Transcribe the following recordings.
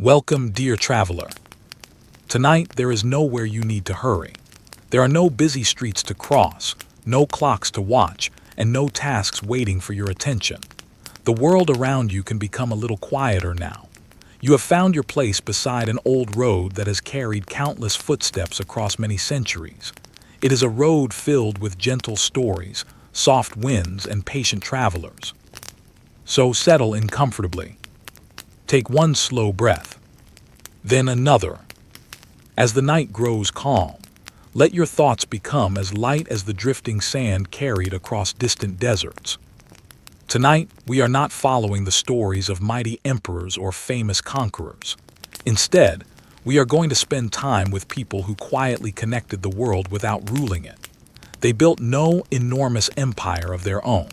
Welcome, dear traveler. Tonight, there is nowhere you need to hurry. There are no busy streets to cross, no clocks to watch, and no tasks waiting for your attention. The world around you can become a little quieter now. You have found your place beside an old road that has carried countless footsteps across many centuries. It is a road filled with gentle stories, soft winds, and patient travelers. So settle in comfortably. Take one slow breath, then another. As the night grows calm, let your thoughts become as light as the drifting sand carried across distant deserts. Tonight, we are not following the stories of mighty emperors or famous conquerors. Instead, we are going to spend time with people who quietly connected the world without ruling it. They built no enormous empire of their own.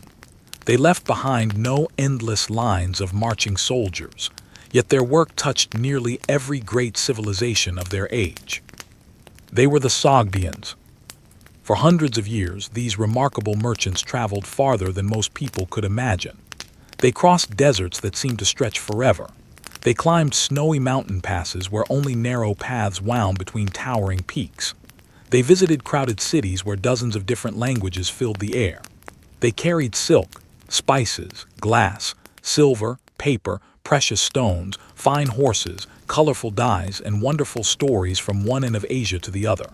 They left behind no endless lines of marching soldiers, yet their work touched nearly every great civilization of their age. They were the Sogdians. For hundreds of years, these remarkable merchants traveled farther than most people could imagine. They crossed deserts that seemed to stretch forever. They climbed snowy mountain passes where only narrow paths wound between towering peaks. They visited crowded cities where dozens of different languages filled the air. They carried silk, spices, glass, silver, paper, precious stones, fine horses, colorful dyes, and wonderful stories from one end of Asia to the other.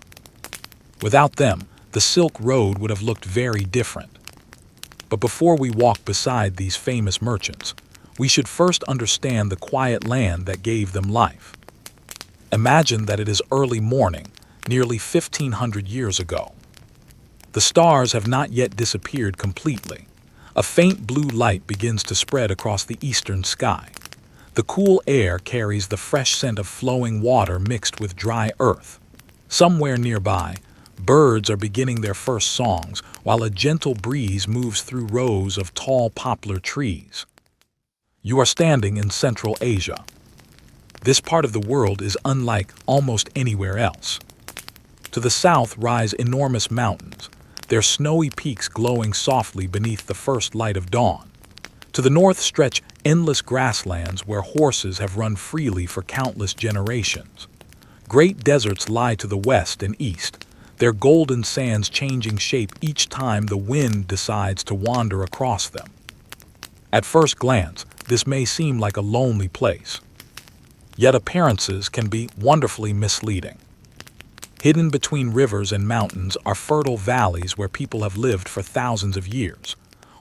Without them, the Silk Road would have looked very different. But before we walk beside these famous merchants, we should first understand the quiet land that gave them life. Imagine that it is early morning, nearly 1,500 years ago. The stars have not yet disappeared completely. A faint blue light begins to spread across the eastern sky. The cool air carries the fresh scent of flowing water mixed with dry earth. Somewhere nearby, birds are beginning their first songs, while a gentle breeze moves through rows of tall poplar trees. You are standing in Central Asia. This part of the world is unlike almost anywhere else. To the south rise enormous mountains, their snowy peaks glowing softly beneath the first light of dawn. To the north stretch endless grasslands where horses have run freely for countless generations. Great deserts lie to the west and east, their golden sands changing shape each time the wind decides to wander across them. At first glance, this may seem like a lonely place. Yet appearances can be wonderfully misleading. Hidden between rivers and mountains are fertile valleys where people have lived for thousands of years.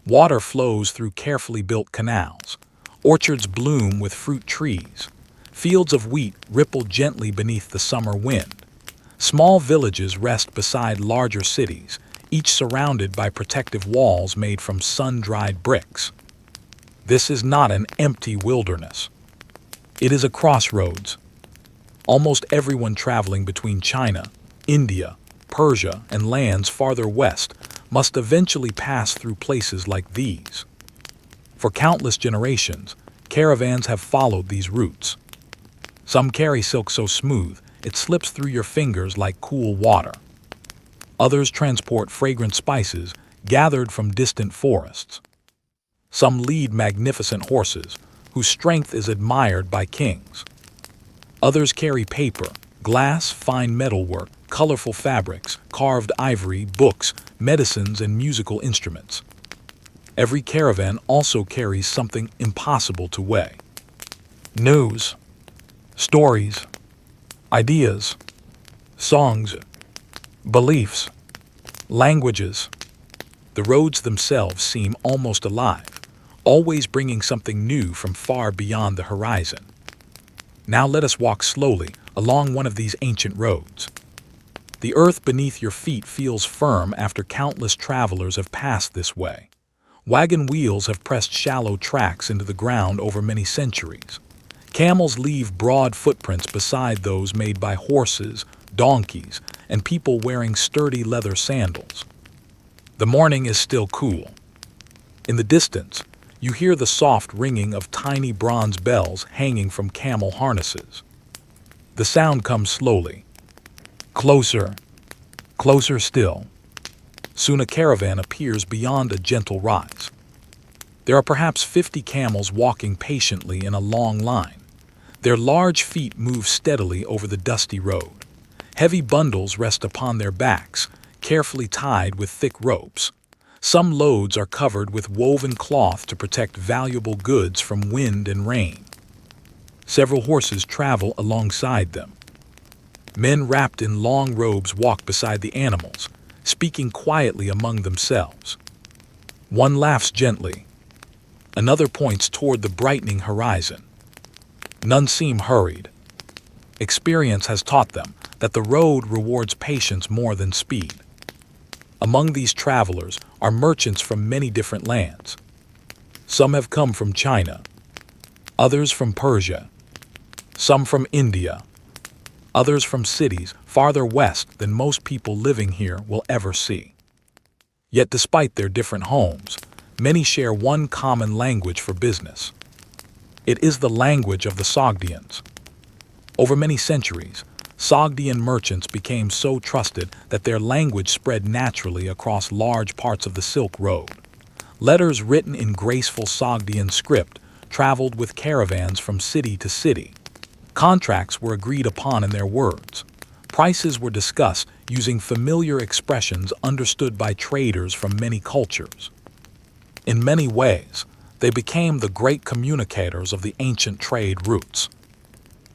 Water flows through carefully built canals. Orchards bloom with fruit trees. Fields of wheat ripple gently beneath the summer wind. Small villages rest beside larger cities, each surrounded by protective walls made from sun-dried bricks. This is not an empty wilderness. It is a crossroads. Almost everyone traveling between China, India, Persia, and lands farther west must eventually pass through places like these. For countless generations, caravans have followed these routes. Some carry silk so smooth, it slips through your fingers like cool water. Others transport fragrant spices gathered from distant forests. Some lead magnificent horses, whose strength is admired by kings. Others carry paper, glass, fine metalwork, colorful fabrics, carved ivory, books, medicines, and musical instruments. Every caravan also carries something impossible to weigh. News, stories, ideas, songs, beliefs, languages. The roads themselves seem almost alive, always bringing something new from far beyond the horizon. Now let us walk slowly along one of these ancient roads. The earth beneath your feet feels firm after countless travelers have passed this way. Wagon wheels have pressed shallow tracks into the ground over many centuries. Camels leave broad footprints beside those made by horses, donkeys, and people wearing sturdy leather sandals. The morning is still cool. In the distance, you hear the soft ringing of tiny bronze bells hanging from camel harnesses. The sound comes slowly. Closer, closer still. Soon a caravan appears beyond a gentle rise. There are perhaps 50 camels walking patiently in a long line. Their large feet move steadily over the dusty road. Heavy bundles rest upon their backs, carefully tied with thick ropes. Some loads are covered with woven cloth to protect valuable goods from wind and rain. Several horses travel alongside them. Men wrapped in long robes walk beside the animals, speaking quietly among themselves. One laughs gently. Another points toward the brightening horizon. None seem hurried. Experience has taught them that the road rewards patience more than speed. Among these travelers are merchants from many different lands. Some have come from China, others from Persia, some from India, others from cities farther west than most people living here will ever see. Yet despite their different homes, many share one common language for business. It is the language of the Sogdians. Over many centuries, Sogdian merchants became so trusted that their language spread naturally across large parts of the Silk Road. Letters written in graceful Sogdian script traveled with caravans from city to city. Contracts were agreed upon in their words. Prices were discussed using familiar expressions understood by traders from many cultures. In many ways, they became the great communicators of the ancient trade routes.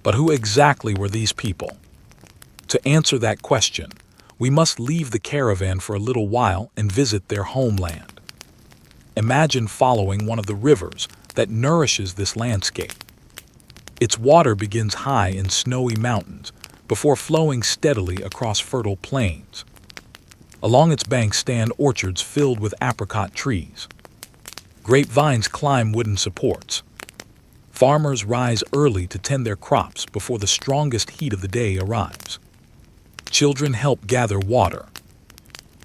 But who exactly were these people? To answer that question, we must leave the caravan for a little while and visit their homeland. Imagine following one of the rivers that nourishes this landscape. Its water begins high in snowy mountains before flowing steadily across fertile plains. Along its banks stand orchards filled with apricot trees. Grapevines climb wooden supports. Farmers rise early to tend their crops before the strongest heat of the day arrives. Children help gather water.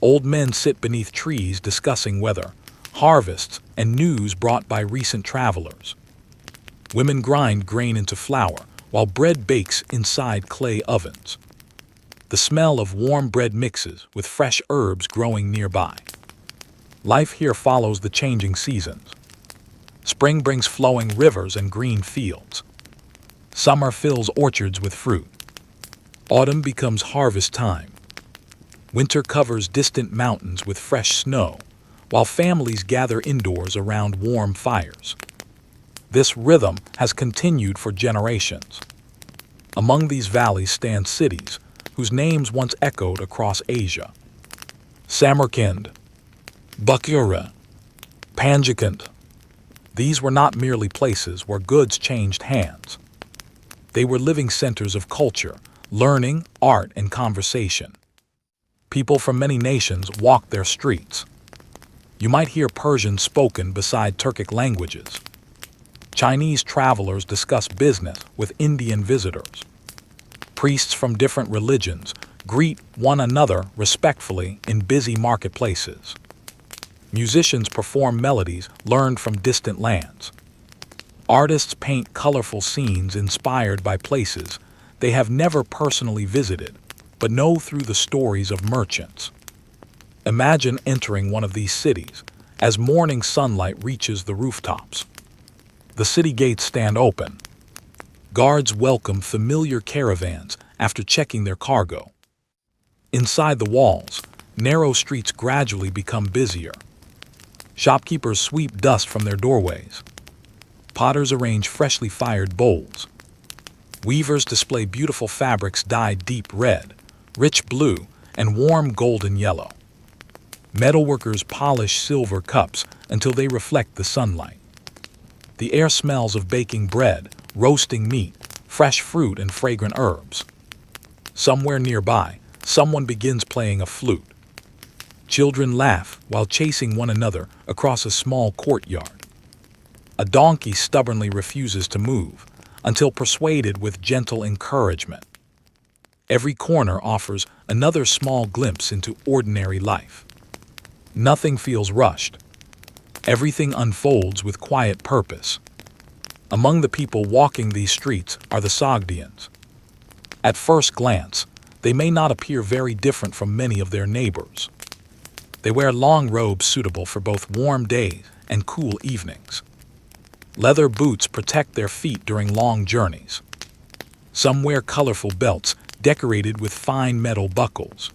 Old men sit beneath trees discussing weather, harvests, and news brought by recent travelers. Women grind grain into flour, while bread bakes inside clay ovens. The smell of warm bread mixes with fresh herbs growing nearby. Life here follows the changing seasons. Spring brings flowing rivers and green fields. Summer fills orchards with fruit. Autumn becomes harvest time. Winter covers distant mountains with fresh snow, while families gather indoors around warm fires. This rhythm has continued for generations. Among these valleys stand cities whose names once echoed across Asia. Samarkand, Bukhara, Panjikent. These were not merely places where goods changed hands. They were living centers of culture, learning, art, and conversation. People from many nations walked their streets. You might hear Persian spoken beside Turkic languages. Chinese travelers discuss business with Indian visitors. Priests from different religions greet one another respectfully in busy marketplaces. Musicians perform melodies learned from distant lands. Artists paint colorful scenes inspired by places they have never personally visited, but know through the stories of merchants. Imagine entering one of these cities as morning sunlight reaches the rooftops. The city gates stand open. Guards welcome familiar caravans after checking their cargo. Inside the walls, narrow streets gradually become busier. Shopkeepers sweep dust from their doorways. Potters arrange freshly fired bowls. Weavers display beautiful fabrics dyed deep red, rich blue, and warm golden yellow. Metalworkers polish silver cups until they reflect the sunlight. The air smells of baking bread, roasting meat, fresh fruit, and fragrant herbs. Somewhere nearby, someone begins playing a flute. Children laugh while chasing one another across a small courtyard. A donkey stubbornly refuses to move until persuaded with gentle encouragement. Every corner offers another small glimpse into ordinary life. Nothing feels rushed. Everything unfolds with quiet purpose. Among the people walking these streets are the Sogdians. At first glance, they may not appear very different from many of their neighbors. They wear long robes suitable for both warm days and cool evenings. Leather boots protect their feet during long journeys. Some wear colorful belts decorated with fine metal buckles.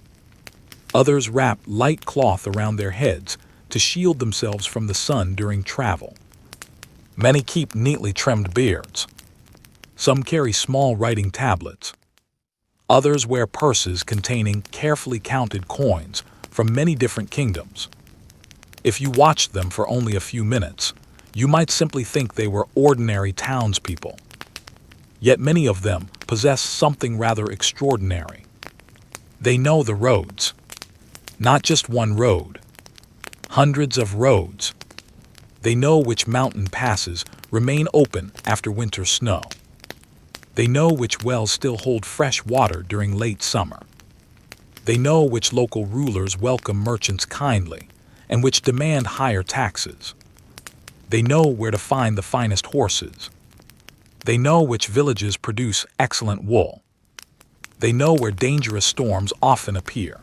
Others wrap light cloth around their heads to shield themselves from the sun during travel. Many keep neatly trimmed beards. Some carry small writing tablets. Others wear purses containing carefully counted coins from many different kingdoms. If you watched them for only a few minutes, you might simply think they were ordinary townspeople. Yet many of them possess something rather extraordinary. They know the roads. Not just one road. Hundreds of roads. They know which mountain passes remain open after winter snow. They know which wells still hold fresh water during late summer. They know which local rulers welcome merchants kindly and which demand higher taxes. They know where to find the finest horses. They know which villages produce excellent wool. They know where dangerous storms often appear.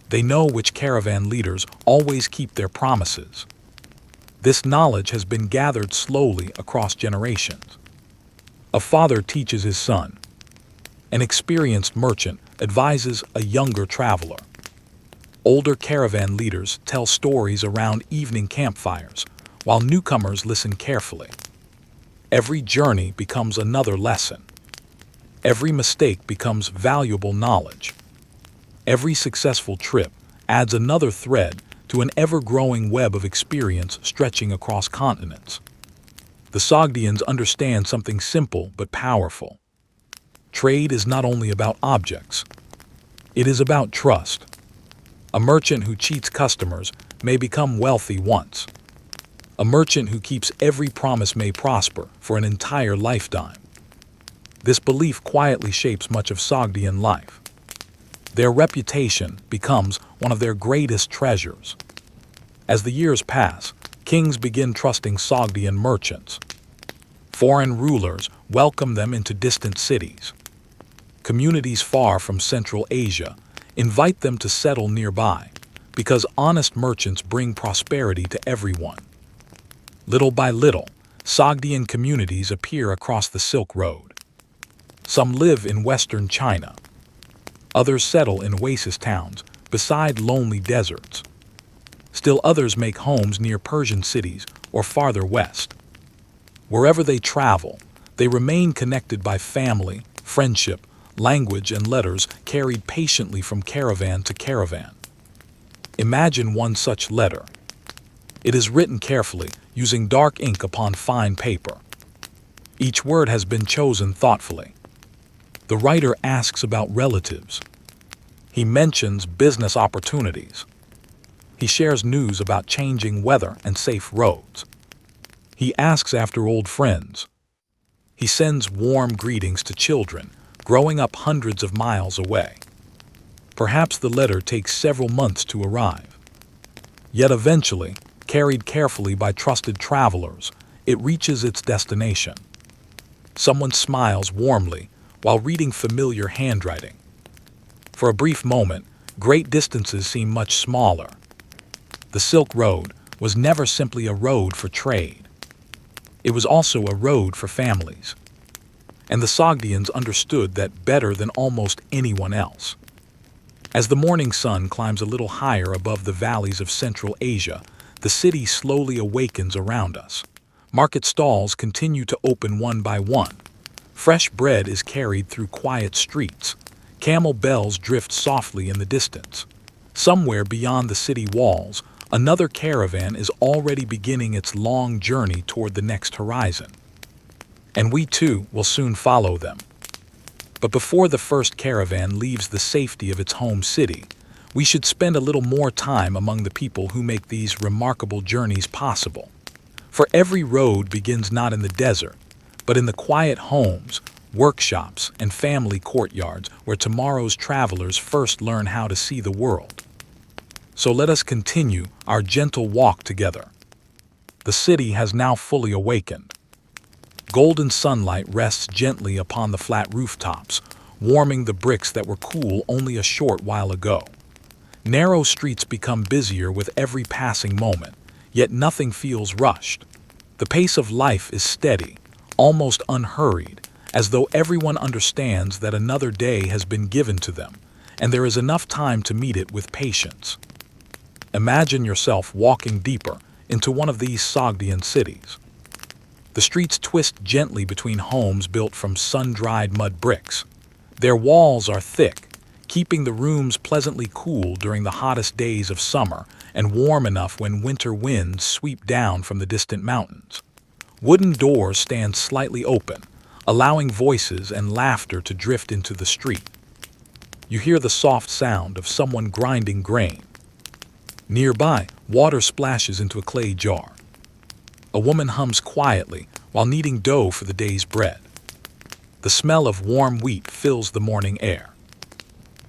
They know which caravan leaders always keep their promises. This knowledge has been gathered slowly across generations. A father teaches his son. An experienced merchant advises a younger traveler. Older caravan leaders tell stories around evening campfires, while newcomers listen carefully. Every journey becomes another lesson. Every mistake becomes valuable knowledge. Every successful trip adds another thread to an ever-growing web of experience stretching across continents. The Sogdians understand something simple but powerful. Trade is not only about objects. It is about trust. A merchant who cheats customers may become wealthy once. A merchant who keeps every promise may prosper for an entire lifetime. This belief quietly shapes much of Sogdian life. Their reputation becomes one of their greatest treasures. As the years pass, kings begin trusting Sogdian merchants. Foreign rulers welcome them into distant cities. Communities far from Central Asia invite them to settle nearby because honest merchants bring prosperity to everyone. Little by little, Sogdian communities appear across the Silk Road. Some live in western China. Others settle in oasis towns beside lonely deserts. Still others make homes near Persian cities or farther west. Wherever they travel, they remain connected by family, friendship, language, and letters carried patiently from caravan to caravan. Imagine one such letter. It is written carefully, using dark ink upon fine paper. Each word has been chosen thoughtfully. The writer asks about relatives. He mentions business opportunities. He shares news about changing weather and safe roads. He asks after old friends. He sends warm greetings to children growing up hundreds of miles away. Perhaps the letter takes several months to arrive. Yet eventually, carried carefully by trusted travelers, it reaches its destination. Someone smiles warmly while reading familiar handwriting. For a brief moment, great distances seem much smaller. The Silk Road was never simply a road for trade. It was also a road for families. And the Sogdians understood that better than almost anyone else. As the morning sun climbs a little higher above the valleys of Central Asia, the city slowly awakens around us. Market stalls continue to open one by one. Fresh bread is carried through quiet streets. Camel bells drift softly in the distance. Somewhere beyond the city walls, another caravan is already beginning its long journey toward the next horizon. And we too will soon follow them. But before the first caravan leaves the safety of its home city, we should spend a little more time among the people who make these remarkable journeys possible. For every road begins not in the desert, but in the quiet homes, workshops, and family courtyards where tomorrow's travelers first learn how to see the world. So let us continue our gentle walk together. The city has now fully awakened. Golden sunlight rests gently upon the flat rooftops, warming the bricks that were cool only a short while ago. Narrow streets become busier with every passing moment, yet nothing feels rushed. The pace of life is steady, almost unhurried, as though everyone understands that another day has been given to them, and there is enough time to meet it with patience. Imagine yourself walking deeper into one of these Sogdian cities. The streets twist gently between homes built from sun-dried mud bricks. Their walls are thick, keeping the rooms pleasantly cool during the hottest days of summer and warm enough when winter winds sweep down from the distant mountains. Wooden doors stand slightly open, allowing voices and laughter to drift into the street. You hear the soft sound of someone grinding grain. Nearby, water splashes into a clay jar. A woman hums quietly while kneading dough for the day's bread. The smell of warm wheat fills the morning air.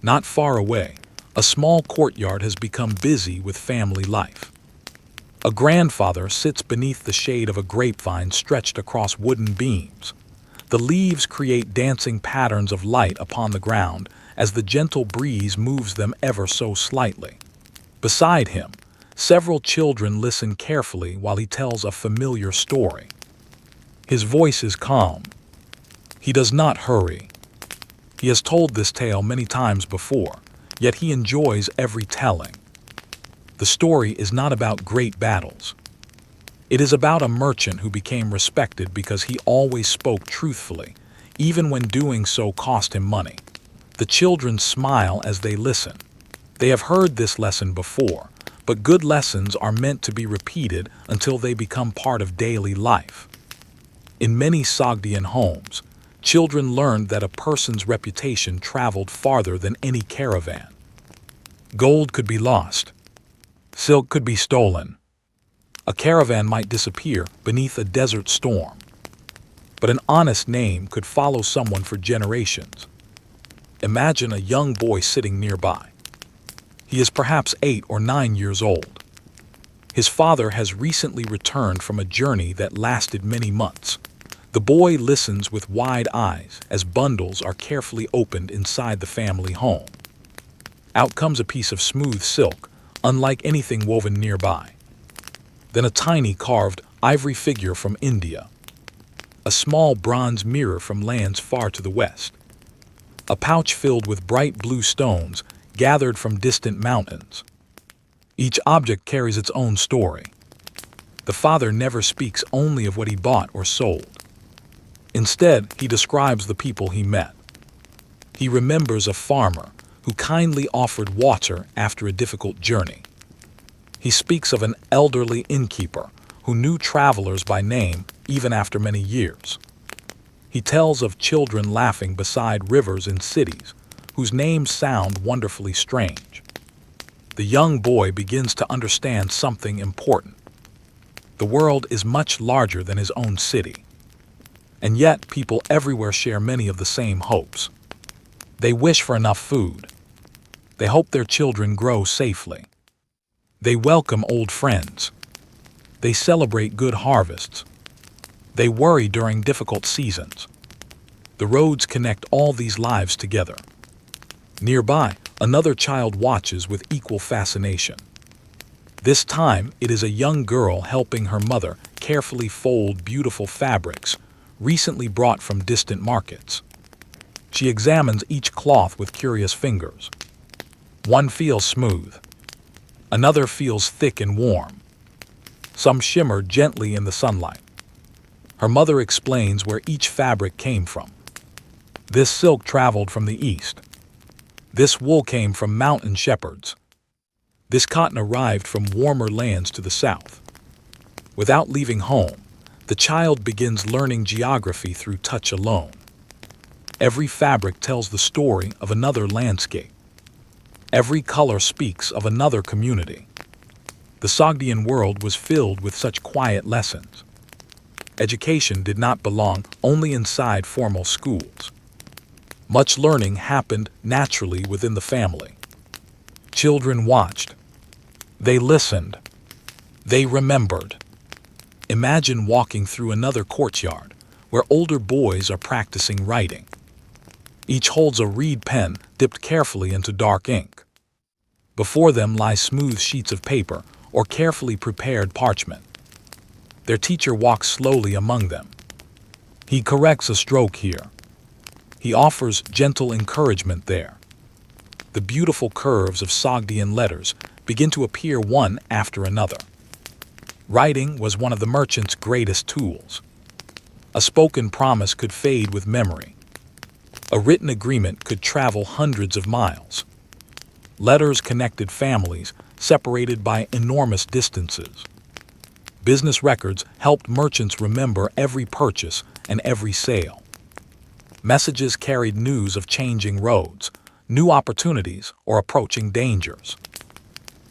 Not far away, a small courtyard has become busy with family life. A grandfather sits beneath the shade of a grapevine stretched across wooden beams. The leaves create dancing patterns of light upon the ground as the gentle breeze moves them ever so slightly. Beside him, several children listen carefully while he tells a familiar story. His voice is calm. He does not hurry. He has told this tale many times before, yet he enjoys every telling. The story is not about great battles. It is about a merchant who became respected because he always spoke truthfully, even when doing so cost him money. The children smile as they listen. They have heard this lesson before, but good lessons are meant to be repeated until they become part of daily life. In many Sogdian homes, children learned that a person's reputation traveled farther than any caravan. Gold could be lost. Silk could be stolen. A caravan might disappear beneath a desert storm. But an honest name could follow someone for generations. Imagine a young boy sitting nearby. He is perhaps 8 or 9 years old. His father has recently returned from a journey that lasted many months. The boy listens with wide eyes as bundles are carefully opened inside the family home. Out comes a piece of smooth silk, unlike anything woven nearby. Then a tiny carved ivory figure from India. A small bronze mirror from lands far to the west. A pouch filled with bright blue stones gathered from distant mountains. Each object carries its own story. The father never speaks only of what he bought or sold. Instead, he describes the people he met. He remembers a farmer who kindly offered water after a difficult journey. He speaks of an elderly innkeeper who knew travelers by name even after many years. He tells of children laughing beside rivers in cities whose names sound wonderfully strange. The young boy begins to understand something important. The world is much larger than his own city. And yet, people everywhere share many of the same hopes. They wish for enough food. They hope their children grow safely. They welcome old friends. They celebrate good harvests. They worry during difficult seasons. The roads connect all these lives together. Nearby, another child watches with equal fascination. This time, it is a young girl helping her mother carefully fold beautiful fabrics recently brought from distant markets. She examines each cloth with curious fingers. One feels smooth. Another feels thick and warm. Some shimmer gently in the sunlight. Her mother explains where each fabric came from. This silk traveled from the east. This wool came from mountain shepherds. This cotton arrived from warmer lands to the south. Without leaving home, the child begins learning geography through touch alone. Every fabric tells the story of another landscape. Every color speaks of another community. The Sogdian world was filled with such quiet lessons. Education did not belong only inside formal schools. Much learning happened naturally within the family. Children watched. They listened. They remembered. Imagine walking through another courtyard where older boys are practicing writing. Each holds a reed pen dipped carefully into dark ink. Before them lie smooth sheets of paper or carefully prepared parchment. Their teacher walks slowly among them. He corrects a stroke here. He offers gentle encouragement there. The beautiful curves of Sogdian letters begin to appear one after another. Writing was one of the merchant's greatest tools. A spoken promise could fade with memory. A written agreement could travel hundreds of miles. Letters connected families separated by enormous distances. Business records helped merchants remember every purchase and every sale. Messages carried news of changing roads, new opportunities, or approaching dangers.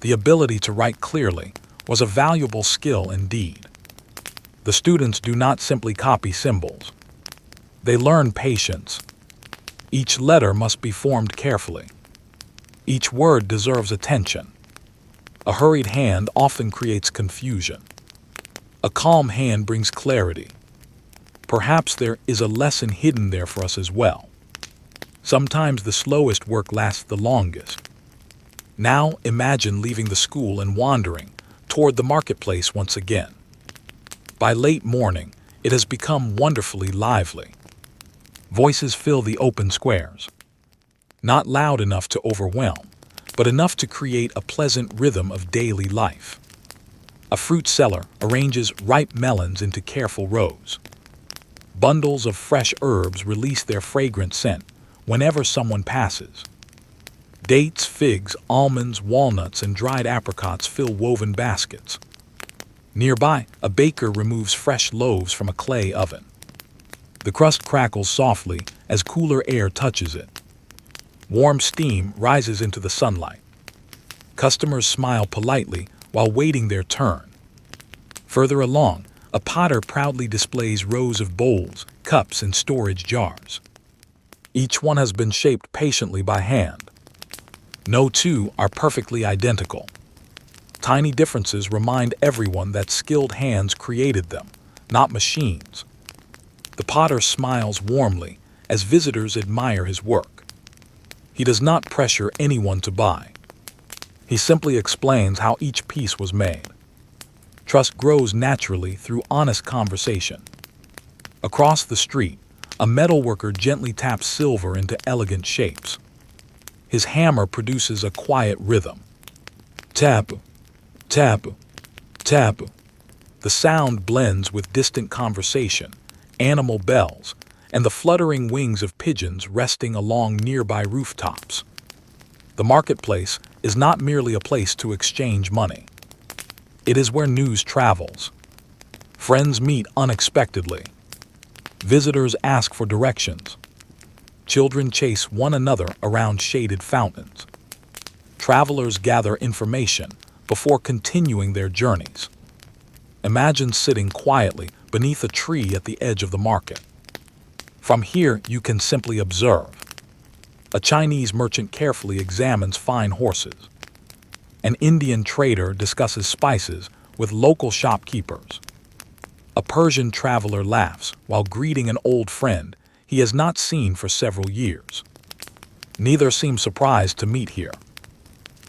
The ability to write clearly was a valuable skill indeed. The students do not simply copy symbols. They learn patience. Each letter must be formed carefully. Each word deserves attention. A hurried hand often creates confusion. A calm hand brings clarity. Perhaps there is a lesson hidden there for us as well. Sometimes the slowest work lasts the longest. Now imagine leaving the school and wandering toward the marketplace once again. By late morning, it has become wonderfully lively. Voices fill the open squares. Not loud enough to overwhelm, but enough to create a pleasant rhythm of daily life. A fruit seller arranges ripe melons into careful rows. Bundles of fresh herbs release their fragrant scent whenever someone passes. Dates, figs, almonds, walnuts, and dried apricots fill woven baskets. Nearby, a baker removes fresh loaves from a clay oven. The crust crackles softly as cooler air touches it. Warm steam rises into the sunlight. Customers smile politely while waiting their turn. Further along, a potter proudly displays rows of bowls, cups, and storage jars. Each one has been shaped patiently by hand. No two are perfectly identical. Tiny differences remind everyone that skilled hands created them, not machines. The potter smiles warmly as visitors admire his work. He does not pressure anyone to buy. He simply explains how each piece was made. Trust grows naturally through honest conversation. Across the street, a metalworker gently taps silver into elegant shapes. His hammer produces a quiet rhythm. Tap, tap, tap. The sound blends with distant conversation, animal bells, and the fluttering wings of pigeons resting along nearby rooftops. The marketplace is not merely a place to exchange money. It is where news travels. Friends meet unexpectedly. Visitors ask for directions. Children chase one another around shaded fountains. Travelers gather information before continuing their journeys. Imagine sitting quietly beneath a tree at the edge of the market. From here, you can simply observe. A Chinese merchant carefully examines fine horses. An Indian trader discusses spices with local shopkeepers. A Persian traveler laughs while greeting an old friend he has not seen for several years. Neither seem surprised to meet here.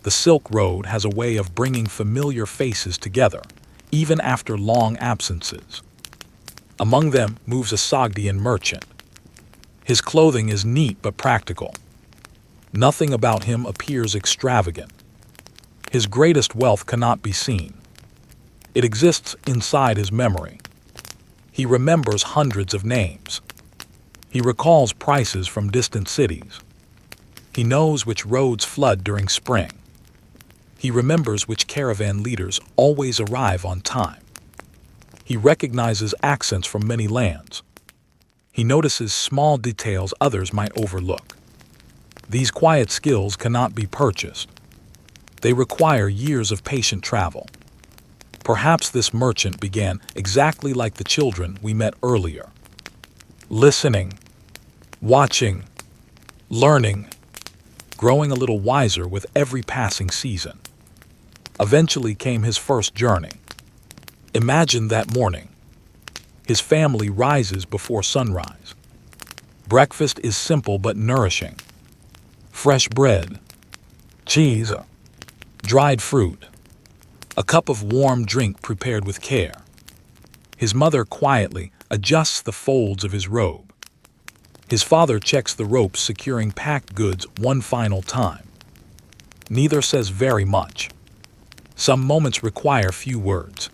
The Silk Road has a way of bringing familiar faces together, even after long absences. Among them moves a Sogdian merchant. His clothing is neat but practical. Nothing about him appears extravagant. His greatest wealth cannot be seen. It exists inside his memory. He remembers hundreds of names. He recalls prices from distant cities. He knows which roads flood during spring. He remembers which caravan leaders always arrive on time. He recognizes accents from many lands. He notices small details others might overlook. These quiet skills cannot be purchased. They require years of patient travel. Perhaps this merchant began exactly like the children we met earlier. Listening, watching, learning, growing a little wiser with every passing season. Eventually came his first journey. Imagine that morning. His family rises before sunrise. Breakfast is simple but nourishing. Fresh bread, cheese, dried fruit, a cup of warm drink prepared with care. His mother quietly adjusts the folds of his robe. His father checks the ropes securing packed goods one final time. Neither says very much. Some moments require few words.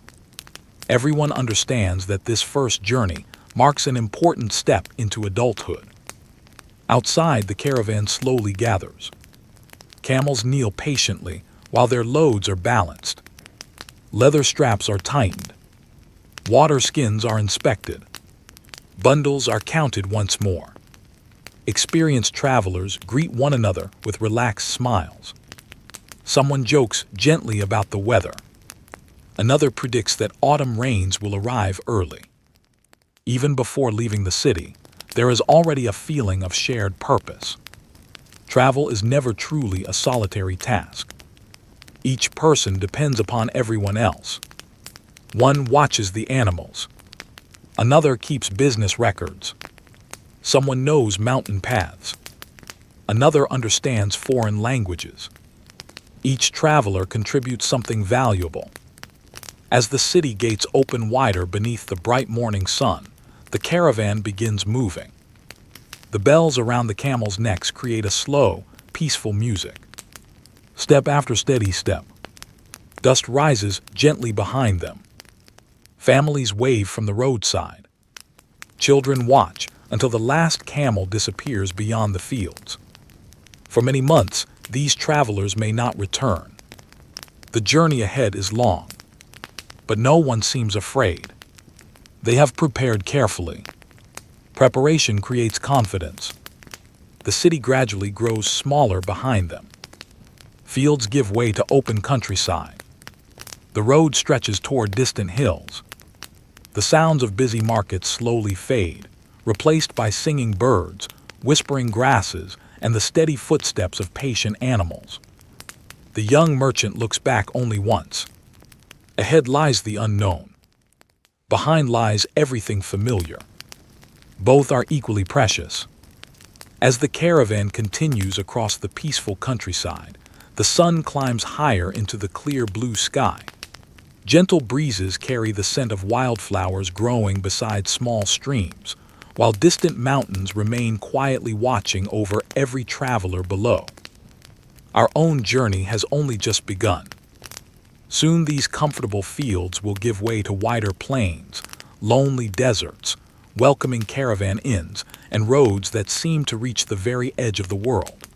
Everyone understands that this first journey marks an important step into adulthood. Outside, the caravan slowly gathers. Camels kneel patiently while their loads are balanced. Leather straps are tightened. Water skins are inspected. Bundles are counted once more. Experienced travelers greet one another with relaxed smiles. Someone jokes gently about the weather. Another predicts that autumn rains will arrive early. Even before leaving the city, there is already a feeling of shared purpose. Travel is never truly a solitary task. Each person depends upon everyone else. One watches the animals. Another keeps business records. Someone knows mountain paths. Another understands foreign languages. Each traveler contributes something valuable. As the city gates open wider beneath the bright morning sun, the caravan begins moving. The bells around the camels' necks create a slow, peaceful music. Step after steady step. Dust rises gently behind them. Families wave from the roadside. Children watch until the last camel disappears beyond the fields. For many months, these travelers may not return. The journey ahead is long, but no one seems afraid. They have prepared carefully. Preparation creates confidence. The city gradually grows smaller behind them. Fields give way to open countryside. The road stretches toward distant hills. The sounds of busy markets slowly fade, replaced by singing birds, whispering grasses, and the steady footsteps of patient animals. The young merchant looks back only once. Ahead lies the unknown. Behind lies everything familiar. Both are equally precious. As the caravan continues across the peaceful countryside, the sun climbs higher into the clear blue sky. Gentle breezes carry the scent of wildflowers growing beside small streams, while distant mountains remain quietly watching over every traveler below. Our own journey has only just begun. Soon these comfortable fields will give way to wider plains, lonely deserts, welcoming caravan inns, and roads that seem to reach the very edge of the world.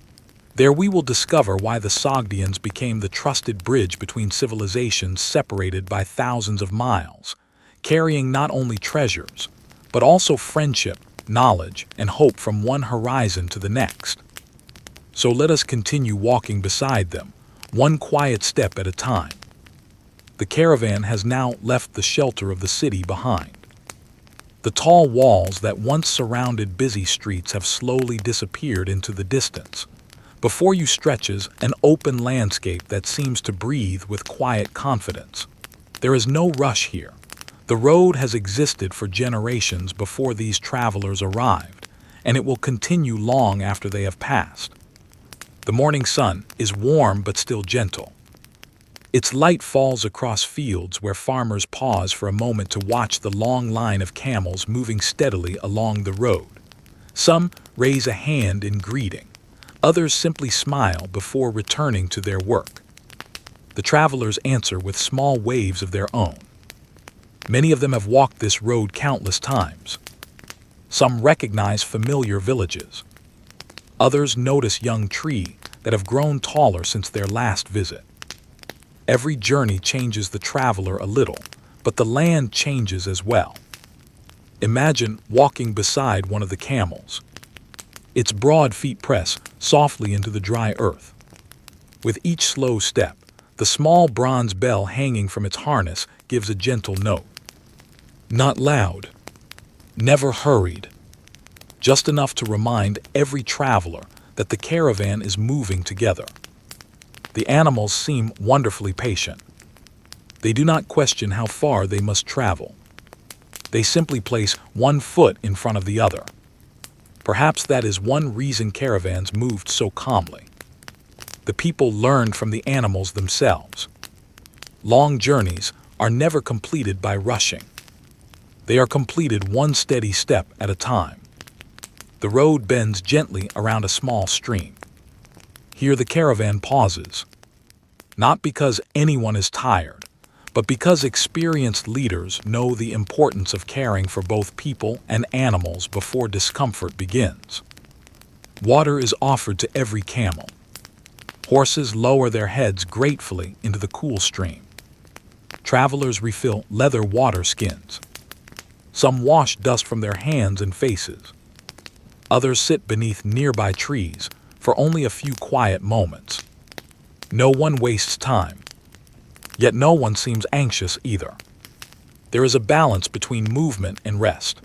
There we will discover why the Sogdians became the trusted bridge between civilizations separated by thousands of miles, carrying not only treasures, but also friendship, knowledge, and hope from one horizon to the next. So let us continue walking beside them, one quiet step at a time. The caravan has now left the shelter of the city behind. The tall walls that once surrounded busy streets have slowly disappeared into the distance. Before you stretches an open landscape that seems to breathe with quiet confidence. There is no rush here. The road has existed for generations before these travelers arrived, and it will continue long after they have passed. The morning sun is warm but still gentle. Its light falls across fields where farmers pause for a moment to watch the long line of camels moving steadily along the road. Some raise a hand in greeting. Others simply smile before returning to their work. The travelers answer with small waves of their own. Many of them have walked this road countless times. Some recognize familiar villages. Others notice young trees that have grown taller since their last visit. Every journey changes the traveler a little, but the land changes as well. Imagine walking beside one of the camels. Its broad feet press softly into the dry earth. With each slow step, the small bronze bell hanging from its harness gives a gentle note. Not loud, never hurried, just enough to remind every traveler that the caravan is moving together. The animals seem wonderfully patient. They do not question how far they must travel. They simply place one foot in front of the other. Perhaps that is one reason caravans moved so calmly. The people learned from the animals themselves. Long journeys are never completed by rushing. They are completed one steady step at a time. The road bends gently around a small stream. Here the caravan pauses, not because anyone is tired, but because experienced leaders know the importance of caring for both people and animals before discomfort begins. Water is offered to every camel. Horses lower their heads gratefully into the cool stream. Travelers refill leather water skins. Some wash dust from their hands and faces. Others sit beneath nearby trees for only a few quiet moments. No one wastes time. Yet no one seems anxious either. There is a balance between movement and rest.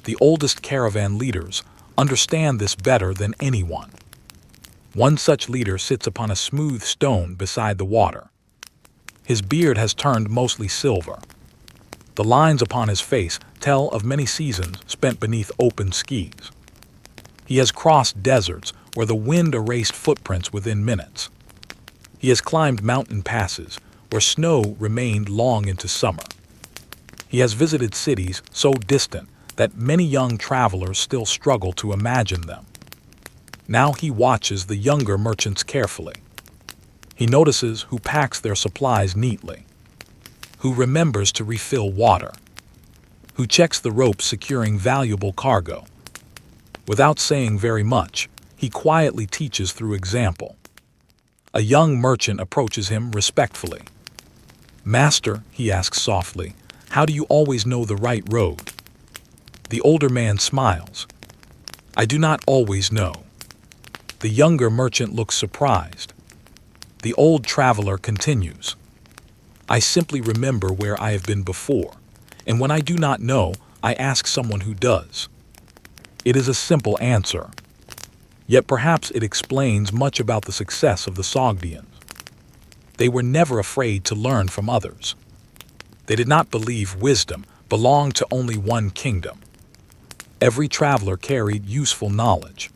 The oldest caravan leaders understand this better than anyone. One such leader sits upon a smooth stone beside the water. His beard has turned mostly silver. The lines upon his face tell of many seasons spent beneath open skis. He has crossed deserts where the wind erased footprints within minutes. He has climbed mountain passes where snow remained long into summer. He has visited cities so distant that many young travelers still struggle to imagine them. Now he watches the younger merchants carefully. He notices who packs their supplies neatly, who remembers to refill water, who checks the ropes securing valuable cargo. Without saying very much, he quietly teaches through example. A young merchant approaches him respectfully. "Master," he asks softly, "how do you always know the right road?" The older man smiles. "I do not always know." The younger merchant looks surprised. The old traveler continues. "I simply remember where I have been before, and when I do not know, I ask someone who does." It is a simple answer. Yet perhaps it explains much about the success of the Sogdians. They were never afraid to learn from others. They did not believe wisdom belonged to only one kingdom. Every traveler carried useful knowledge.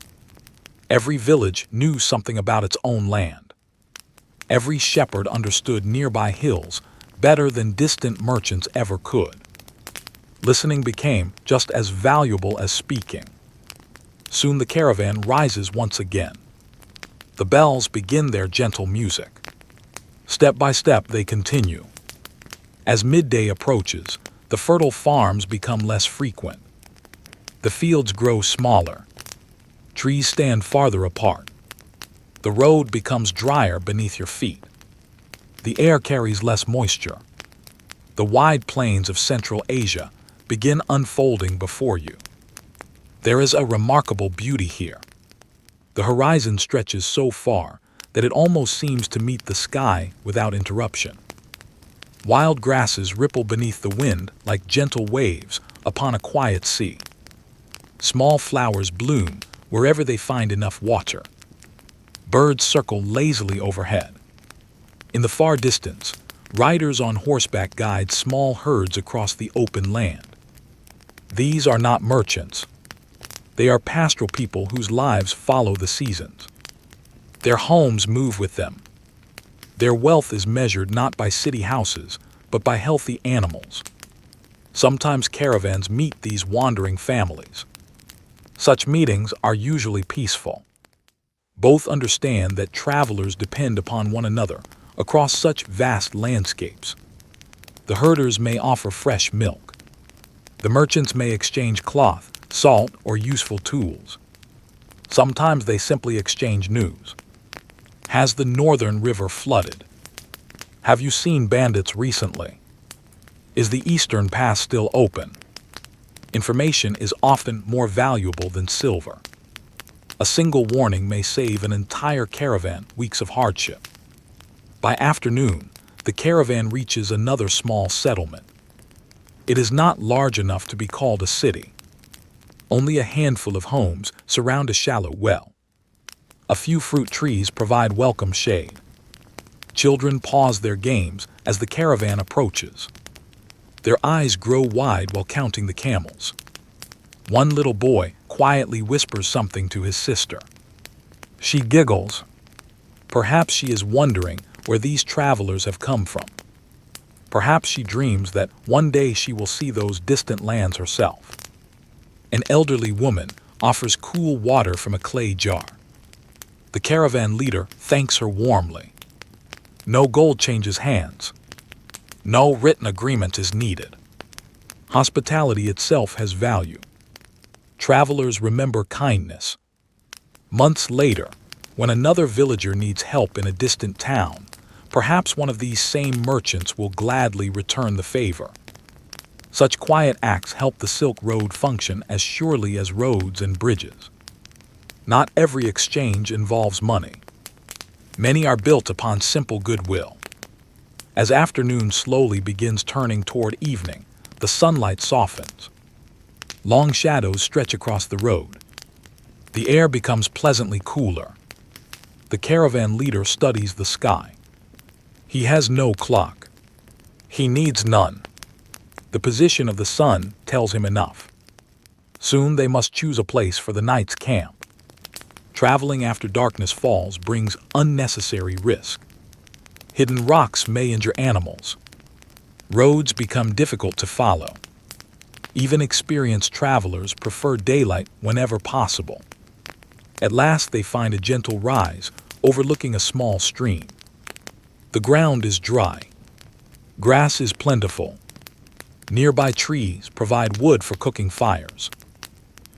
Every village knew something about its own land. Every shepherd understood nearby hills better than distant merchants ever could. Listening became just as valuable as speaking. Soon the caravan rises once again. The bells begin their gentle music. Step by step they continue. As midday approaches, the fertile farms become less frequent. The fields grow smaller. Trees stand farther apart. The road becomes drier beneath your feet. The air carries less moisture. The wide plains of Central Asia begin unfolding before you. There is a remarkable beauty here. The horizon stretches so far that it almost seems to meet the sky without interruption. Wild grasses ripple beneath the wind like gentle waves upon a quiet sea. Small flowers bloom wherever they find enough water. Birds circle lazily overhead. In the far distance, riders on horseback guide small herds across the open land. These are not merchants. They are pastoral people whose lives follow the seasons. Their homes move with them. Their wealth is measured not by city houses, but by healthy animals. Sometimes caravans meet these wandering families. Such meetings are usually peaceful. Both understand that travelers depend upon one another across such vast landscapes. The herders may offer fresh milk. The merchants may exchange cloth, salt, or useful tools. Sometimes they simply exchange news. Has the northern river flooded? Have you seen bandits recently? Is the eastern pass still open? Information is often more valuable than silver. A single warning may save an entire caravan weeks of hardship. By afternoon, the caravan reaches another small settlement. It is not large enough to be called a city. Only a handful of homes surround a shallow well. A few fruit trees provide welcome shade. Children pause their games as the caravan approaches. Their eyes grow wide while counting the camels. One little boy quietly whispers something to his sister. She giggles. Perhaps she is wondering where these travelers have come from. Perhaps she dreams that one day she will see those distant lands herself. An elderly woman offers cool water from a clay jar. The caravan leader thanks her warmly. No gold changes hands. No written agreement is needed. Hospitality itself has value. Travelers remember kindness. Months later, when another villager needs help in a distant town, perhaps one of these same merchants will gladly return the favor. Such quiet acts help the Silk Road function as surely as roads and bridges. Not every exchange involves money. Many are built upon simple goodwill. As afternoon slowly begins turning toward evening, the sunlight softens. Long shadows stretch across the road. The air becomes pleasantly cooler. The caravan leader studies the sky. He has no clock. He needs none. The position of the sun tells him enough. Soon they must choose a place for the night's camp. Traveling after darkness falls brings unnecessary risk. Hidden rocks may injure animals. Roads become difficult to follow. Even experienced travelers prefer daylight whenever possible. At last they find a gentle rise overlooking a small stream. The ground is dry. Grass is plentiful. Nearby trees provide wood for cooking fires.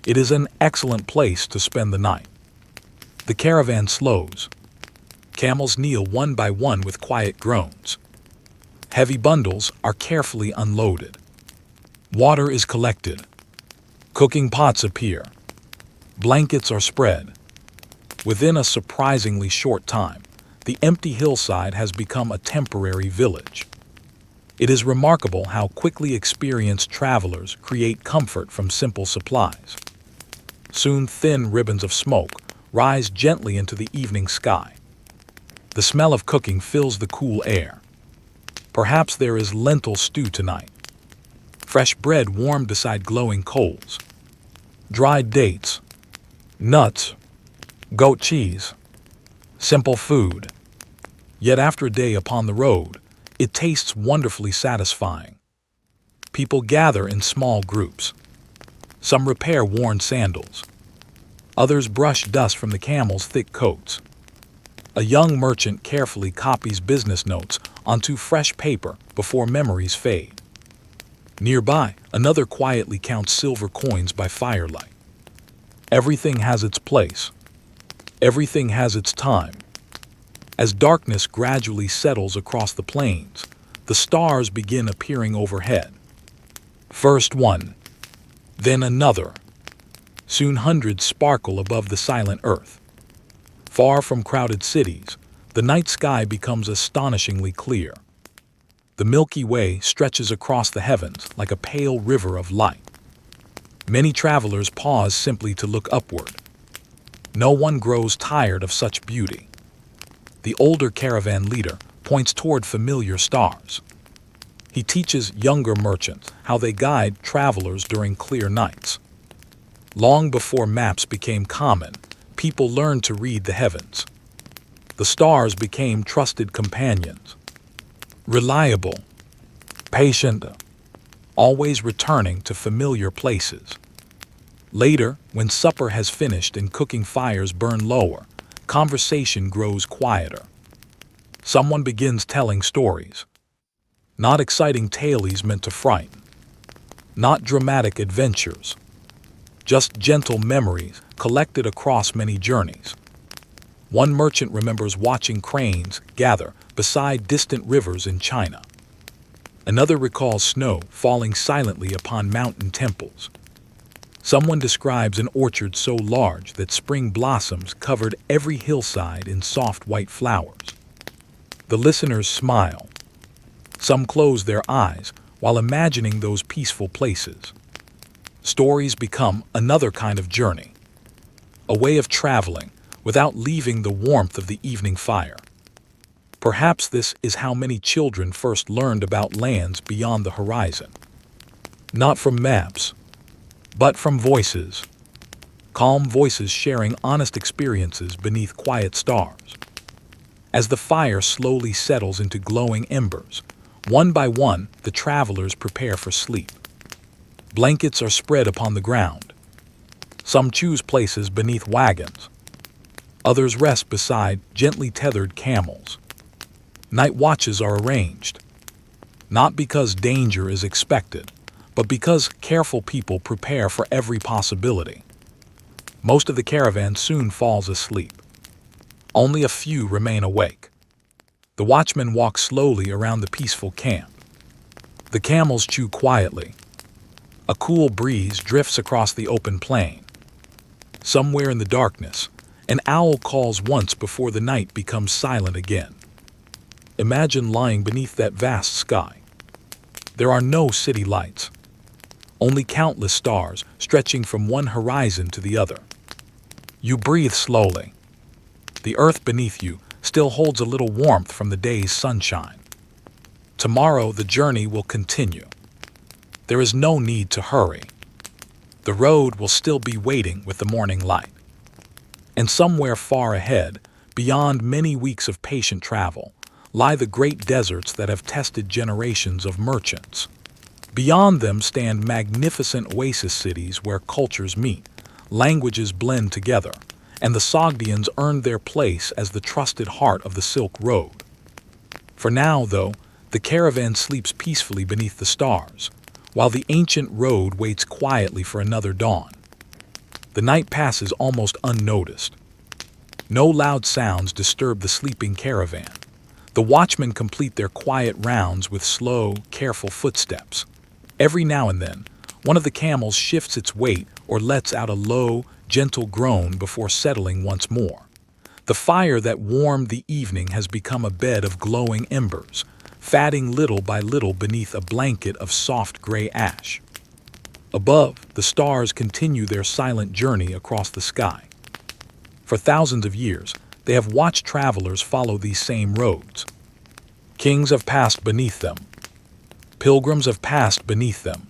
It is an excellent place to spend the night. The caravan slows. Camels kneel one by one with quiet groans. Heavy bundles are carefully unloaded. Water is collected. Cooking pots appear. Blankets are spread. Within a surprisingly short time, the empty hillside has become a temporary village. It is remarkable how quickly experienced travelers create comfort from simple supplies. Soon thin ribbons of smoke rise gently into the evening sky. The smell of cooking fills the cool air. Perhaps there is lentil stew tonight. Fresh bread warmed beside glowing coals. Dried dates. Nuts. Goat cheese. Simple food. Yet after a day upon the road, it tastes wonderfully satisfying. People gather in small groups. Some repair worn sandals. Others brush dust from the camels' thick coats. A young merchant carefully copies business notes onto fresh paper before memories fade. Nearby, another quietly counts silver coins by firelight. Everything has its place. Everything has its time. As darkness gradually settles across the plains, the stars begin appearing overhead. First one, then another. Soon hundreds sparkle above the silent earth. Far from crowded cities, the night sky becomes astonishingly clear. The Milky Way stretches across the heavens like a pale river of light. Many travelers pause simply to look upward. No one grows tired of such beauty. The older caravan leader points toward familiar stars. He teaches younger merchants how they guide travelers during clear nights. Long before maps became common, people learned to read the heavens. The stars became trusted companions. Reliable, patient, always returning to familiar places. Later, when supper has finished and cooking fires burn lower, conversation grows quieter. Someone begins telling stories. Not exciting tales meant to frighten. Not dramatic adventures. Just gentle memories collected across many journeys. One merchant remembers watching cranes gather beside distant rivers in China. Another recalls snow falling silently upon mountain temples. Someone describes an orchard so large that spring blossoms covered every hillside in soft white flowers. The listeners smile. Some close their eyes while imagining those peaceful places. Stories become another kind of journey, a way of traveling without leaving the warmth of the evening fire. Perhaps this is how many children first learned about lands beyond the horizon. Not from maps, but from voices. Calm voices sharing honest experiences beneath quiet stars. As the fire slowly settles into glowing embers, One by one, the travelers prepare for sleep. Blankets are spread upon the ground. Some choose places beneath wagons. Others rest beside gently tethered camels. Night watches are arranged, not because danger is expected, but because careful people prepare for every possibility. Most of the caravan soon falls asleep. Only a few remain awake. The watchmen walk slowly around the peaceful camp. The camels chew quietly. A cool breeze drifts across the open plain. Somewhere in the darkness, an owl calls once before the night becomes silent again. Imagine lying beneath that vast sky. There are no city lights, only countless stars stretching from one horizon to the other. You breathe slowly. The earth beneath you still holds a little warmth from the day's sunshine. Tomorrow the journey will continue. There is no need to hurry. The road will still be waiting with the morning light. And somewhere far ahead, beyond many weeks of patient travel, lie the great deserts that have tested generations of merchants. Beyond them stand magnificent oasis cities where cultures meet, languages blend together, and the Sogdians earned their place as the trusted heart of the Silk Road. For now, though, the caravan sleeps peacefully beneath the stars, while the ancient road waits quietly for another dawn. The night passes almost unnoticed. No loud sounds disturb the sleeping caravan. The watchmen complete their quiet rounds with slow, careful footsteps. Every now and then, one of the camels shifts its weight or lets out a low, gentle groan before settling once more. The fire that warmed the evening has become a bed of glowing embers, fatting little by little beneath a blanket of soft gray ash. Above, the stars continue their silent journey across the sky. For thousands of years, they have watched travelers follow these same roads. Kings have passed beneath them. Pilgrims have passed beneath them.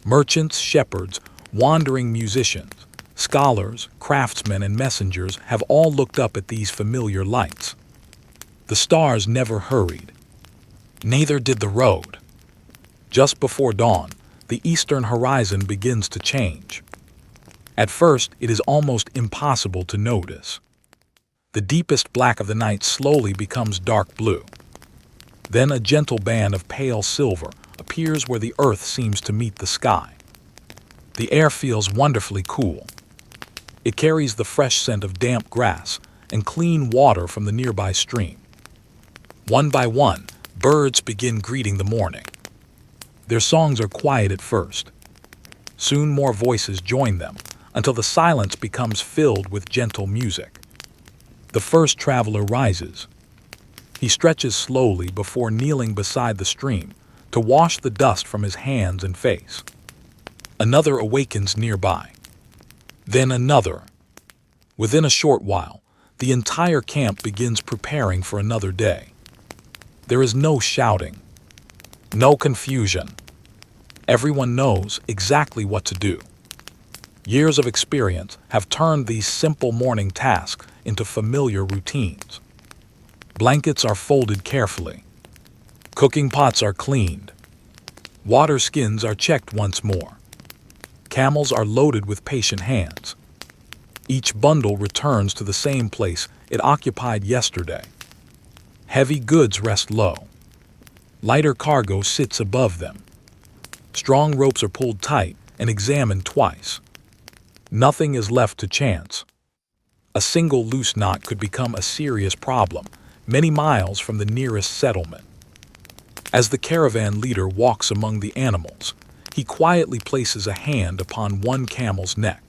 Merchants, shepherds, wandering musicians, scholars, craftsmen, and messengers have all looked up at these familiar lights. The stars never hurried. Neither did the road. Just before dawn, the eastern horizon begins to change. At first, it is almost impossible to notice. The deepest black of the night slowly becomes dark blue. Then a gentle band of pale silver appears where the earth seems to meet the sky. The air feels wonderfully cool. It carries the fresh scent of damp grass and clean water from the nearby stream. One by one, birds begin greeting the morning. Their songs are quiet at first. Soon more voices join them, until the silence becomes filled with gentle music. The first traveler rises. He stretches slowly before kneeling beside the stream to wash the dust from his hands and face. Another awakens nearby. Then another. Within a short while, the entire camp begins preparing for another day. There is no shouting, no confusion. Everyone knows exactly what to do. Years of experience have turned these simple morning tasks into familiar routines. Blankets are folded carefully. Cooking pots are cleaned. Water skins are checked once more. Camels are loaded with patient hands. Each bundle returns to the same place it occupied yesterday. Heavy goods rest low. Lighter cargo sits above them. Strong ropes are pulled tight and examined twice. Nothing is left to chance. A single loose knot could become a serious problem, many miles from the nearest settlement. As the caravan leader walks among the animals, he quietly places a hand upon one camel's neck.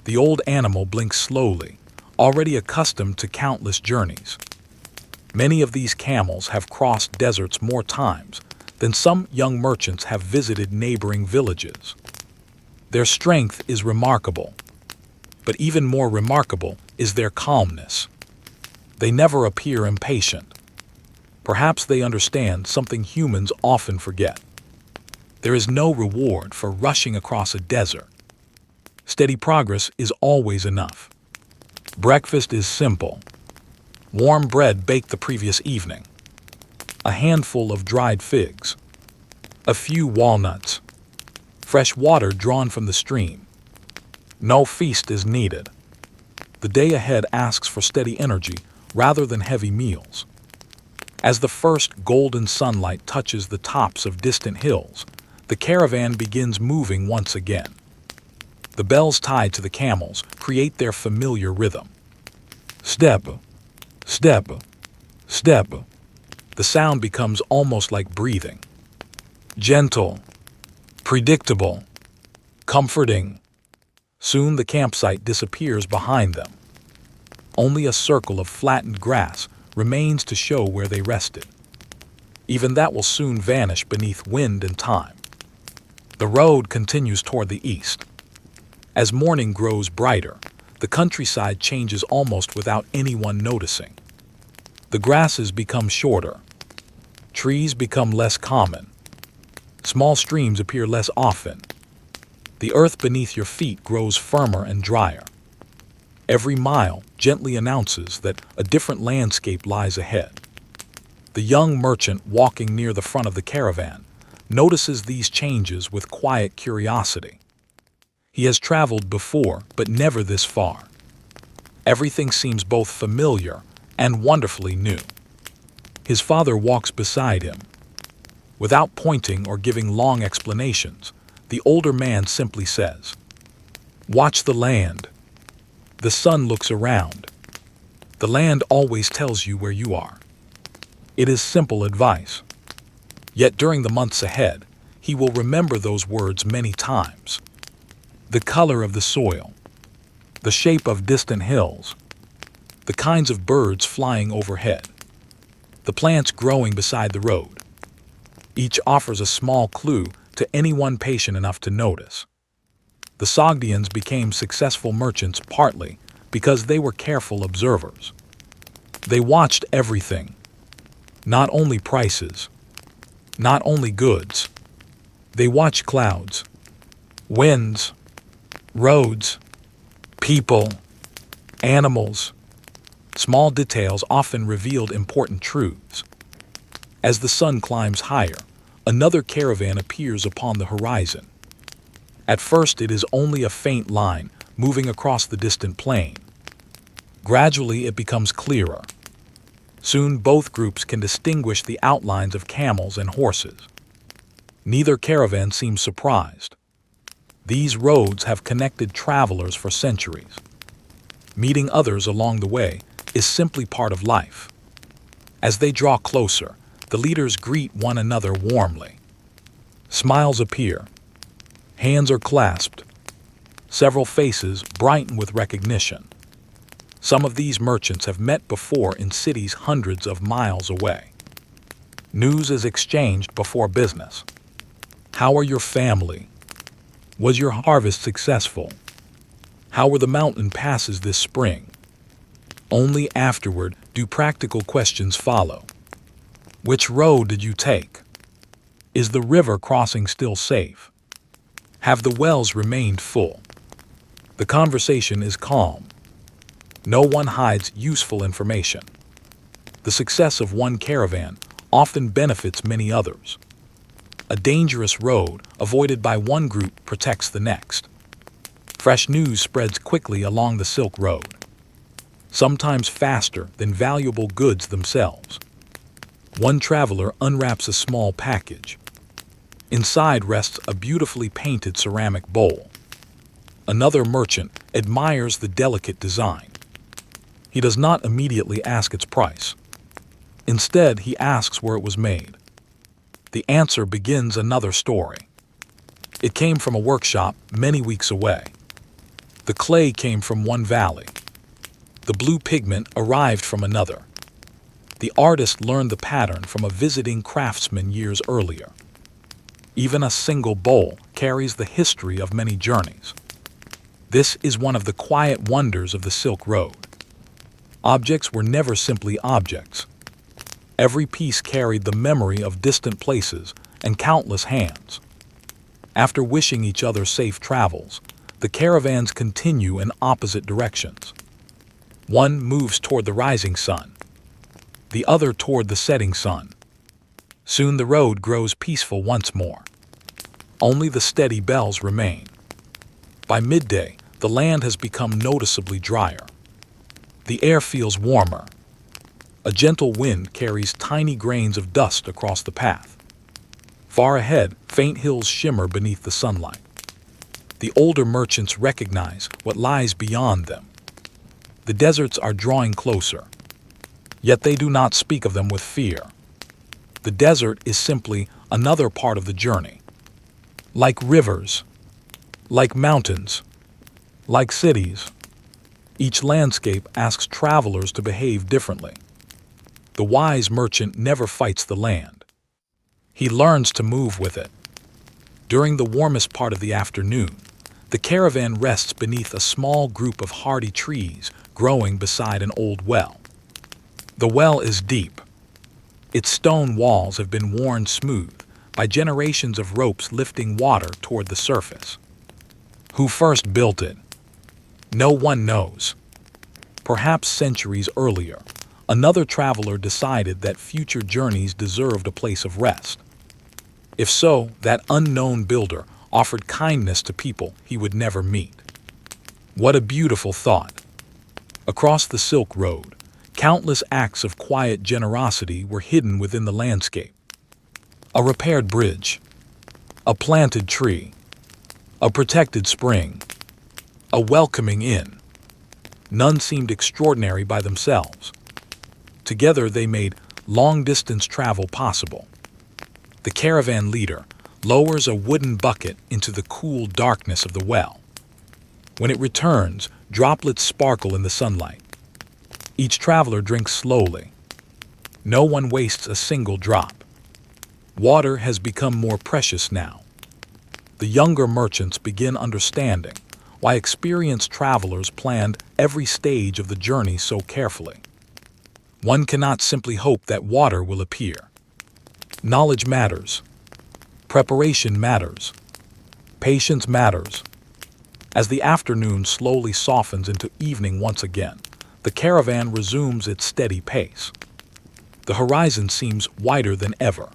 The old animal blinks slowly, already accustomed to countless journeys. Many of these camels have crossed deserts more times than some young merchants have visited neighboring villages. Their strength is remarkable, but even more remarkable is their calmness. They never appear impatient. Perhaps they understand something humans often forget. There is no reward for rushing across a desert. Steady progress is always enough. Breakfast is simple. Warm bread baked the previous evening. a handful of dried figs, a few walnuts, fresh water drawn from the stream. No feast is needed. The day ahead asks for steady energy rather than heavy meals. As the first golden sunlight touches the tops of distant hills, the caravan begins moving once again. The bells tied to the camels create their familiar rhythm. Step, step, step. The sound becomes almost like breathing. Gentle, predictable, comforting. Soon the campsite disappears behind them. Only a circle of flattened grass remains to show where they rested. Even that will soon vanish beneath wind and time. The road continues toward the east. As morning grows brighter, the countryside changes almost without anyone noticing. The grasses become shorter. Trees become less common. Small streams appear less often. The earth beneath your feet grows firmer and drier. Every mile gently announces that a different landscape lies ahead. The young merchant walking near the front of the caravan notices these changes with quiet curiosity. He has traveled before, but never this far. Everything seems both familiar and wonderfully new. His father walks beside him. Without pointing or giving long explanations, the older man simply says, "Watch the land." The son looks around. The land always tells you where you are. It is simple advice. Yet during the months ahead, he will remember those words many times. The color of the soil, the shape of distant hills, the kinds of birds flying overhead, the plants growing beside the road. Each offers a small clue to anyone patient enough to notice. The Sogdians became successful merchants partly because they were careful observers. They watched everything, not only prices, not only goods. They watched clouds, winds, roads, people, animals. Small details often revealed important truths. As the sun climbs higher, another caravan appears upon the horizon. At first it is only a faint line moving across the distant plain. Gradually it becomes clearer. Soon both groups can distinguish the outlines of camels and horses. Neither caravan seems surprised. These roads have connected travelers for centuries. Meeting others along the way is simply part of life. As they draw closer, the leaders greet one another warmly. Smiles appear. Hands are clasped. Several faces brighten with recognition. Some of these merchants have met before in cities hundreds of miles away. News is exchanged before business. How are your family? Was your harvest successful? How were the mountain passes this spring? Only afterward do practical questions follow. Which road did you take? Is the river crossing still safe? Have the wells remained full? The conversation is calm. No one hides useful information. The success of one caravan often benefits many others. A dangerous road avoided by one group protects the next. Fresh news spreads quickly along the Silk Road, sometimes faster than valuable goods themselves. One traveler unwraps a small package. Inside rests a beautifully painted ceramic bowl. Another merchant admires the delicate design. He does not immediately ask its price. Instead, he asks where it was made. The answer begins another story. It came from a workshop many weeks away. The clay came from one valley. The blue pigment arrived from another. The artist learned the pattern from a visiting craftsman years earlier. Even a single bowl carries the history of many journeys. This is one of the quiet wonders of the Silk Road. Objects were never simply objects. Every piece carried the memory of distant places and countless hands. After wishing each other safe travels, the caravans continue in opposite directions. One moves toward the rising sun, the other toward the setting sun. Soon the road grows peaceful once more. Only the steady bells remain. By midday, the land has become noticeably drier. The air feels warmer. A gentle wind carries tiny grains of dust across the path. Far ahead, faint hills shimmer beneath the sunlight. The older merchants recognize what lies beyond them. The deserts are drawing closer. Yet they do not speak of them with fear. The desert is simply another part of the journey. Like rivers, like mountains, like cities, each landscape asks travelers to behave differently. The wise merchant never fights the land. He learns to move with it. During the warmest part of the afternoon, the caravan rests beneath a small group of hardy trees growing beside an old well. The well is deep. Its stone walls have been worn smooth by generations of ropes lifting water toward the surface. Who first built it? No one knows. Perhaps centuries earlier, another traveler decided that future journeys deserved a place of rest. If so, that unknown builder offered kindness to people he would never meet. What a beautiful thought. Across the Silk Road, countless acts of quiet generosity were hidden within the landscape. A repaired bridge, a planted tree, a protected spring, a welcoming inn. None seemed extraordinary by themselves. Together they made long-distance travel possible. The caravan leader lowers a wooden bucket into the cool darkness of the well. When it returns, droplets sparkle in the sunlight. Each traveler drinks slowly. No one wastes a single drop. Water has become more precious now. The younger merchants begin understanding why experienced travelers planned every stage of the journey so carefully. One cannot simply hope that water will appear. Knowledge matters. Preparation matters. Patience matters. As the afternoon slowly softens into evening once again, the caravan resumes its steady pace. The horizon seems wider than ever.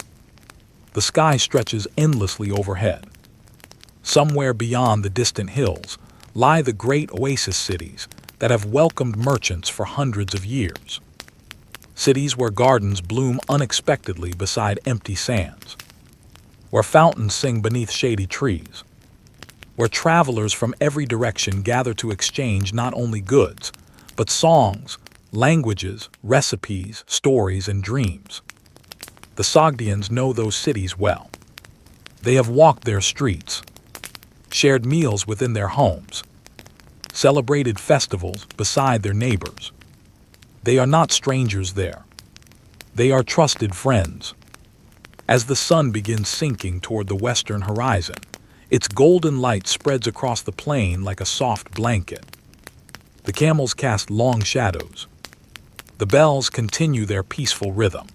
The sky stretches endlessly overhead. Somewhere beyond the distant hills lie the great oasis cities that have welcomed merchants for hundreds of years. Cities where gardens bloom unexpectedly beside empty sands, where fountains sing beneath shady trees, where travelers from every direction gather to exchange not only goods, but songs, languages, recipes, stories, and dreams. The Sogdians know those cities well. They have walked their streets, shared meals within their homes, celebrated festivals beside their neighbors. They are not strangers there. They are trusted friends. As the sun begins sinking toward the western horizon, its golden light spreads across the plain like a soft blanket. The camels cast long shadows. The bells continue their peaceful rhythm.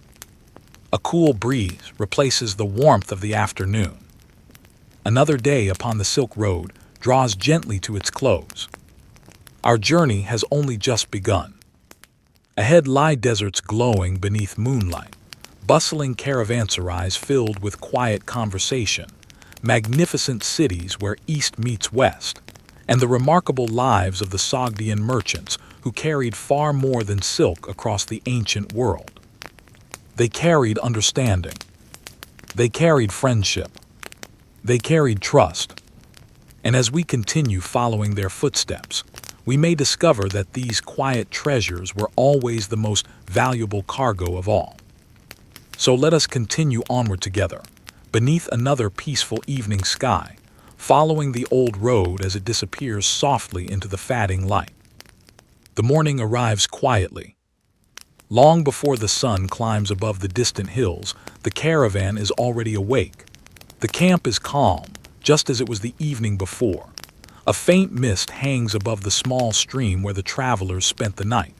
A cool breeze replaces the warmth of the afternoon. Another day upon the Silk Road draws gently to its close. Our journey has only just begun. Ahead lie deserts glowing beneath moonlight, bustling caravanserais filled with quiet conversation, magnificent cities where east meets west, and the remarkable lives of the Sogdian merchants who carried far more than silk across the ancient world. They carried understanding. They carried friendship. They carried trust. And as we continue following their footsteps, we may discover that these quiet treasures were always the most valuable cargo of all. So let us continue onward together, beneath another peaceful evening sky, following the old road as it disappears softly into the fading light. The morning arrives quietly. Long before the sun climbs above the distant hills, the caravan is already awake. The camp is calm, just as it was the evening before. A faint mist hangs above the small stream where the travelers spent the night.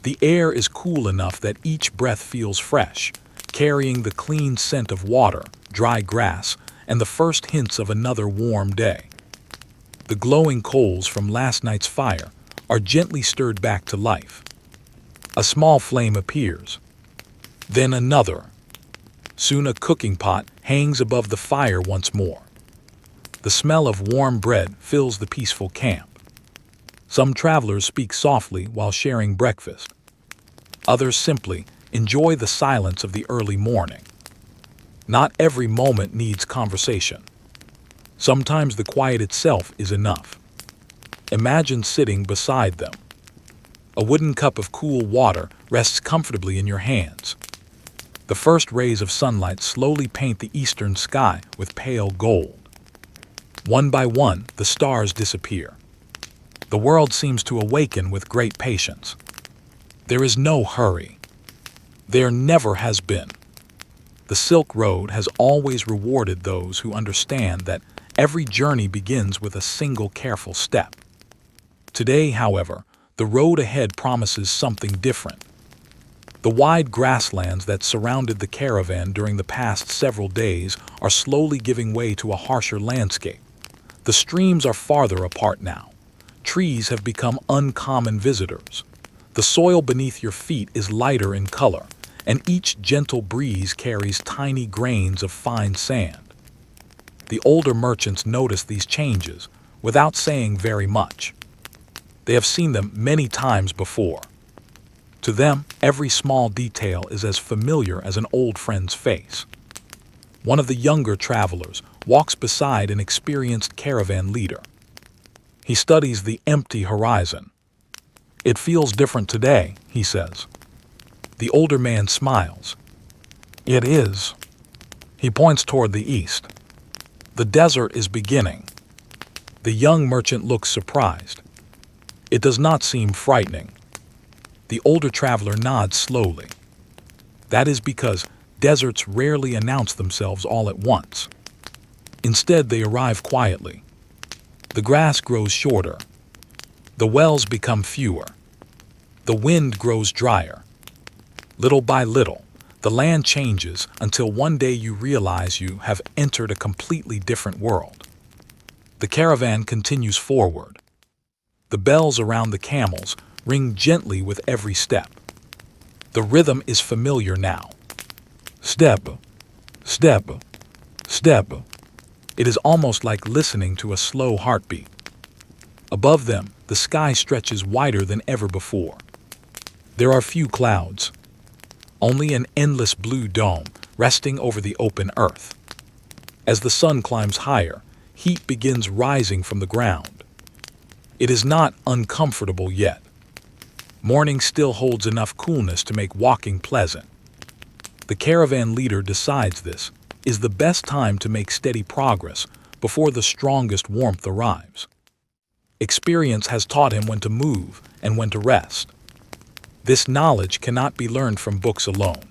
The air is cool enough that each breath feels fresh, carrying the clean scent of water, dry grass, and the first hints of another warm day. The glowing coals from last night's fire are gently stirred back to life. A small flame appears. Then another. Soon a cooking pot hangs above the fire once more. The smell of warm bread fills the peaceful camp. Some travelers speak softly while sharing breakfast. Others simply enjoy the silence of the early morning. Not every moment needs conversation. Sometimes the quiet itself is enough. Imagine sitting beside them. A wooden cup of cool water rests comfortably in your hands. The first rays of sunlight slowly paint the eastern sky with pale gold. One by one, the stars disappear. The world seems to awaken with great patience. There is no hurry. There never has been. The Silk Road has always rewarded those who understand that every journey begins with a single careful step. Today, however, the road ahead promises something different. The wide grasslands that surrounded the caravan during the past several days are slowly giving way to a harsher landscape. The streams are farther apart now. Trees have become uncommon visitors. The soil beneath your feet is lighter in color, and each gentle breeze carries tiny grains of fine sand. The older merchants notice these changes without saying very much. They have seen them many times before. To them, every small detail is as familiar as an old friend's face. One of the younger travelers walks beside an experienced caravan leader. He studies the empty horizon. "It feels different today," he says. The older man smiles. "It is." He points toward the east. "The desert is beginning." The young merchant looks surprised. It does not seem frightening. The older traveler nods slowly. That is because deserts rarely announce themselves all at once. Instead, they arrive quietly. The grass grows shorter. The wells become fewer. The wind grows drier. Little by little, the land changes until one day you realize you have entered a completely different world. The caravan continues forward. The bells around the camels ring gently with every step. The rhythm is familiar now. Step, step, step. It is almost like listening to a slow heartbeat. Above them, the sky stretches wider than ever before. There are few clouds. Only an endless blue dome resting over the open earth. As the sun climbs higher, heat begins rising from the ground. It is not uncomfortable yet. Morning still holds enough coolness to make walking pleasant. The caravan leader decides this is the best time to make steady progress before the strongest warmth arrives. Experience has taught him when to move and when to rest. This knowledge cannot be learned from books alone.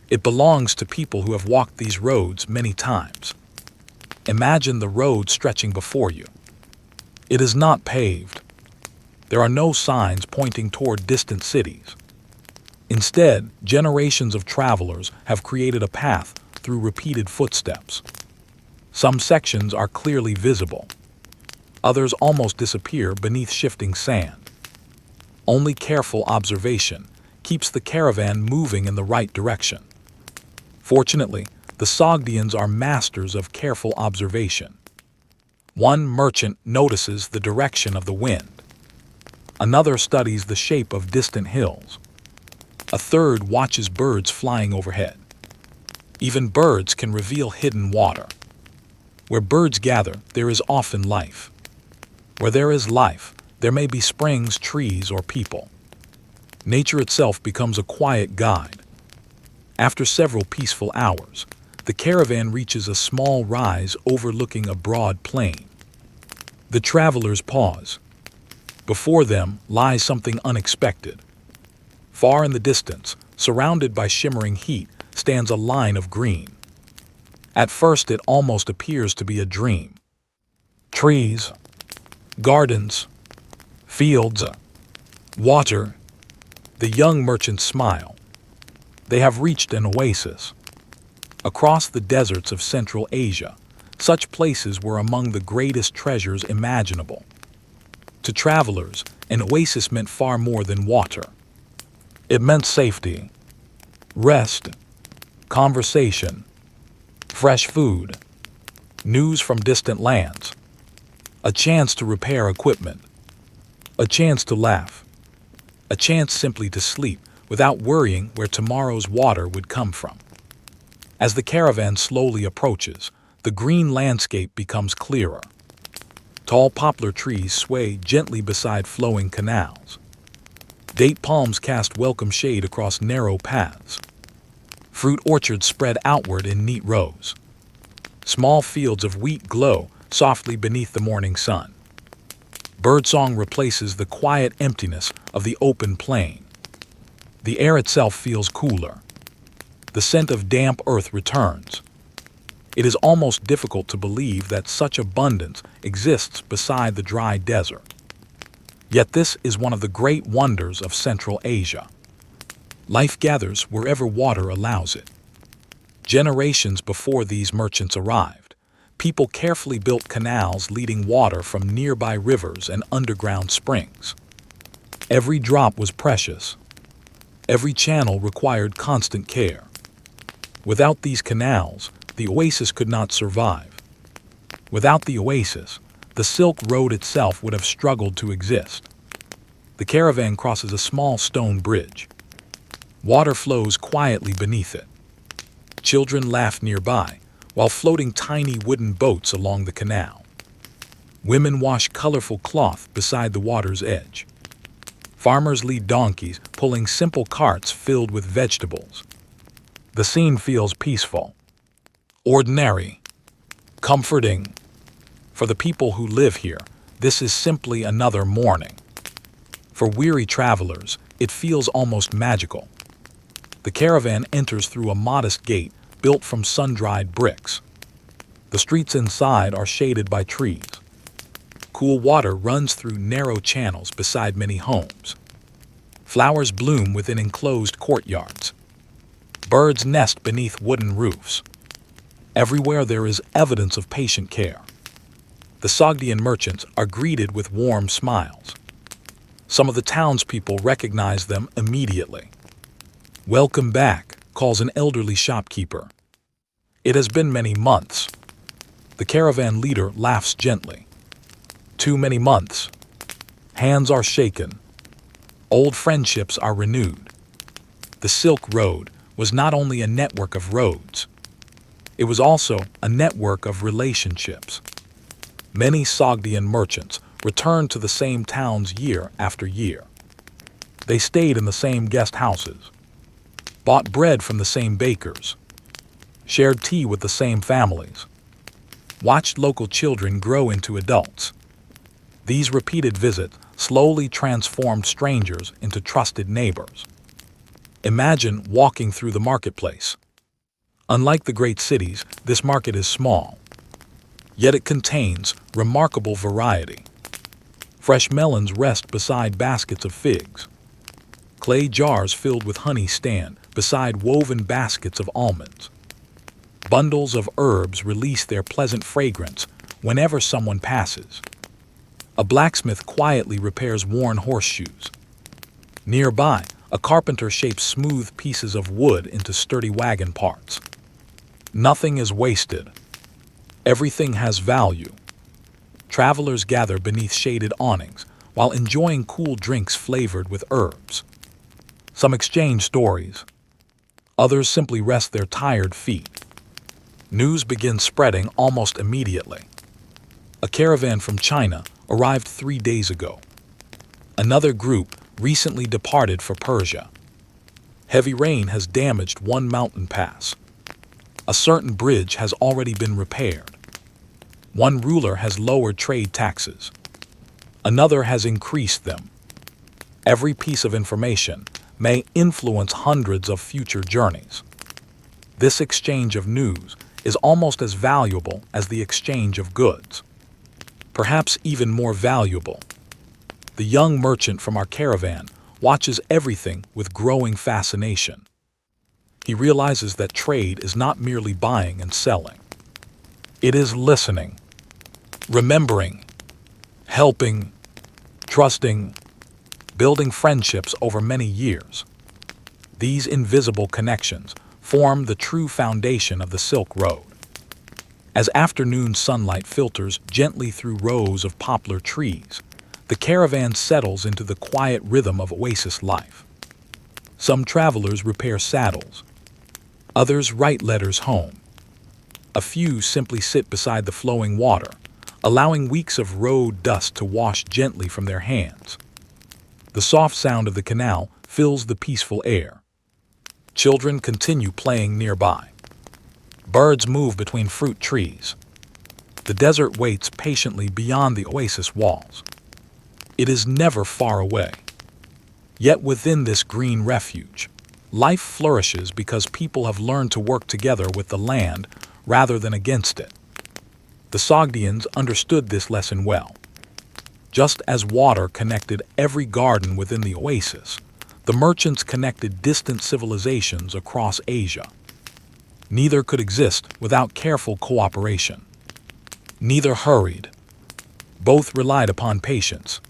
It belongs to people who have walked these roads many times. Imagine the road stretching before you. It is not paved. There are no signs pointing toward distant cities. Instead, generations of travelers have created a path through repeated footsteps. Some sections are clearly visible. Others almost disappear beneath shifting sand. Only careful observation keeps the caravan moving in the right direction. Fortunately, the Sogdians are masters of careful observation. One merchant notices the direction of the wind. Another studies the shape of distant hills. A third watches birds flying overhead. Even birds can reveal hidden water. Where birds gather, there is often life. Where there is life, there may be springs, trees, or people. Nature itself becomes a quiet guide. After several peaceful hours, the caravan reaches a small rise overlooking a broad plain. The travelers pause. Before them lies something unexpected. Far in the distance, surrounded by shimmering heat, stands a line of green. At first it almost appears to be a dream. Trees, gardens, fields, water. The young merchants smile. They have reached an oasis. Across the deserts of Central Asia, such places were among the greatest treasures imaginable. To travelers, an oasis meant far more than water. It meant safety, rest, conversation, fresh food, news from distant lands, a chance to repair equipment, a chance to laugh, a chance simply to sleep without worrying where tomorrow's water would come from. As the caravan slowly approaches, the green landscape becomes clearer. Tall poplar trees sway gently beside flowing canals. Date palms cast welcome shade across narrow paths. Fruit orchards spread outward in neat rows. Small fields of wheat glow softly beneath the morning sun. Birdsong replaces the quiet emptiness of the open plain. The air itself feels cooler. The scent of damp earth returns. It is almost difficult to believe that such abundance exists beside the dry desert. Yet this is one of the great wonders of Central Asia. Life gathers wherever water allows it. Generations before these merchants arrived, people carefully built canals leading water from nearby rivers and underground springs. Every drop was precious. Every channel required constant care. Without these canals, the oasis could not survive. Without the oasis, the Silk Road itself would have struggled to exist. The caravan crosses a small stone bridge. Water flows quietly beneath it. Children laugh nearby, while floating tiny wooden boats along the canal. Women wash colorful cloth beside the water's edge. Farmers lead donkeys, pulling simple carts filled with vegetables. The scene feels peaceful, ordinary, comforting. For the people who live here, this is simply another morning. For weary travelers, it feels almost magical. The caravan enters through a modest gate built from sun-dried bricks. The streets inside are shaded by trees. Cool water runs through narrow channels beside many homes. Flowers bloom within enclosed courtyards. Birds nest beneath wooden roofs. Everywhere there is evidence of patient care. The Sogdian merchants are greeted with warm smiles. Some of the townspeople recognize them immediately. "Welcome back," calls an elderly shopkeeper. "It has been many months." The caravan leader laughs gently. "Too many months." Hands are shaken. Old friendships are renewed. The Silk Road was not only a network of roads. It was also a network of relationships. Many Sogdian merchants returned to the same towns year after year. They stayed in the same guest houses, bought bread from the same bakers, shared tea with the same families, watched local children grow into adults. These repeated visits slowly transformed strangers into trusted neighbors. Imagine walking through the marketplace. Unlike the great cities, this market is small, yet it contains remarkable variety. Fresh melons rest beside baskets of figs. Clay jars filled with honey stand beside woven baskets of almonds. Bundles of herbs release their pleasant fragrance whenever someone passes. A blacksmith quietly repairs worn horseshoes. Nearby, a carpenter shapes smooth pieces of wood into sturdy wagon parts. Nothing is wasted. Everything has value. Travelers gather beneath shaded awnings while enjoying cool drinks flavored with herbs. Some exchange stories. Others simply rest their tired feet. News begins spreading almost immediately. A caravan from China arrived 3 days ago. Another group recently departed for Persia. Heavy rain has damaged one mountain pass. A certain bridge has already been repaired. One ruler has lowered trade taxes. Another has increased them. Every piece of information may influence hundreds of future journeys. This exchange of news is almost as valuable as the exchange of goods. Perhaps even more valuable. The young merchant from our caravan watches everything with growing fascination. He realizes that trade is not merely buying and selling. It is listening, remembering, helping, trusting, building friendships over many years. These invisible connections form the true foundation of the Silk Road. As afternoon sunlight filters gently through rows of poplar trees, the caravan settles into the quiet rhythm of oasis life. Some travelers repair saddles. Others write letters home. A few simply sit beside the flowing water, allowing weeks of road dust to wash gently from their hands. The soft sound of the canal fills the peaceful air. Children continue playing nearby. Birds move between fruit trees. The desert waits patiently beyond the oasis walls. It is never far away. Yet within this green refuge, life flourishes because people have learned to work together with the land rather than against it. The Sogdians understood this lesson well. Just as water connected every garden within the oasis, the merchants connected distant civilizations across Asia. Neither could exist without careful cooperation. Neither hurried. Both relied upon patience.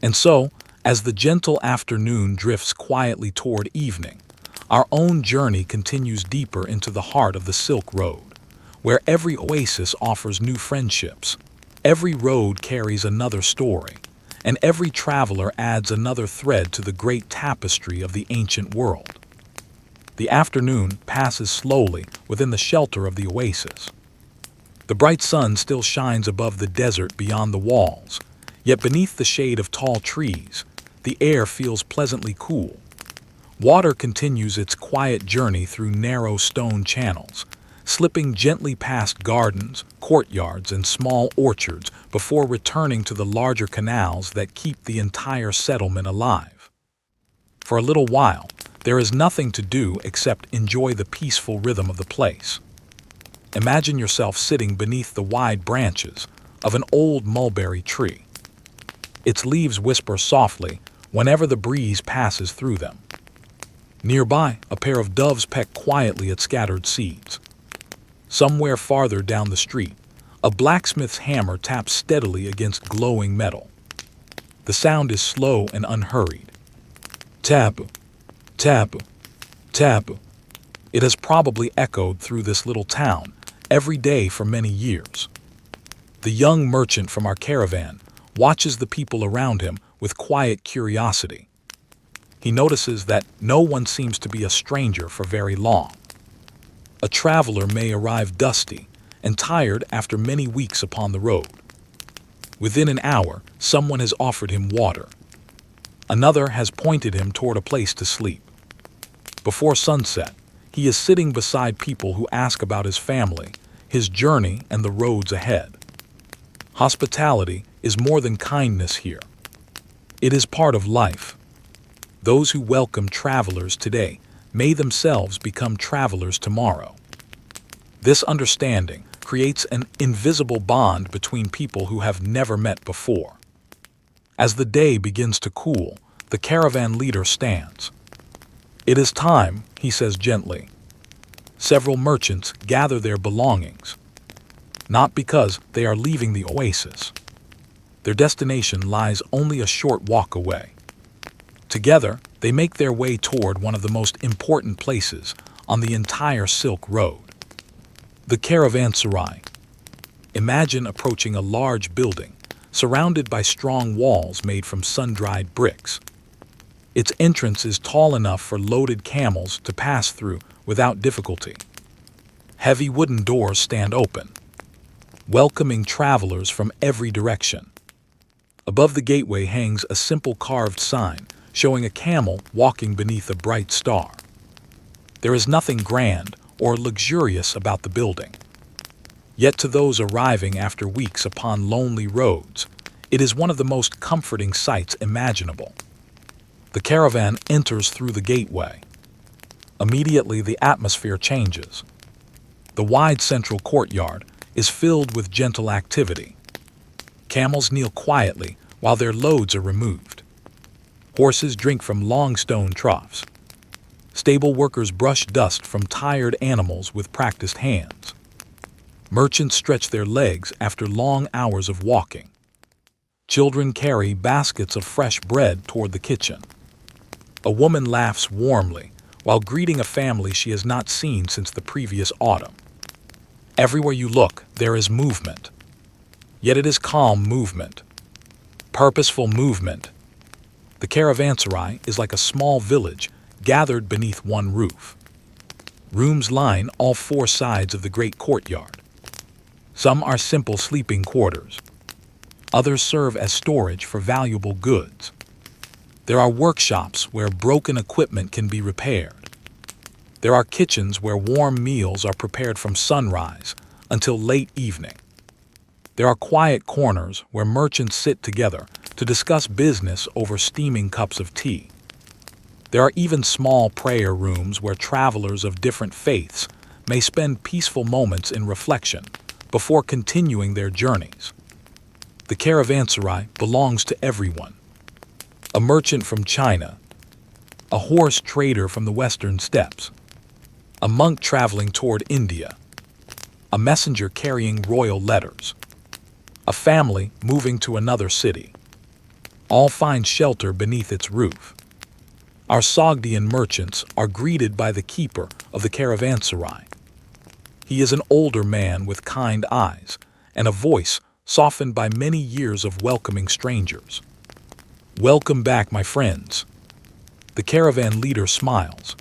And so, as the gentle afternoon drifts quietly toward evening, our own journey continues deeper into the heart of the Silk Road, where every oasis offers new friendships, every road carries another story, and every traveler adds another thread to the great tapestry of the ancient world. The afternoon passes slowly within the shelter of the oasis. The bright sun still shines above the desert beyond the walls, yet beneath the shade of tall trees, the air feels pleasantly cool. Water continues its quiet journey through narrow stone channels, slipping gently past gardens, courtyards, and small orchards before returning to the larger canals that keep the entire settlement alive. For a little while, there is nothing to do except enjoy the peaceful rhythm of the place. Imagine yourself sitting beneath the wide branches of an old mulberry tree. Its leaves whisper softly whenever the breeze passes through them. Nearby, a pair of doves peck quietly at scattered seeds. Somewhere farther down the street, a blacksmith's hammer taps steadily against glowing metal. The sound is slow and unhurried. Tap, tap, tap. It has probably echoed through this little town every day for many years. The young merchant from our caravan watches the people around him with quiet curiosity. He notices that no one seems to be a stranger for very long. A traveler may arrive dusty and tired after many weeks upon the road. Within an hour, someone has offered him water. Another has pointed him toward a place to sleep. Before sunset, he is sitting beside people who ask about his family, his journey, and the roads ahead. Hospitality is more than kindness here. It is part of life. Those who welcome travelers today may themselves become travelers tomorrow. This understanding creates an invisible bond between people who have never met before. As the day begins to cool, the caravan leader stands. "It is time," he says gently. Several merchants gather their belongings. Not because they are leaving the oasis. Their destination lies only a short walk away. Together, they make their way toward one of the most important places on the entire Silk Road. The caravanserai. Imagine approaching a large building, surrounded by strong walls made from sun-dried bricks. Its entrance is tall enough for loaded camels to pass through without difficulty. Heavy wooden doors stand open, welcoming travelers from every direction. Above the gateway hangs a simple carved sign showing a camel walking beneath a bright star. There is nothing grand or luxurious about the building. Yet to those arriving after weeks upon lonely roads, it is one of the most comforting sights imaginable. The caravan enters through the gateway. Immediately the atmosphere changes. The wide central courtyard is filled with gentle activity. Camels kneel quietly while their loads are removed. Horses drink from long stone troughs. Stable workers brush dust from tired animals with practiced hands. Merchants stretch their legs after long hours of walking. Children carry baskets of fresh bread toward the kitchen. A woman laughs warmly while greeting a family she has not seen since the previous autumn. Everywhere you look, there is movement. Yet it is calm movement, purposeful movement. The caravanserai is like a small village gathered beneath one roof. Rooms line all four sides of the great courtyard. Some are simple sleeping quarters. Others serve as storage for valuable goods. There are workshops where broken equipment can be repaired. There are kitchens where warm meals are prepared from sunrise until late evening. There are quiet corners where merchants sit together to discuss business over steaming cups of tea. There are even small prayer rooms where travelers of different faiths may spend peaceful moments in reflection before continuing their journeys. The caravanserai belongs to everyone. A merchant from China, a horse trader from the western steppes, a monk traveling toward India, a messenger carrying royal letters, a family moving to another city. All find shelter beneath its roof. Our Sogdian merchants are greeted by the keeper of the caravanserai. He is an older man with kind eyes and a voice softened by many years of welcoming strangers. "Welcome back, my friends." The caravan leader smiles.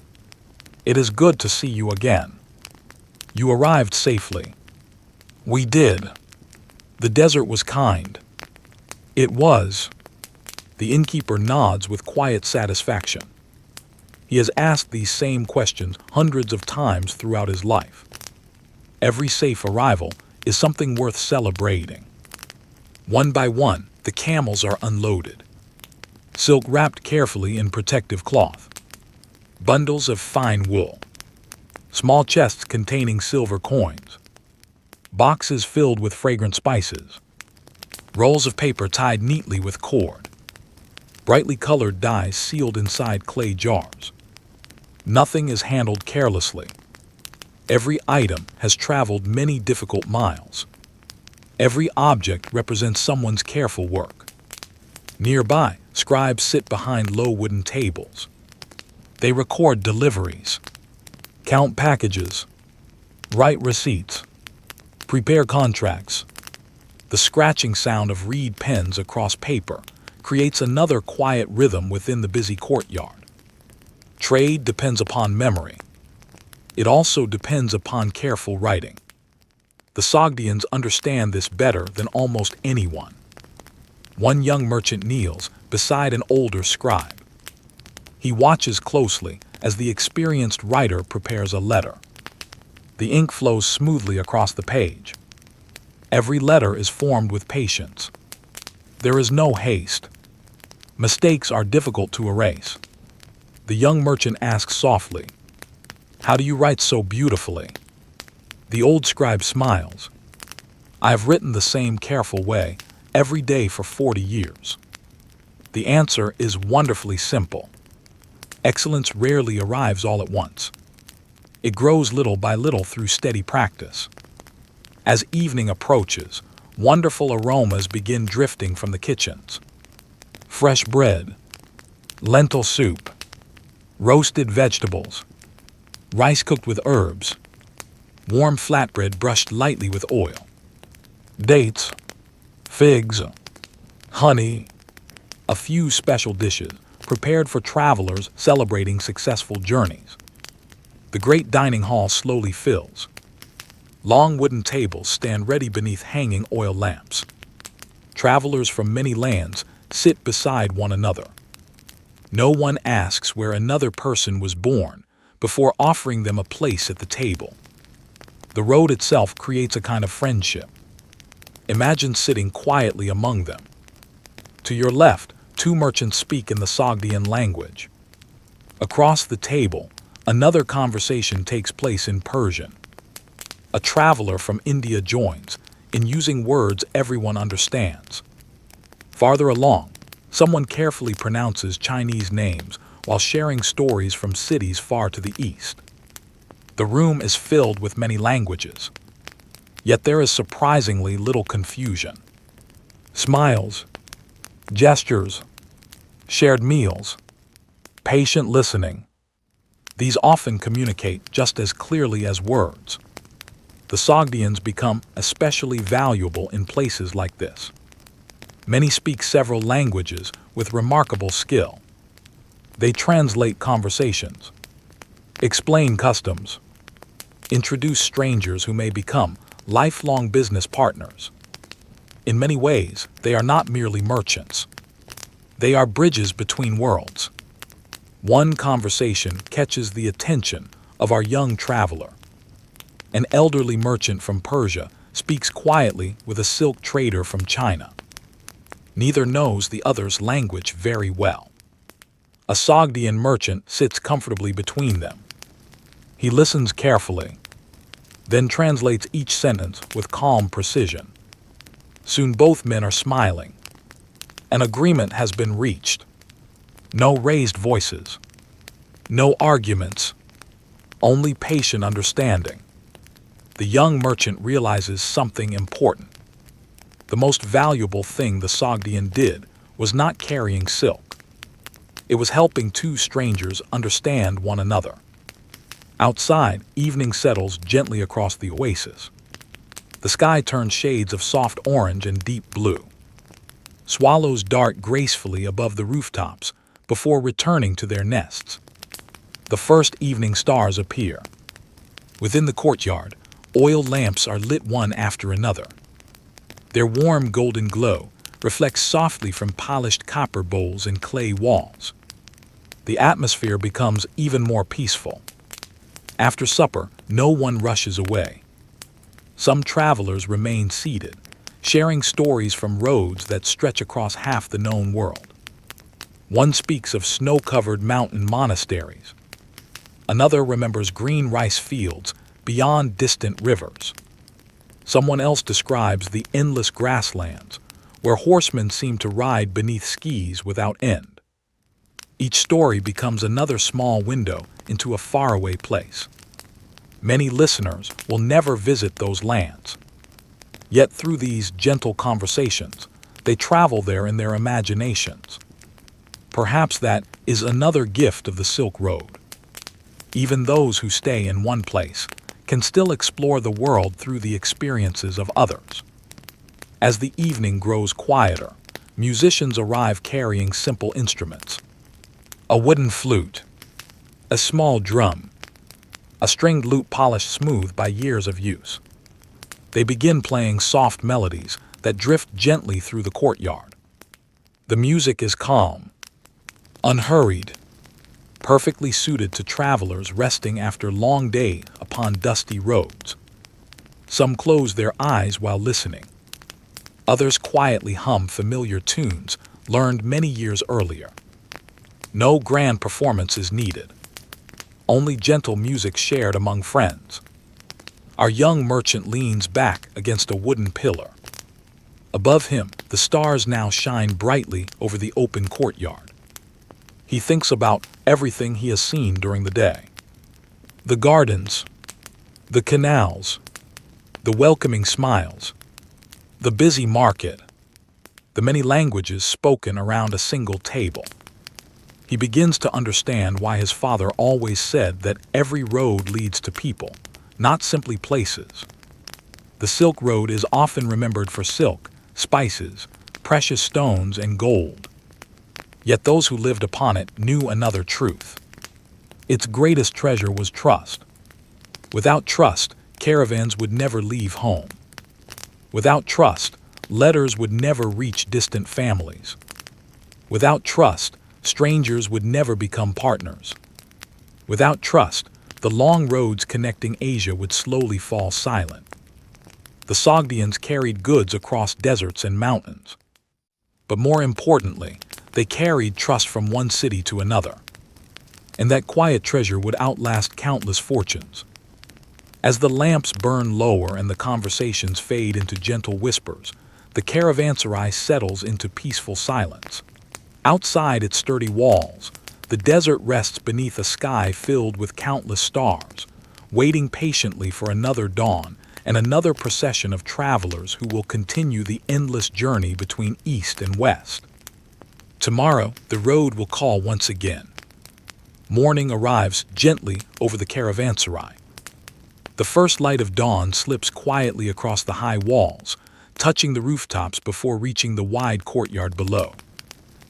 "It is good to see you again. You arrived safely." "We did. The desert was kind." "It was." The innkeeper nods with quiet satisfaction. He has asked these same questions hundreds of times throughout his life. Every safe arrival is something worth celebrating. One by one, the camels are unloaded. Silk wrapped carefully in protective cloth. Bundles of fine wool. Small chests containing silver coins. Boxes filled with fragrant spices. Rolls of paper tied neatly with cord. Brightly colored dyes sealed inside clay jars. Nothing is handled carelessly. Every item has traveled many difficult miles. Every object represents someone's careful work. Nearby, scribes sit behind low wooden tables. They record deliveries, count packages, write receipts, prepare contracts. The scratching sound of reed pens across paper creates another quiet rhythm within the busy courtyard. Trade depends upon memory. It also depends upon careful writing. The Sogdians understand this better than almost anyone. One young merchant kneels beside an older scribe. He watches closely as the experienced writer prepares a letter. The ink flows smoothly across the page. Every letter is formed with patience. There is no haste. Mistakes are difficult to erase. The young merchant asks softly, "How do you write so beautifully?" The old scribe smiles. "I have written the same careful way every day for 40 years. The answer is wonderfully simple. Excellence rarely arrives all at once. It grows little by little through steady practice." As evening approaches, wonderful aromas begin drifting from the kitchens. Fresh bread, lentil soup, roasted vegetables, rice cooked with herbs, warm flatbread brushed lightly with oil, dates, figs, honey, a few special dishes prepared for travelers celebrating successful journeys. The great dining hall slowly fills. Long wooden tables stand ready beneath hanging oil lamps. Travelers from many lands sit beside one another. No one asks where another person was born before offering them a place at the table. The road itself creates a kind of friendship. Imagine sitting quietly among them. To your left, two merchants speak in the Sogdian language. Across the table, another conversation takes place in Persian. A traveler from India joins, in using words everyone understands. Farther along, someone carefully pronounces Chinese names while sharing stories from cities far to the east. The room is filled with many languages. Yet there is surprisingly little confusion. Smiles, gestures, shared meals, patient listening. These often communicate just as clearly as words. The Sogdians become especially valuable in places like this. Many speak several languages with remarkable skill. They translate conversations, explain customs, introduce strangers who may become lifelong business partners. In many ways, they are not merely merchants. They are bridges between worlds. One conversation catches the attention of our young traveler. An elderly merchant from Persia speaks quietly with a silk trader from China. Neither knows the other's language very well. A Sogdian merchant sits comfortably between them. He listens carefully, then translates each sentence with calm precision. Soon both men are smiling. An agreement has been reached. No raised voices. No arguments. Only patient understanding. The young merchant realizes something important. The most valuable thing the Sogdian did was not carrying silk. It was helping two strangers understand one another. Outside, evening settles gently across the oasis. The sky turns shades of soft orange and deep blue. Swallows dart gracefully above the rooftops before returning to their nests. The first evening stars appear. Within the courtyard, oil lamps are lit one after another. Their warm golden glow reflects softly from polished copper bowls and clay walls. The atmosphere becomes even more peaceful. After supper, no one rushes away. Some travelers remain seated, sharing stories from roads that stretch across half the known world. One speaks of snow-covered mountain monasteries. Another remembers green rice fields beyond distant rivers. Someone else describes the endless grasslands, where horsemen seem to ride beneath skis without end. Each story becomes another small window into a faraway place. Many listeners will never visit those lands. Yet through these gentle conversations, they travel there in their imaginations. Perhaps that is another gift of the Silk Road. Even those who stay in one place can still explore the world through the experiences of others. As the evening grows quieter, musicians arrive carrying simple instruments. A wooden flute, a small drum, a stringed lute polished smooth by years of use. They begin playing soft melodies that drift gently through the courtyard. The music is calm, unhurried, perfectly suited to travelers resting after long days upon dusty roads. Some close their eyes while listening. Others quietly hum familiar tunes learned many years earlier. No grand performance is needed. Only gentle music shared among friends. Our young merchant leans back against a wooden pillar. Above him, the stars now shine brightly over the open courtyard. He thinks about everything he has seen during the day. The gardens, the canals, the welcoming smiles, the busy market, the many languages spoken around a single table. He begins to understand why his father always said that every road leads to people, not simply places. The Silk Road is often remembered for silk, spices, precious stones, and gold. Yet those who lived upon it knew another truth. Its greatest treasure was trust. Without trust, caravans would never leave home. Without trust, letters would never reach distant families. Without trust, strangers would never become partners. Without trust, the long roads connecting Asia would slowly fall silent. The Sogdians carried goods across deserts and mountains. But more importantly, they carried trust from one city to another. And that quiet treasure would outlast countless fortunes. As the lamps burn lower and the conversations fade into gentle whispers, the caravanserai settles into peaceful silence. Outside its sturdy walls, the desert rests beneath a sky filled with countless stars, waiting patiently for another dawn and another procession of travelers who will continue the endless journey between east and west. Tomorrow, the road will call once again. Morning arrives gently over the caravanserai. The first light of dawn slips quietly across the high walls, touching the rooftops before reaching the wide courtyard below.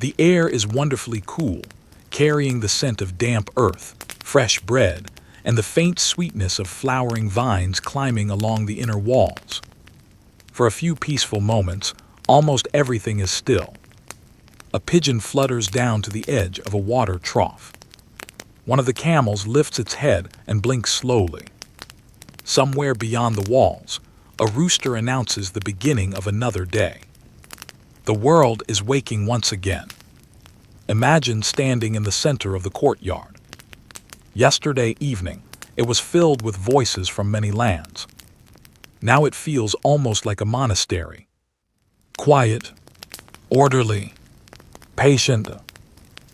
The air is wonderfully cool, carrying the scent of damp earth, fresh bread, and the faint sweetness of flowering vines climbing along the inner walls. For a few peaceful moments, almost everything is still. A pigeon flutters down to the edge of a water trough. One of the camels lifts its head and blinks slowly. Somewhere beyond the walls, a rooster announces the beginning of another day. The world is waking once again. Imagine standing in the center of the courtyard. Yesterday evening, it was filled with voices from many lands. Now it feels almost like a monastery. Quiet, orderly, patient.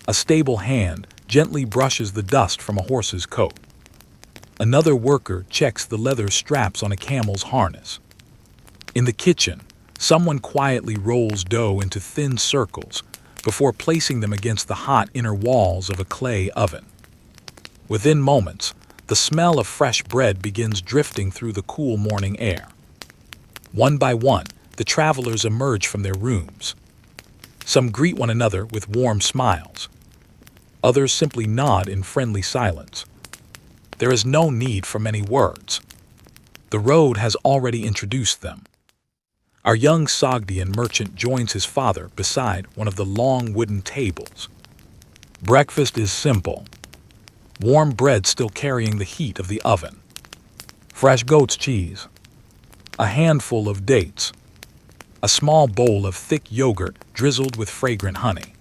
A stable hand gently brushes the dust from a horse's coat. Another worker checks the leather straps on a camel's harness. In the kitchen, someone quietly rolls dough into thin circles before placing them against the hot inner walls of a clay oven. Within moments, the smell of fresh bread begins drifting through the cool morning air. One by one, the travelers emerge from their rooms. Some greet one another with warm smiles. Others simply nod in friendly silence. There is no need for many words. The road has already introduced them. Our young Sogdian merchant joins his father beside one of the long wooden tables. Breakfast is simple. Warm bread still carrying the heat of the oven. Fresh goat's cheese. A handful of dates. A small bowl of thick yogurt drizzled with fragrant honey.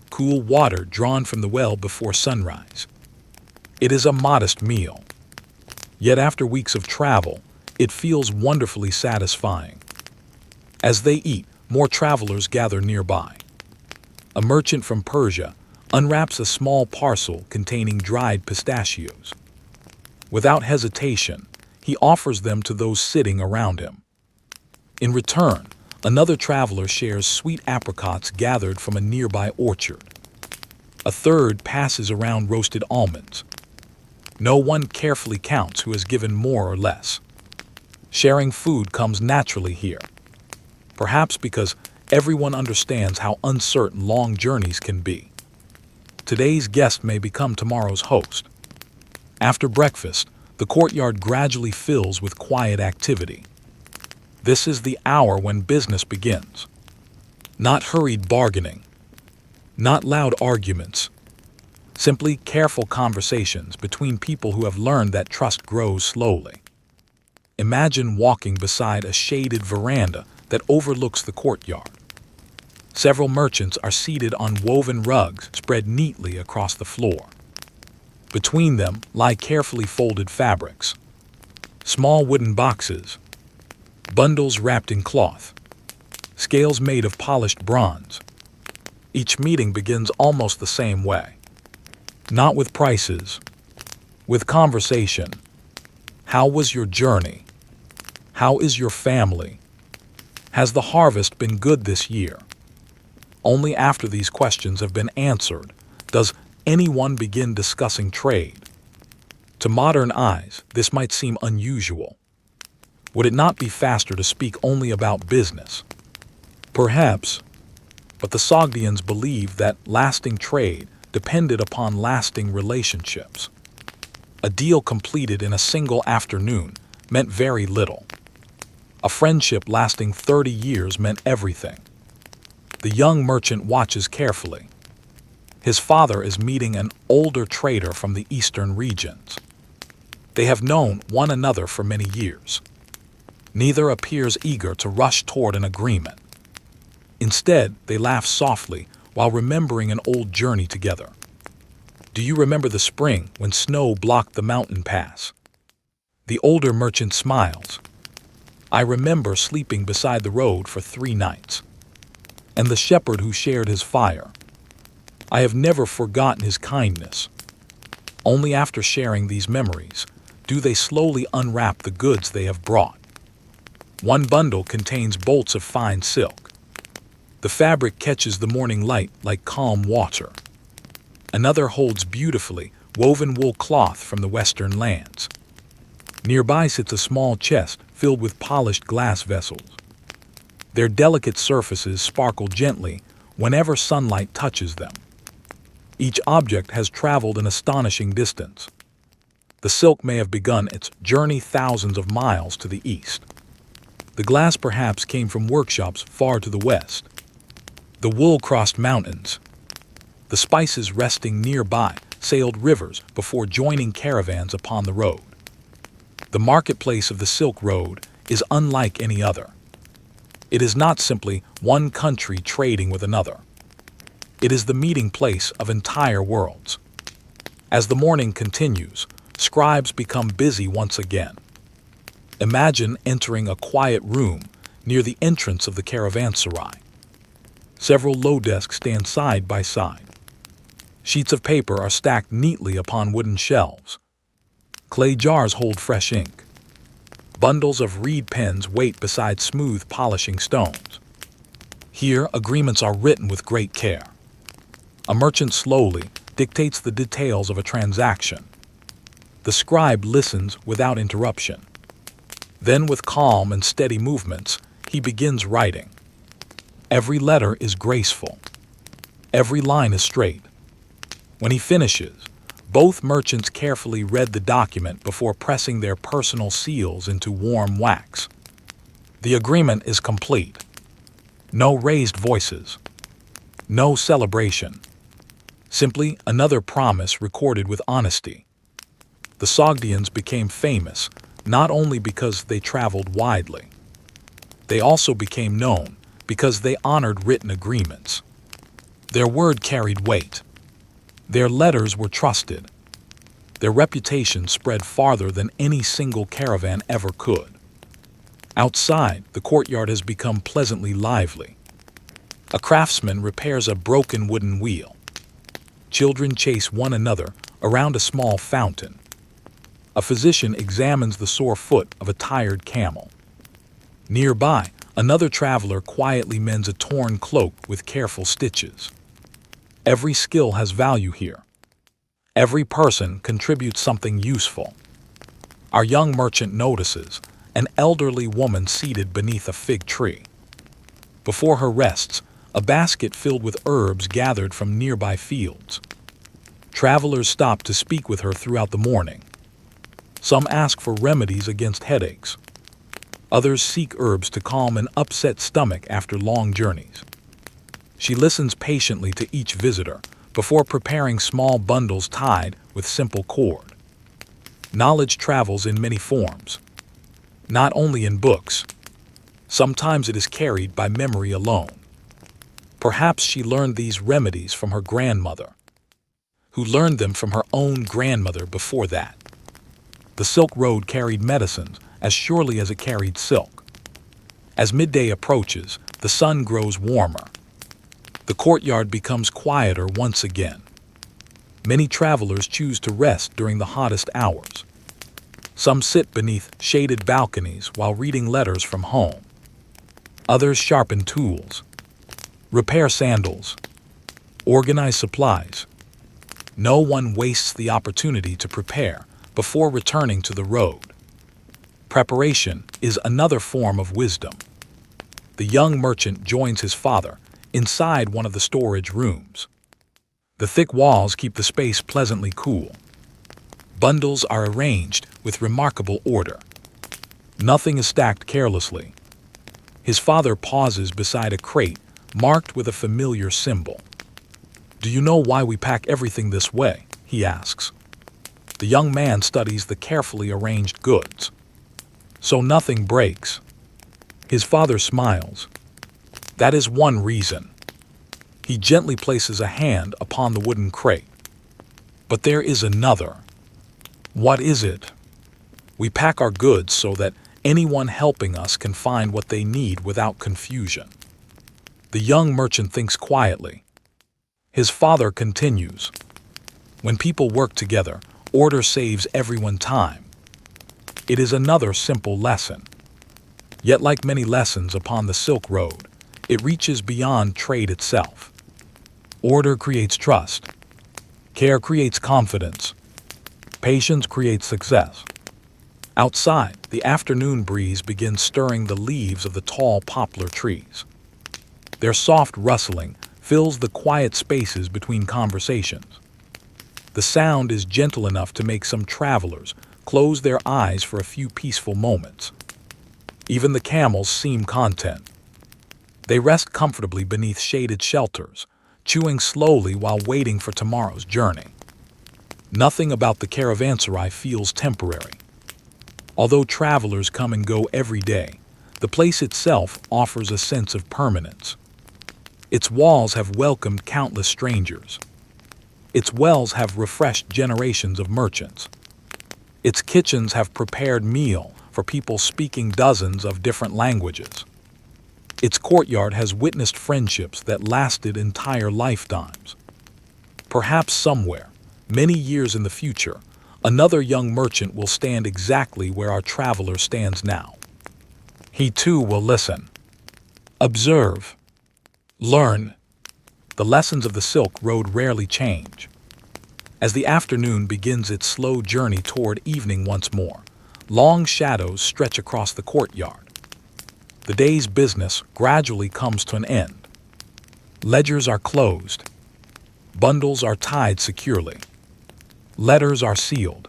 Cool water drawn from the well before sunrise. It is a modest meal. Yet after weeks of travel, it feels wonderfully satisfying. As they eat, more travelers gather nearby. A merchant from Persia unwraps a small parcel containing dried pistachios. Without hesitation, he offers them to those sitting around him. In return, another traveler shares sweet apricots gathered from a nearby orchard. A third passes around roasted almonds. No one carefully counts who has given more or less. Sharing food comes naturally here. Perhaps because everyone understands how uncertain long journeys can be. Today's guest may become tomorrow's host. After breakfast, the courtyard gradually fills with quiet activity. This is the hour when business begins. Not hurried bargaining. Not loud arguments. Simply careful conversations between people who have learned that trust grows slowly. Imagine walking beside a shaded veranda that overlooks the courtyard. Several merchants are seated on woven rugs spread neatly across the floor. Between them lie carefully folded fabrics. Small wooden boxes. Bundles wrapped in cloth. Scales made of polished bronze. Each meeting begins almost the same way. Not with prices. With conversation. How was your journey? How is your family? Has the harvest been good this year? Only after these questions have been answered does anyone begin discussing trade. To modern eyes, this might seem unusual. Would it not be faster to speak only about business? Perhaps, but the Sogdians believed that lasting trade depended upon lasting relationships. A deal completed in a single afternoon meant very little. A friendship lasting 30 years meant everything. The young merchant watches carefully. His father is meeting an older trader from the eastern regions. They have known one another for many years. Neither appears eager to rush toward an agreement. Instead, they laugh softly while remembering an old journey together. Do you remember the spring when snow blocked the mountain pass? The older merchant smiles. I remember sleeping beside the road for 3 nights. And the shepherd who shared his fire. I have never forgotten his kindness. Only after sharing these memories do they slowly unwrap the goods they have brought. One bundle contains bolts of fine silk. The fabric catches the morning light like calm water. Another holds beautifully woven wool cloth from the western lands. Nearby sits a small chest filled with polished glass vessels. Their delicate surfaces sparkle gently whenever sunlight touches them. Each object has traveled an astonishing distance. The silk may have begun its journey thousands of miles to the east. The glass perhaps came from workshops far to the west. The wool crossed mountains. The spices resting nearby sailed rivers before joining caravans upon the road. The marketplace of the Silk Road is unlike any other. It is not simply one country trading with another. It is the meeting place of entire worlds. As the morning continues, scribes become busy once again. Imagine entering a quiet room near the entrance of the caravanserai. Several low desks stand side by side. Sheets of paper are stacked neatly upon wooden shelves. Clay jars hold fresh ink. Bundles of reed pens wait beside smooth polishing stones. Here, agreements are written with great care. A merchant slowly dictates the details of a transaction. The scribe listens without interruption. Then, with calm and steady movements, he begins writing. Every letter is graceful. Every line is straight. When he finishes, both merchants carefully read the document before pressing their personal seals into warm wax. The agreement is complete. No raised voices. No celebration. Simply another promise recorded with honesty. The Sogdians became famous not only because they traveled widely. They also became known because they honored written agreements. Their word carried weight. Their letters were trusted. Their reputation spread farther than any single caravan ever could. Outside, the courtyard has become pleasantly lively. A craftsman repairs a broken wooden wheel. Children chase one another around a small fountain. A physician examines the sore foot of a tired camel. Nearby, another traveler quietly mends a torn cloak with careful stitches. Every skill has value here. Every person contributes something useful. Our young merchant notices an elderly woman seated beneath a fig tree. Before her rests a basket filled with herbs gathered from nearby fields. Travelers stop to speak with her throughout the morning. Some ask for remedies against headaches. Others seek herbs to calm an upset stomach after long journeys. She listens patiently to each visitor before preparing small bundles tied with simple cord. Knowledge travels in many forms, not only in books. Sometimes it is carried by memory alone. Perhaps she learned these remedies from her grandmother, who learned them from her own grandmother before that. The Silk Road carried medicines as surely as it carried silk. As midday approaches, the sun grows warmer. The courtyard becomes quieter once again. Many travelers choose to rest during the hottest hours. Some sit beneath shaded balconies while reading letters from home. Others sharpen tools, repair sandals, organize supplies. No one wastes the opportunity to prepare before returning to the road. Preparation is another form of wisdom. The young merchant joins his father inside one of the storage rooms. The thick walls keep the space pleasantly cool. Bundles are arranged with remarkable order. Nothing is stacked carelessly. His father pauses beside a crate marked with a familiar symbol. "Do you know why we pack everything this way?" he asks. The young man studies the carefully arranged goods. "So nothing breaks." His father smiles. "That is one reason." He gently places a hand upon the wooden crate. "But there is another." "What is it?" "We pack our goods so that anyone helping us can find what they need without confusion." The young merchant thinks quietly. His father continues. "When people work together, order saves everyone time." It is another simple lesson. Yet like many lessons upon the Silk Road, it reaches beyond trade itself. Order creates trust. Care creates confidence. Patience creates success. Outside, the afternoon breeze begins stirring the leaves of the tall poplar trees. Their soft rustling fills the quiet spaces between conversations. The sound is gentle enough to make some travelers close their eyes for a few peaceful moments. Even the camels seem content. They rest comfortably beneath shaded shelters, chewing slowly while waiting for tomorrow's journey. Nothing about the caravanserai feels temporary. Although travelers come and go every day, the place itself offers a sense of permanence. Its walls have welcomed countless strangers. Its wells have refreshed generations of merchants. Its kitchens have prepared meal for people speaking dozens of different languages. Its courtyard has witnessed friendships that lasted entire lifetimes. Perhaps somewhere, many years in the future, another young merchant will stand exactly where our traveler stands now. He too will listen, observe, learn. The lessons of the Silk Road rarely change. As the afternoon begins its slow journey toward evening once more, long shadows stretch across the courtyard. The day's business gradually comes to an end. Ledgers are closed. Bundles are tied securely. Letters are sealed.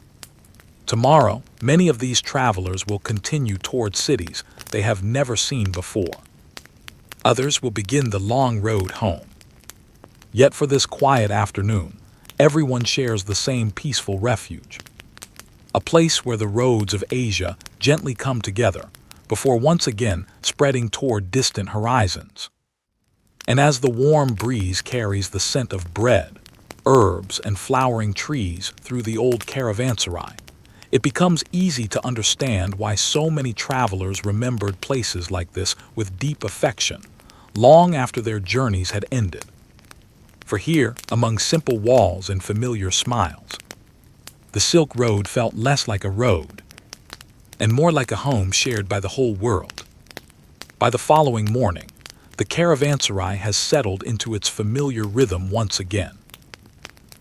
Tomorrow, many of these travelers will continue toward cities they have never seen before. Others will begin the long road home. Yet for this quiet afternoon, everyone shares the same peaceful refuge. A place where the roads of Asia gently come together before once again spreading toward distant horizons. And as the warm breeze carries the scent of bread, herbs, and flowering trees through the old caravanserai, it becomes easy to understand why so many travelers remembered places like this with deep affection, long after their journeys had ended. For here, among simple walls and familiar smiles, the Silk Road felt less like a road, and more like a home shared by the whole world. By the following morning, the caravanserai has settled into its familiar rhythm once again.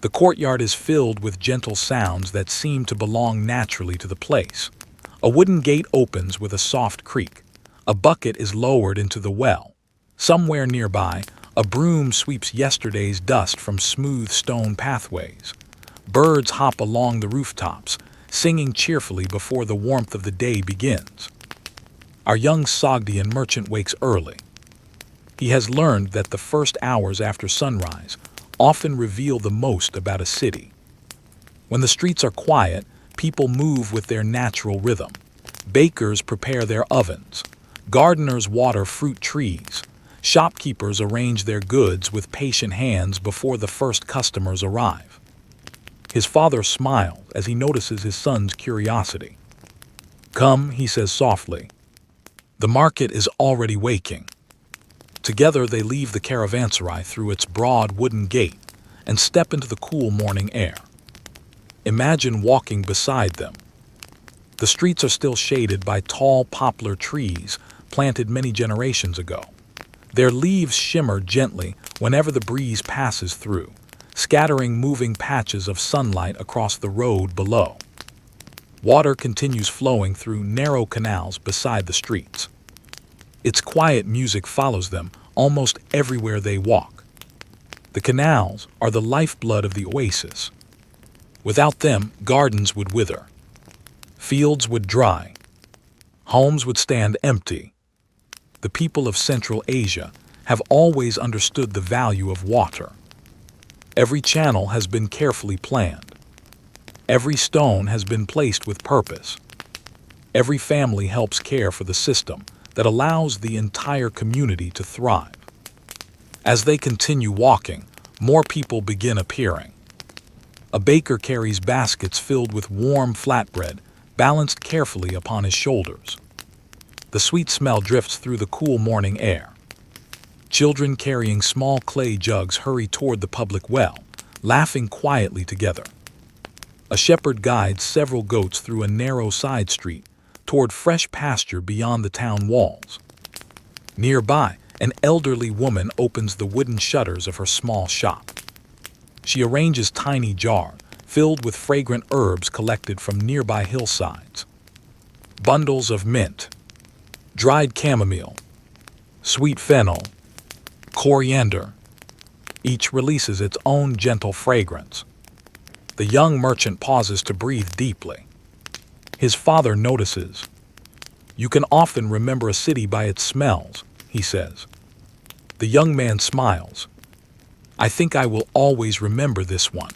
The courtyard is filled with gentle sounds that seem to belong naturally to the place. A wooden gate opens with a soft creak. A bucket is lowered into the well. Somewhere nearby, a broom sweeps yesterday's dust from smooth stone pathways. Birds hop along the rooftops, singing cheerfully before the warmth of the day begins. Our young Sogdian merchant wakes early. He has learned that the first hours after sunrise often reveal the most about a city. When the streets are quiet, people move with their natural rhythm. Bakers prepare their ovens. Gardeners water fruit trees. Shopkeepers arrange their goods with patient hands before the first customers arrive. His father smiles as he notices his son's curiosity. "Come," he says softly. "The market is already waking." Together they leave the caravanserai through its broad wooden gate and step into the cool morning air. Imagine walking beside them. The streets are still shaded by tall poplar trees planted many generations ago. Their leaves shimmer gently whenever the breeze passes through, scattering moving patches of sunlight across the road below. Water continues flowing through narrow canals beside the streets. Its quiet music follows them almost everywhere they walk. The canals are the lifeblood of the oasis. Without them, gardens would wither. Fields would dry. Homes would stand empty. The people of Central Asia have always understood the value of water. Every channel has been carefully planned. Every stone has been placed with purpose. Every family helps care for the system that allows the entire community to thrive. As they continue walking, more people begin appearing. A baker carries baskets filled with warm flatbread, balanced carefully upon his shoulders. The sweet smell drifts through the cool morning air. Children carrying small clay jugs hurry toward the public well, laughing quietly together. A shepherd guides several goats through a narrow side street toward fresh pasture beyond the town walls. Nearby, an elderly woman opens the wooden shutters of her small shop. She arranges tiny jars, filled with fragrant herbs collected from nearby hillsides. Bundles of mint, dried chamomile, sweet fennel, coriander. Each releases its own gentle fragrance. The young merchant pauses to breathe deeply. His father notices. "You can often remember a city by its smells," he says. The young man smiles. "I think I will always remember this one."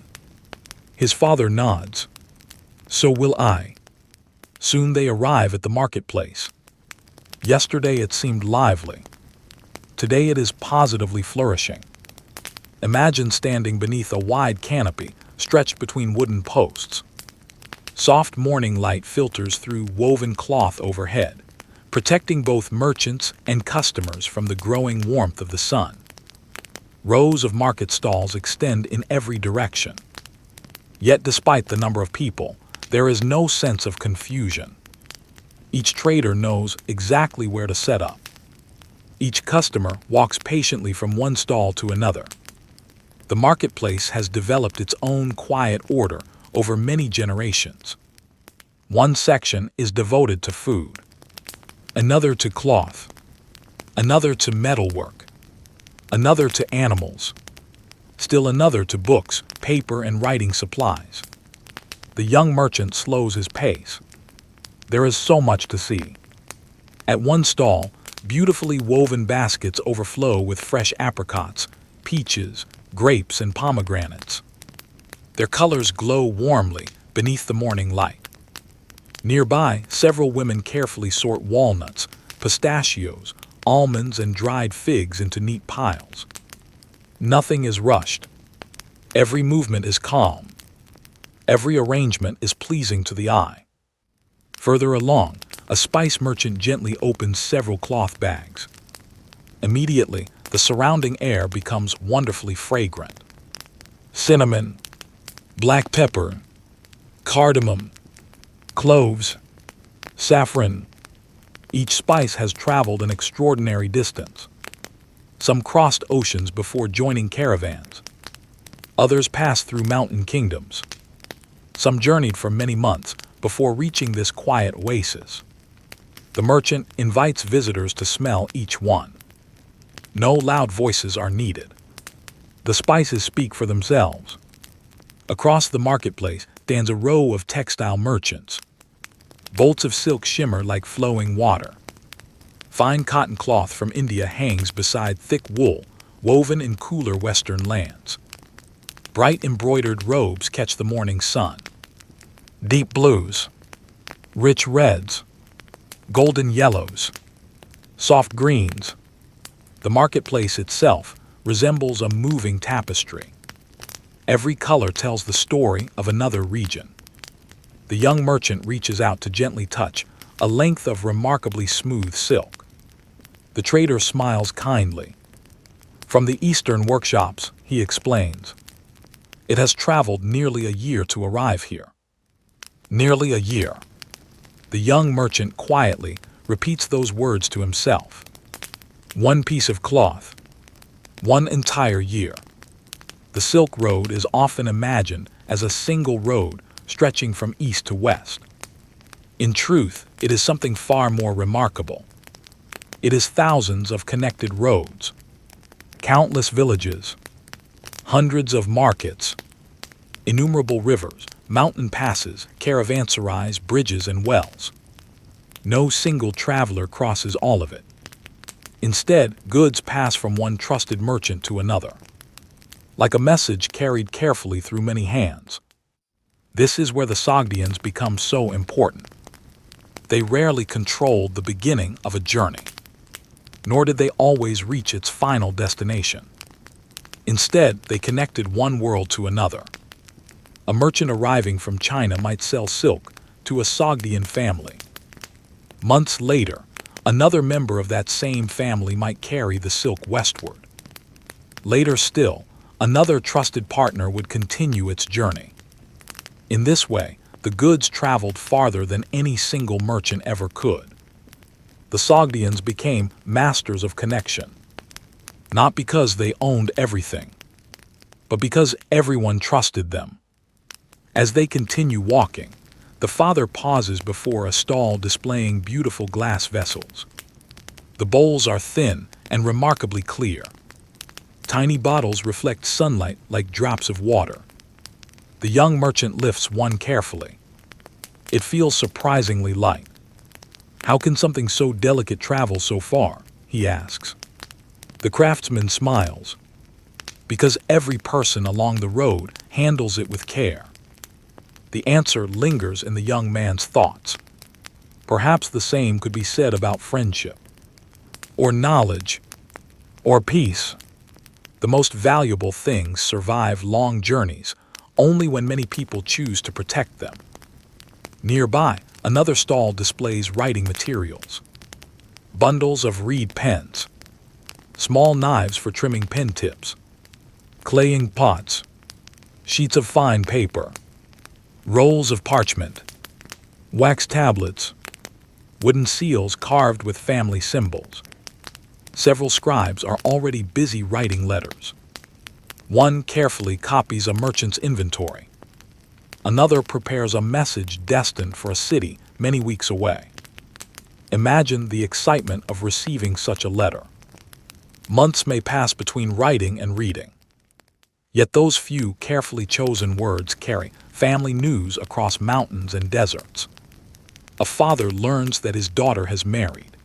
His father nods. "So will I." Soon they arrive at the marketplace. Yesterday it seemed lively. Today it is positively flourishing. Imagine standing beneath a wide canopy stretched between wooden posts. Soft morning light filters through woven cloth overhead, protecting both merchants and customers from the growing warmth of the sun. Rows of market stalls extend in every direction. Yet despite the number of people, there is no sense of confusion. Each trader knows exactly where to set up. Each customer walks patiently from one stall to another. The marketplace has developed its own quiet order over many generations. One section is devoted to food, another to cloth, another to metalwork, another to animals, still another to books, paper, and writing supplies. The young merchant slows his pace. There is so much to see. At one stall, beautifully woven baskets overflow with fresh apricots, peaches, grapes, and pomegranates. Their colors glow warmly beneath the morning light. Nearby, several women carefully sort walnuts, pistachios, almonds, and dried figs into neat piles. Nothing is rushed. Every movement is calm. Every arrangement is pleasing to the eye. Further along, a spice merchant gently opens several cloth bags. Immediately, the surrounding air becomes wonderfully fragrant. Cinnamon, black pepper, cardamom, cloves, saffron. Each spice has traveled an extraordinary distance. Some crossed oceans before joining caravans. Others passed through mountain kingdoms. Some journeyed for many months before reaching this quiet oasis. The merchant invites visitors to smell each one. No loud voices are needed. The spices speak for themselves. Across the marketplace stands a row of textile merchants. Bolts of silk shimmer like flowing water. Fine cotton cloth from India hangs beside thick wool, woven in cooler western lands. Bright embroidered robes catch the morning sun. Deep blues, rich reds, golden yellows, soft greens. The marketplace itself resembles a moving tapestry. Every color tells the story of another region. The young merchant reaches out to gently touch a length of remarkably smooth silk. The trader smiles kindly. "From the eastern workshops," he explains. "It has traveled nearly a year to arrive here." Nearly a year. The young merchant quietly repeats those words to himself. One piece of cloth. One entire year. The Silk Road is often imagined as a single road stretching from east to west. In truth, it is something far more remarkable. It is thousands of connected roads, countless villages, hundreds of markets, innumerable rivers, mountain passes, caravanserais, bridges, and wells. No single traveler crosses all of it. Instead, goods pass from one trusted merchant to another, like a message carried carefully through many hands. This is where the Sogdians become so important. They rarely controlled the beginning of a journey, nor did they always reach its final destination. Instead, they connected one world to another. A merchant arriving from China might sell silk to a Sogdian family. Months later, another member of that same family might carry the silk westward. Later still, another trusted partner would continue its journey. In this way, the goods traveled farther than any single merchant ever could. The Sogdians became masters of connection, not because they owned everything, but because everyone trusted them. As they continue walking, the father pauses before a stall displaying beautiful glass vessels. The bowls are thin and remarkably clear. Tiny bottles reflect sunlight like drops of water. The young merchant lifts one carefully. It feels surprisingly light. "How can something so delicate travel so far?" he asks. The craftsman smiles. "Because every person along the road handles it with care." The answer lingers in the young man's thoughts. Perhaps the same could be said about friendship, or knowledge, or peace. The most valuable things survive long journeys only when many people choose to protect them. Nearby, another stall displays writing materials. Bundles of reed pens, small knives for trimming pen tips, claying pots, sheets of fine paper, rolls of parchment, wax tablets, wooden seals carved with family symbols. Several scribes are already busy writing letters. One carefully copies a merchant's inventory. Another prepares a message destined for a city many weeks away. Imagine the excitement of receiving such a letter. Months may pass between writing and reading. Yet those few carefully chosen words carry family news across mountains and deserts. A father learns that his daughter has married.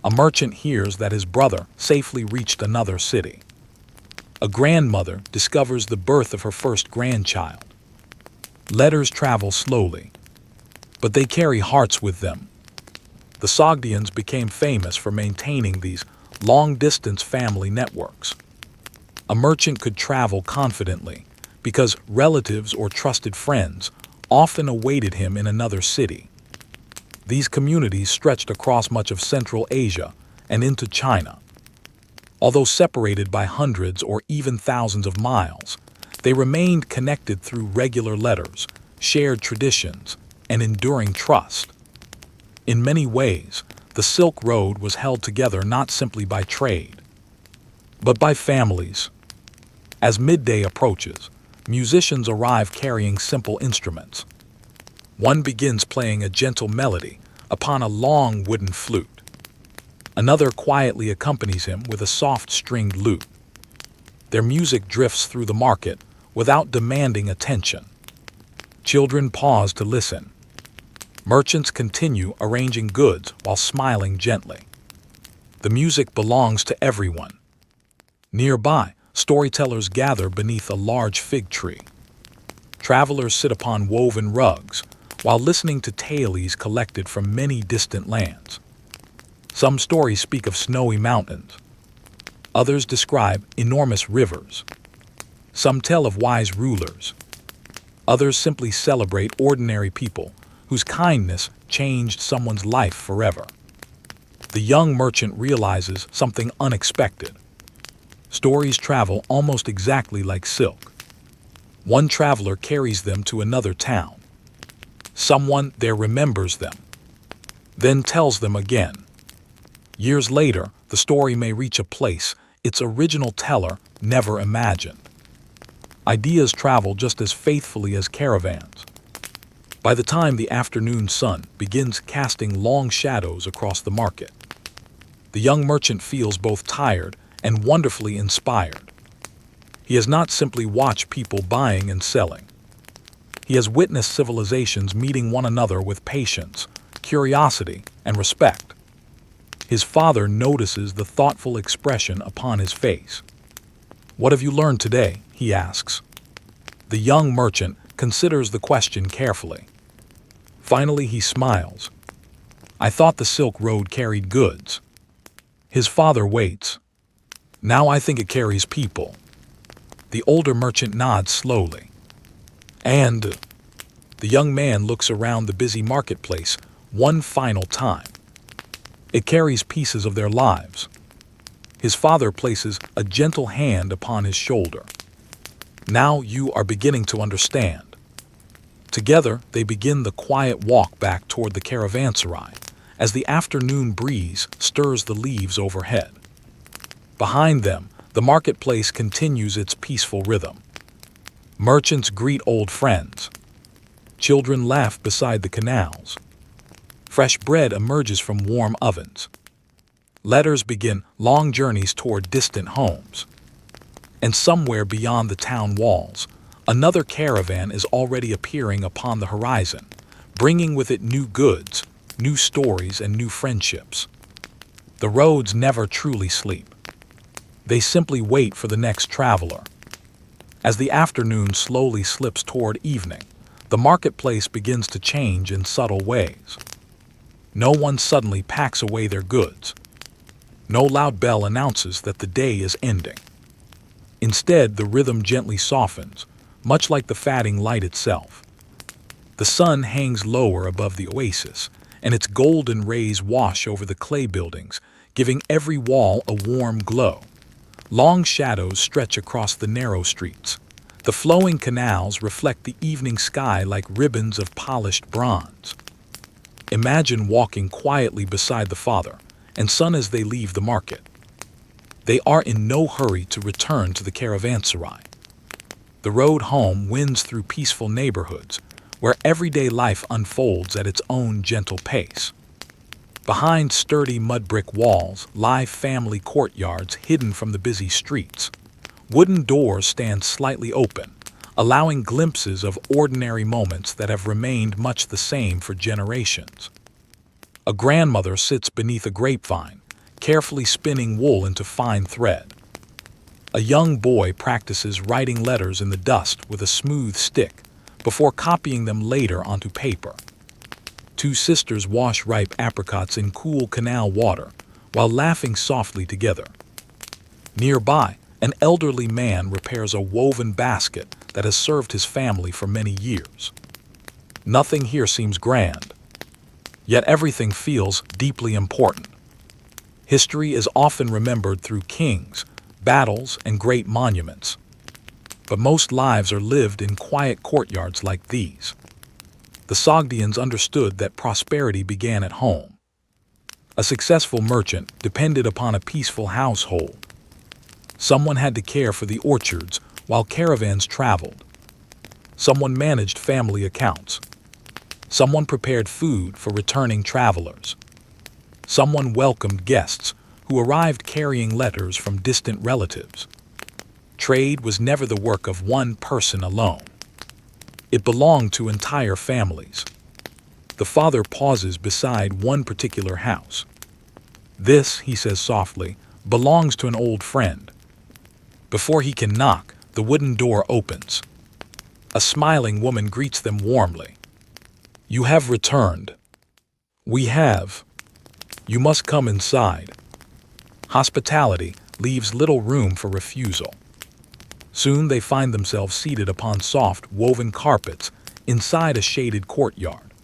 A merchant hears that his brother safely reached another city. A grandmother discovers the birth of her first grandchild. Letters travel slowly, but they carry hearts with them. The Sogdians became famous for maintaining these long-distance family networks. A merchant could travel confidently because relatives or trusted friends often awaited him in another city. These communities stretched across much of Central Asia and into China. Although separated by hundreds or even thousands of miles, they remained connected through regular letters, shared traditions, and enduring trust. In many ways, the Silk Road was held together not simply by trade, but by families. As midday approaches, musicians arrive carrying simple instruments. One begins playing a gentle melody upon a long wooden flute. Another quietly accompanies him with a soft stringed lute. Their music drifts through the market without demanding attention. Children pause to listen. Merchants continue arranging goods while smiling gently. The music belongs to everyone. Nearby, storytellers gather beneath a large fig tree. Travelers sit upon woven rugs while listening to tales collected from many distant lands. Some stories speak of snowy mountains. Others describe enormous rivers. Some tell of wise rulers. Others simply celebrate ordinary people whose kindness changed someone's life forever. The young merchant realizes something unexpected. Stories travel almost exactly like silk. One traveler carries them to another town. Someone there remembers them, then tells them again. Years later, the story may reach a place its original teller never imagined. Ideas travel just as faithfully as caravans. By the time the afternoon sun begins casting long shadows across the market, the young merchant feels both tired and wonderfully inspired. He has not simply watched people buying and selling. He has witnessed civilizations meeting one another with patience, curiosity, and respect. His father notices the thoughtful expression upon his face. "What have you learned today?" he asks. The young merchant considers the question carefully. Finally, he smiles. "I thought the Silk Road carried goods." His father waits. "Now I think it carries people." The older merchant nods slowly. And the young man looks around the busy marketplace one final time. It carries pieces of their lives. His father places a gentle hand upon his shoulder. "Now you are beginning to understand." Together, they begin the quiet walk back toward the caravanserai as the afternoon breeze stirs the leaves overhead. Behind them, The marketplace continues its peaceful rhythm. Merchants greet old friends. Children laugh beside the canals. Fresh bread emerges from warm ovens. Letters begin long journeys toward distant homes. And somewhere beyond the town walls, another caravan is already appearing upon the horizon, bringing with it new goods, new stories, and new friendships. The roads never truly sleep. They simply wait for the next traveler. As the afternoon slowly slips toward evening, the marketplace begins to change in subtle ways. No one suddenly packs away their goods. No loud bell announces that the day is ending. Instead, the rhythm gently softens, much like the fading light itself. The sun hangs lower above the oasis, and its golden rays wash over the clay buildings, giving every wall a warm glow. Long shadows stretch across the narrow streets. The flowing canals reflect the evening sky like ribbons of polished bronze. Imagine walking quietly beside the father and son as they leave the market. They are in no hurry to return to the caravanserai. The road home winds through peaceful neighborhoods, where everyday life unfolds at its own gentle pace. Behind sturdy mud brick walls lie family courtyards hidden from the busy streets. Wooden doors stand slightly open, allowing glimpses of ordinary moments that have remained much the same for generations. A grandmother sits beneath a grapevine, carefully spinning wool into fine thread. A young boy practices writing letters in the dust with a smooth stick before copying them later onto paper. Two sisters wash ripe apricots in cool canal water while laughing softly together. Nearby, an elderly man repairs a woven basket that has served his family for many years. Nothing here seems grand, yet everything feels deeply important. History is often remembered through kings, battles, and great monuments. But most lives are lived in quiet courtyards like these. The Sogdians understood that prosperity began at home. A successful merchant depended upon a peaceful household. Someone had to care for the orchards while caravans traveled. Someone managed family accounts. Someone prepared food for returning travelers. Someone welcomed guests who arrived carrying letters from distant relatives. Trade was never the work of one person alone. It belonged to entire families. The father pauses beside one particular house. "This," he says softly, "belongs to an old friend." Before he can knock, the wooden door opens. A smiling woman greets them warmly. "You have returned." "We have. You must come inside." Hospitality leaves little room for refusal. Soon they find themselves seated upon soft, woven carpets inside a shaded courtyard.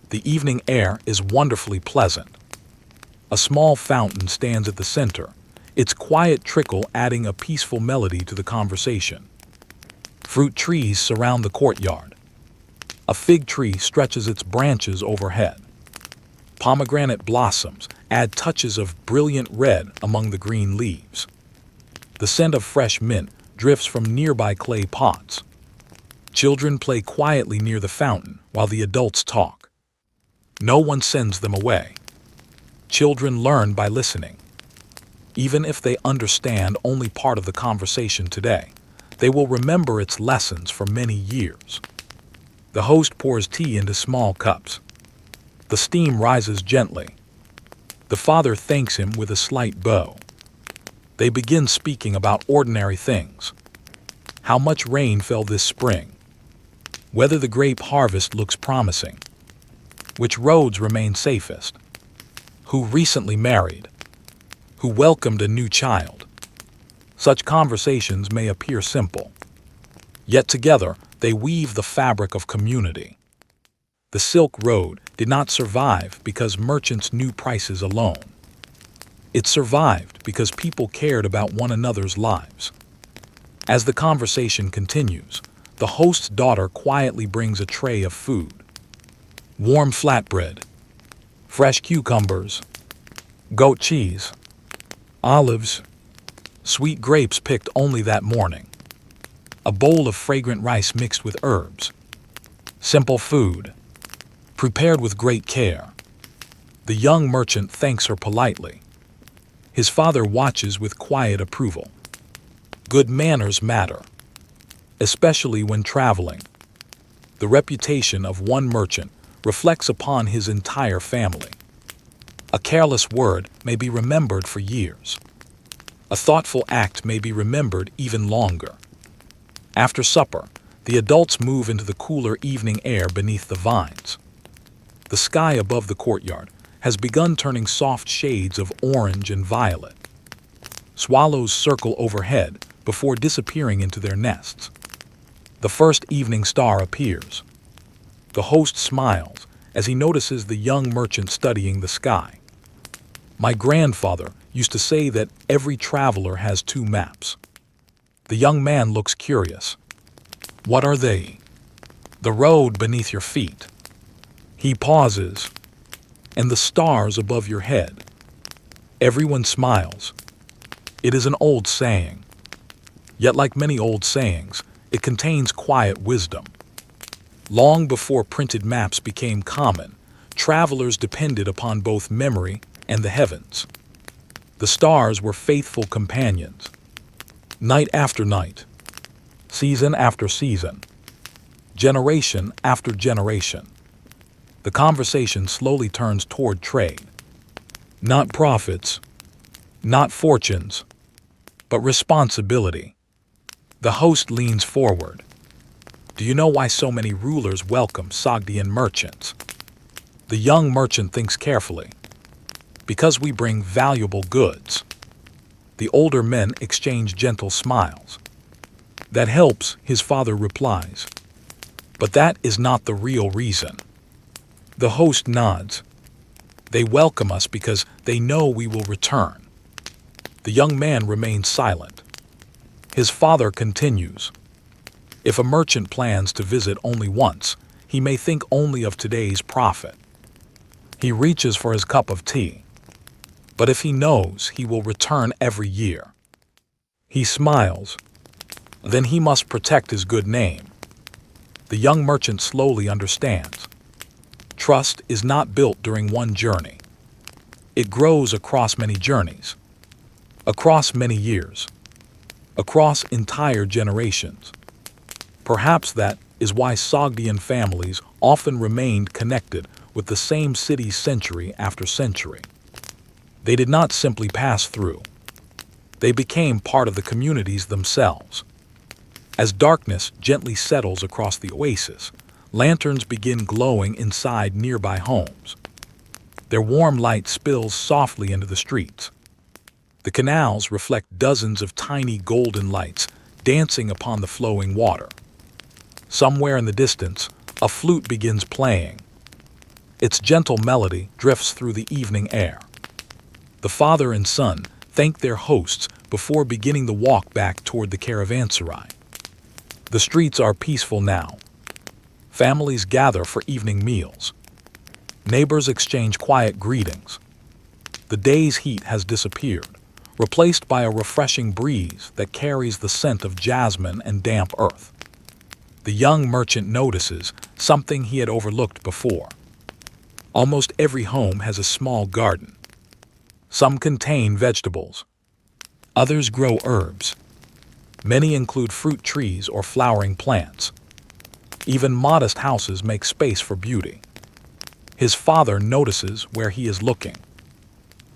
The evening air is wonderfully pleasant. A small fountain stands at the center, its quiet trickle adding a peaceful melody to the conversation. Fruit trees surround the courtyard. A fig tree stretches its branches overhead. Pomegranate blossoms add touches of brilliant red among the green leaves. The scent of fresh mint drifts from nearby clay pots. Children play quietly near the fountain while the adults talk. No one sends them away. Children learn by listening. Even if they understand only part of the conversation today, they will remember its lessons for many years. The host pours tea into small cups. The steam rises gently. The father thanks him with a slight bow. They begin speaking about ordinary things. How much rain fell this spring? Whether the grape harvest looks promising? Which roads remain safest? Who recently married? Who welcomed a new child? Such conversations may appear simple, yet together they weave the fabric of community. The Silk Road did not survive because merchants knew prices alone. It survived because people cared about one another's lives. As the conversation continues, the host's daughter quietly brings a tray of food. Warm flatbread, fresh cucumbers, goat cheese, olives. Sweet grapes picked only that morning. A bowl of fragrant rice mixed with herbs. Simple food, prepared with great care. The young merchant thanks her politely. His father watches with quiet approval. Good manners matter, especially when traveling. The reputation of one merchant reflects upon his entire family. A careless word may be remembered for years. A thoughtful act may be remembered even longer. After supper, the adults move into the cooler evening air beneath the vines. The sky above the courtyard has begun turning soft shades of orange and violet. Swallows circle overhead before disappearing into their nests. The first evening star appears. The host smiles as he notices the young merchant studying the sky. My grandfather used to say that every traveler has two maps. The young man looks curious. What are they? The road beneath your feet. He pauses. And the stars above your head. Everyone smiles. It is an old saying. Yet like many old sayings, it contains quiet wisdom. Long before printed maps became common, travelers depended upon both memory and the heavens. The stars were faithful companions. Night after night, season after season, generation after generation. The conversation slowly turns toward trade. Not profits, not fortunes, but responsibility. The host leans forward. Do you know why so many rulers welcome Sogdian merchants? The young merchant thinks carefully. Because we bring valuable goods. The older men exchange gentle smiles. That helps, his father replies. But that is not the real reason. The host nods. They welcome us because they know we will return. The young man remains silent. His father continues. If a merchant plans to visit only once, he may think only of today's profit. He reaches for his cup of tea. But if he knows he will return every year, he smiles. Then he must protect his good name. The young merchant slowly understands. Trust is not built during one journey. It grows across many journeys, across many years, across entire generations. Perhaps that is why Sogdian families often remained connected with the same city century after century. They did not simply pass through. They became part of the communities themselves. As darkness gently settles across the oasis, lanterns begin glowing inside nearby homes. Their warm light spills softly into the streets. The canals reflect dozens of tiny golden lights dancing upon the flowing water. Somewhere in the distance, a flute begins playing. Its gentle melody drifts through the evening air. The father and son thank their hosts before beginning the walk back toward the caravanserai. The streets are peaceful now. Families gather for evening meals. Neighbors exchange quiet greetings. The day's heat has disappeared, replaced by a refreshing breeze that carries the scent of jasmine and damp earth. The young merchant notices something he had overlooked before. Almost every home has a small garden. Some contain vegetables. Others grow herbs. Many include fruit trees or flowering plants. Even modest houses make space for beauty. His father notices where he is looking.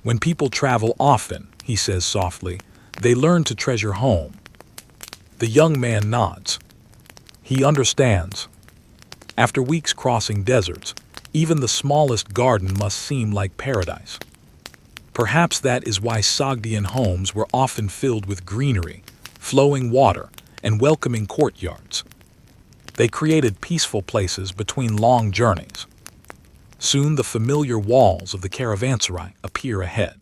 When people travel often, he says softly, they learn to treasure home. The young man nods. He understands. After weeks crossing deserts, even the smallest garden must seem like paradise. Perhaps that is why Sogdian homes were often filled with greenery, flowing water, and welcoming courtyards. They created peaceful places between long journeys. Soon the familiar walls of the caravanserai appear ahead.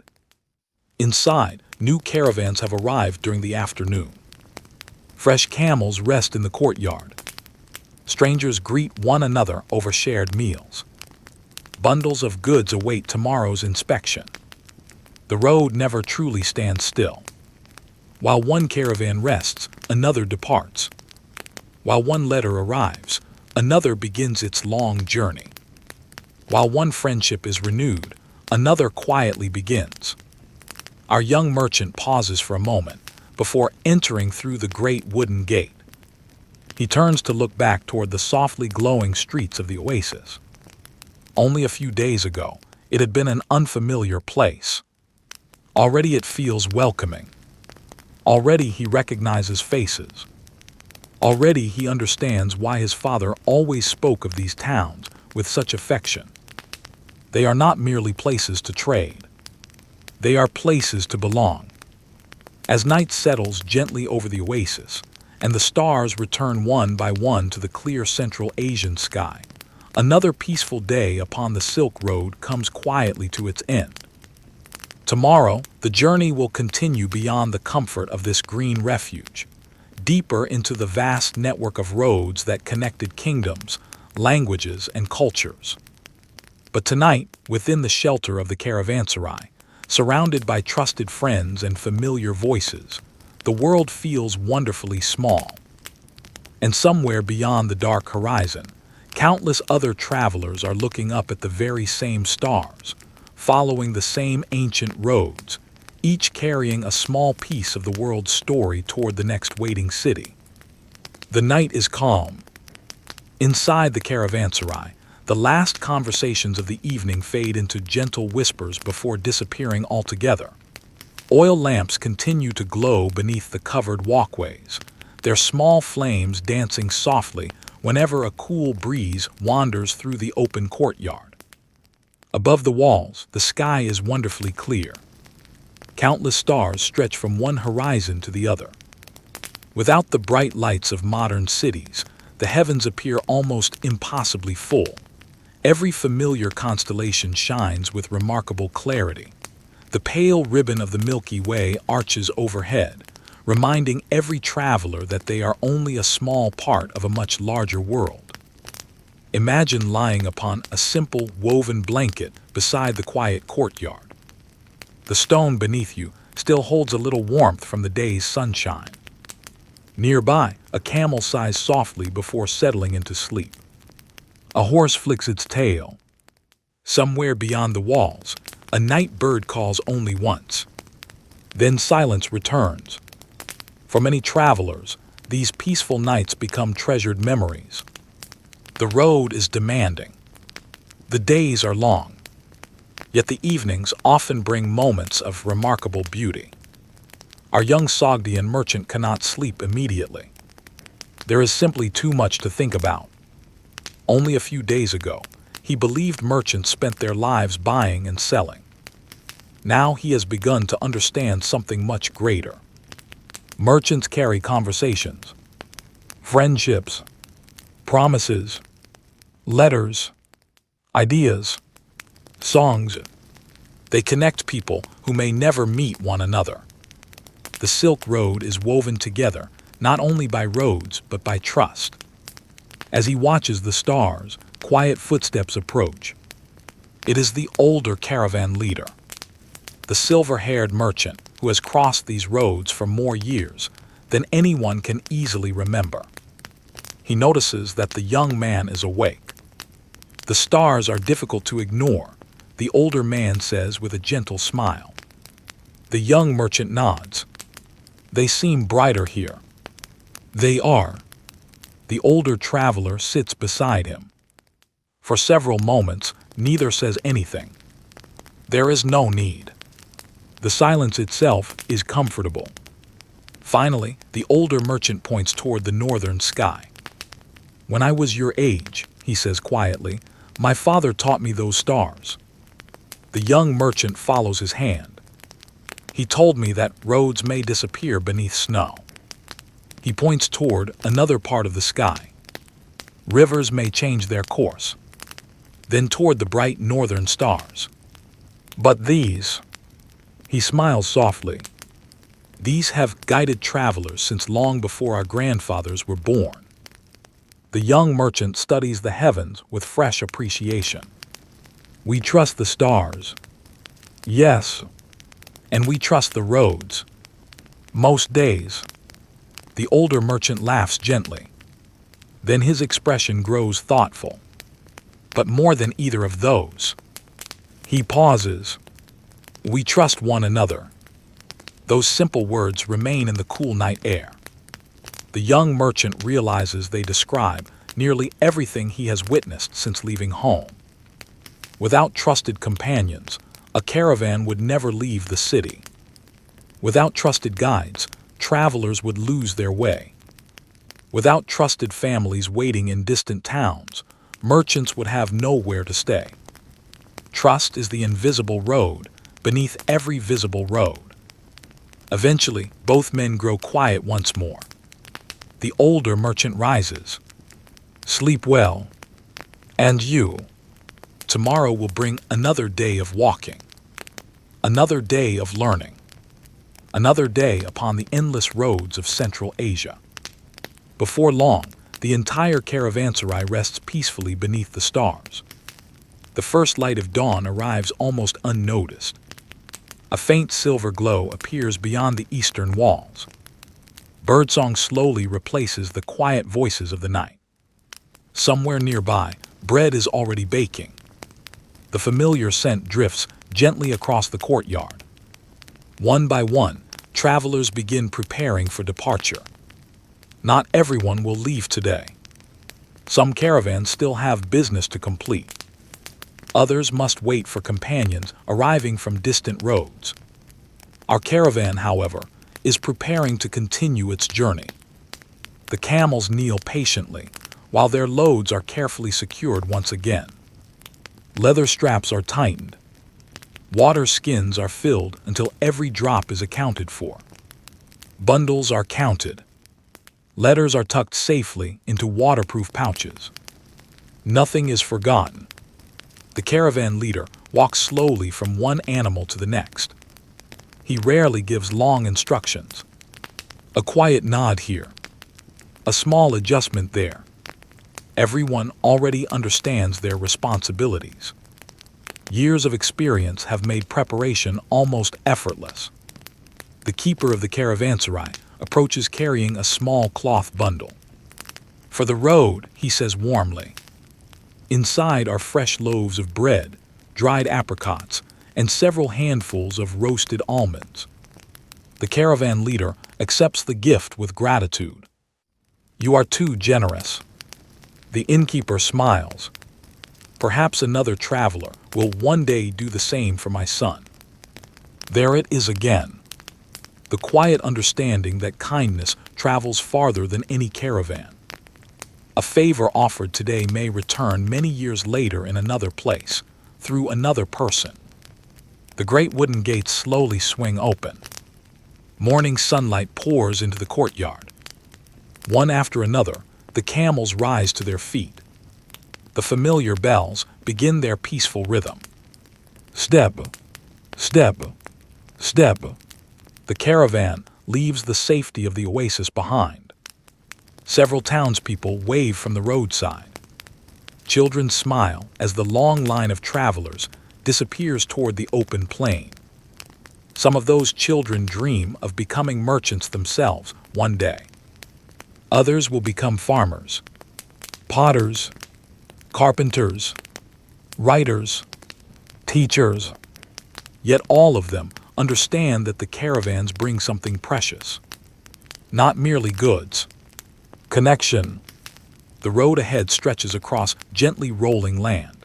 Inside, new caravans have arrived during the afternoon. Fresh camels rest in the courtyard. Strangers greet one another over shared meals. Bundles of goods await tomorrow's inspection. The road never truly stands still. While one caravan rests, another departs. While one letter arrives, another begins its long journey. While one friendship is renewed, another quietly begins. Our young merchant pauses for a moment before entering through the great wooden gate. He turns to look back toward the softly glowing streets of the oasis. Only a few days ago, it had been an unfamiliar place. Already it feels welcoming. Already he recognizes faces. Already he understands why his father always spoke of these towns with such affection. They are not merely places to trade. They are places to belong. As night settles gently over the oasis, and the stars return one by one to the clear Central Asian sky, another peaceful day upon the Silk Road comes quietly to its end. Tomorrow, the journey will continue beyond the comfort of this green refuge, deeper into the vast network of roads that connected kingdoms, languages, and cultures. But tonight, within the shelter of the caravanserai, surrounded by trusted friends and familiar voices, the world feels wonderfully small. And somewhere beyond the dark horizon, countless other travelers are looking up at the very same stars, following the same ancient roads, each carrying a small piece of the world's story toward the next waiting city. The night is calm. Inside the caravanserai, the last conversations of the evening fade into gentle whispers before disappearing altogether. Oil lamps continue to glow beneath the covered walkways, their small flames dancing softly whenever a cool breeze wanders through the open courtyard. Above the walls, the sky is wonderfully clear. Countless stars stretch from one horizon to the other. Without the bright lights of modern cities, the heavens appear almost impossibly full. Every familiar constellation shines with remarkable clarity. The pale ribbon of the Milky Way arches overhead, reminding every traveler that they are only a small part of a much larger world. Imagine lying upon a simple woven blanket beside the quiet courtyard. The stone beneath you still holds a little warmth from the day's sunshine. Nearby, a camel sighs softly before settling into sleep. A horse flicks its tail. Somewhere beyond the walls, a night bird calls only once. Then silence returns. For many travelers, these peaceful nights become treasured memories. The road is demanding. The days are long. Yet the evenings often bring moments of remarkable beauty. Our young Sogdian merchant cannot sleep immediately. There is simply too much to think about. Only a few days ago, he believed merchants spent their lives buying and selling. Now he has begun to understand something much greater. Merchants carry conversations, friendships, promises, letters, ideas, songs. They connect people who may never meet one another. The Silk Road is woven together not only by roads but by trust. As he watches the stars, quiet footsteps approach. It is the older caravan leader, the silver-haired merchant who has crossed these roads for more years than anyone can easily remember. He notices that the young man is awake. The stars are difficult to ignore, the older man says with a gentle smile. The young merchant nods. They seem brighter here. They are. The older traveler sits beside him. For several moments, neither says anything. There is no need. The silence itself is comfortable. Finally, the older merchant points toward the northern sky. When I was your age, he says quietly, my father taught me those stars. The young merchant follows his hand. He told me that roads may disappear beneath snow. He points toward another part of the sky. Rivers may change their course. Then toward the bright northern stars. But these, he smiles softly, these have guided travelers since long before our grandfathers were born. The young merchant studies the heavens with fresh appreciation. We trust the stars. Yes, and we trust the roads. Most days, the older merchant laughs gently. Then his expression grows thoughtful. But more than either of those, he pauses. We trust one another. Those simple words remain in the cool night air. The young merchant realizes they describe nearly everything he has witnessed since leaving home. Without trusted companions, a caravan would never leave the city. Without trusted guides, travelers would lose their way. Without trusted families waiting in distant towns, merchants would have nowhere to stay. Trust is the invisible road beneath every visible road. Eventually, both men grow quiet once more. The older merchant rises. Sleep well. And you. Tomorrow will bring another day of walking. Another day of learning. Another day upon the endless roads of Central Asia. Before long, the entire caravanserai rests peacefully beneath the stars. The first light of dawn arrives almost unnoticed. A faint silver glow appears beyond the eastern walls. Birdsong slowly replaces the quiet voices of the night. Somewhere nearby, bread is already baking. The familiar scent drifts gently across the courtyard. One by one, travelers begin preparing for departure. Not everyone will leave today. Some caravans still have business to complete. Others must wait for companions arriving from distant roads. Our caravan, however, is preparing to continue its journey. The camels kneel patiently, while their loads are carefully secured once again. Leather straps are tightened. Water skins are filled until every drop is accounted for. Bundles are counted. Letters are tucked safely into waterproof pouches. Nothing is forgotten. The caravan leader walks slowly from one animal to the next. He rarely gives long instructions. A quiet nod here. A small adjustment there. Everyone already understands their responsibilities. Years of experience have made preparation almost effortless. The keeper of the caravanserai approaches carrying a small cloth bundle. For the road, he says warmly. Inside are fresh loaves of bread, dried apricots, and several handfuls of roasted almonds. The caravan leader accepts the gift with gratitude. You are too generous. The innkeeper smiles. Perhaps another traveler will one day do the same for my son. There it is again. The quiet understanding that kindness travels farther than any caravan. A favor offered today may return many years later in another place, through another person. The great wooden gates slowly swing open. Morning sunlight pours into the courtyard. One after another, the camels rise to their feet. The familiar bells begin their peaceful rhythm. Step, step, step. The caravan leaves the safety of the oasis behind. Several townspeople wave from the roadside. Children smile as the long line of travelers disappears toward the open plain. Some of those children dream of becoming merchants themselves one day. Others will become farmers, potters, carpenters, writers, teachers. Yet all of them understand that the caravans bring something precious. Not merely goods. Connection. The road ahead stretches across gently rolling land.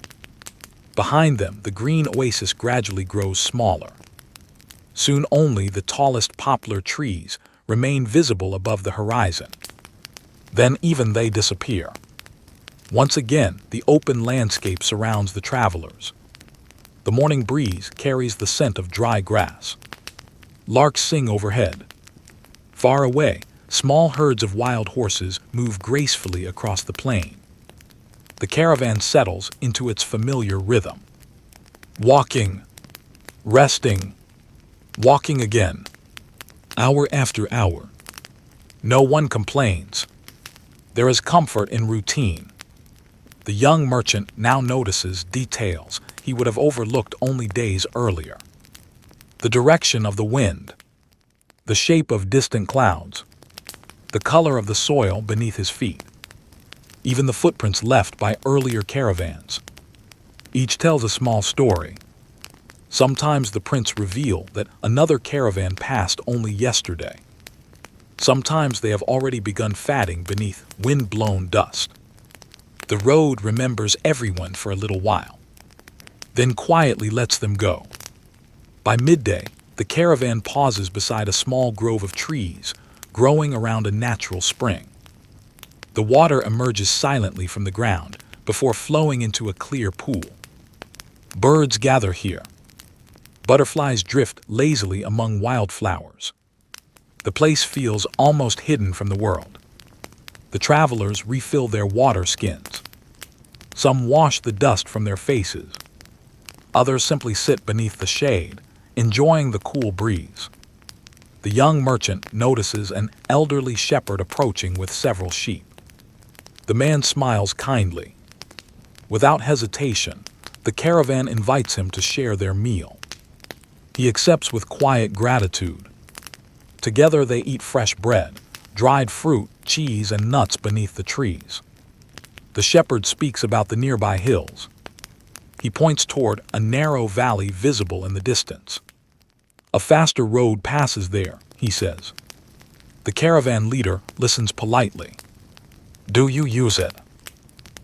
Behind them, the green oasis gradually grows smaller. Soon only the tallest poplar trees remain visible above the horizon. Then even they disappear. Once again, the open landscape surrounds the travelers. The morning breeze carries the scent of dry grass. Larks sing overhead. Far away, small herds of wild horses move gracefully across the plain. The caravan settles into its familiar rhythm. Walking, resting, walking again, hour after hour. No one complains. There is comfort in routine. The young merchant now notices details he would have overlooked only days earlier. The direction of the wind. the shape of distant clouds, the color of the soil beneath his feet, even the footprints left by earlier caravans. Each tells a small story. Sometimes the prints reveal that another caravan passed only yesterday. Sometimes they have already begun fatting beneath wind-blown dust. The road remembers everyone for a little while, then quietly lets them go. By midday, the caravan pauses beside a small grove of trees growing around a natural spring. The water emerges silently from the ground before flowing into a clear pool. Birds gather here. Butterflies drift lazily among wildflowers. The place feels almost hidden from the world. The travelers refill their water skins. Some wash the dust from their faces. Others simply sit beneath the shade, enjoying the cool breeze. The young merchant notices an elderly shepherd approaching with several sheep. The man smiles kindly. Without hesitation, the caravan invites him to share their meal. He accepts with quiet gratitude. Together they eat fresh bread, dried fruit, cheese, and nuts beneath the trees. The shepherd speaks about the nearby hills. He points toward a narrow valley visible in the distance. A faster road passes there, he says. The caravan leader listens politely. Do you use it?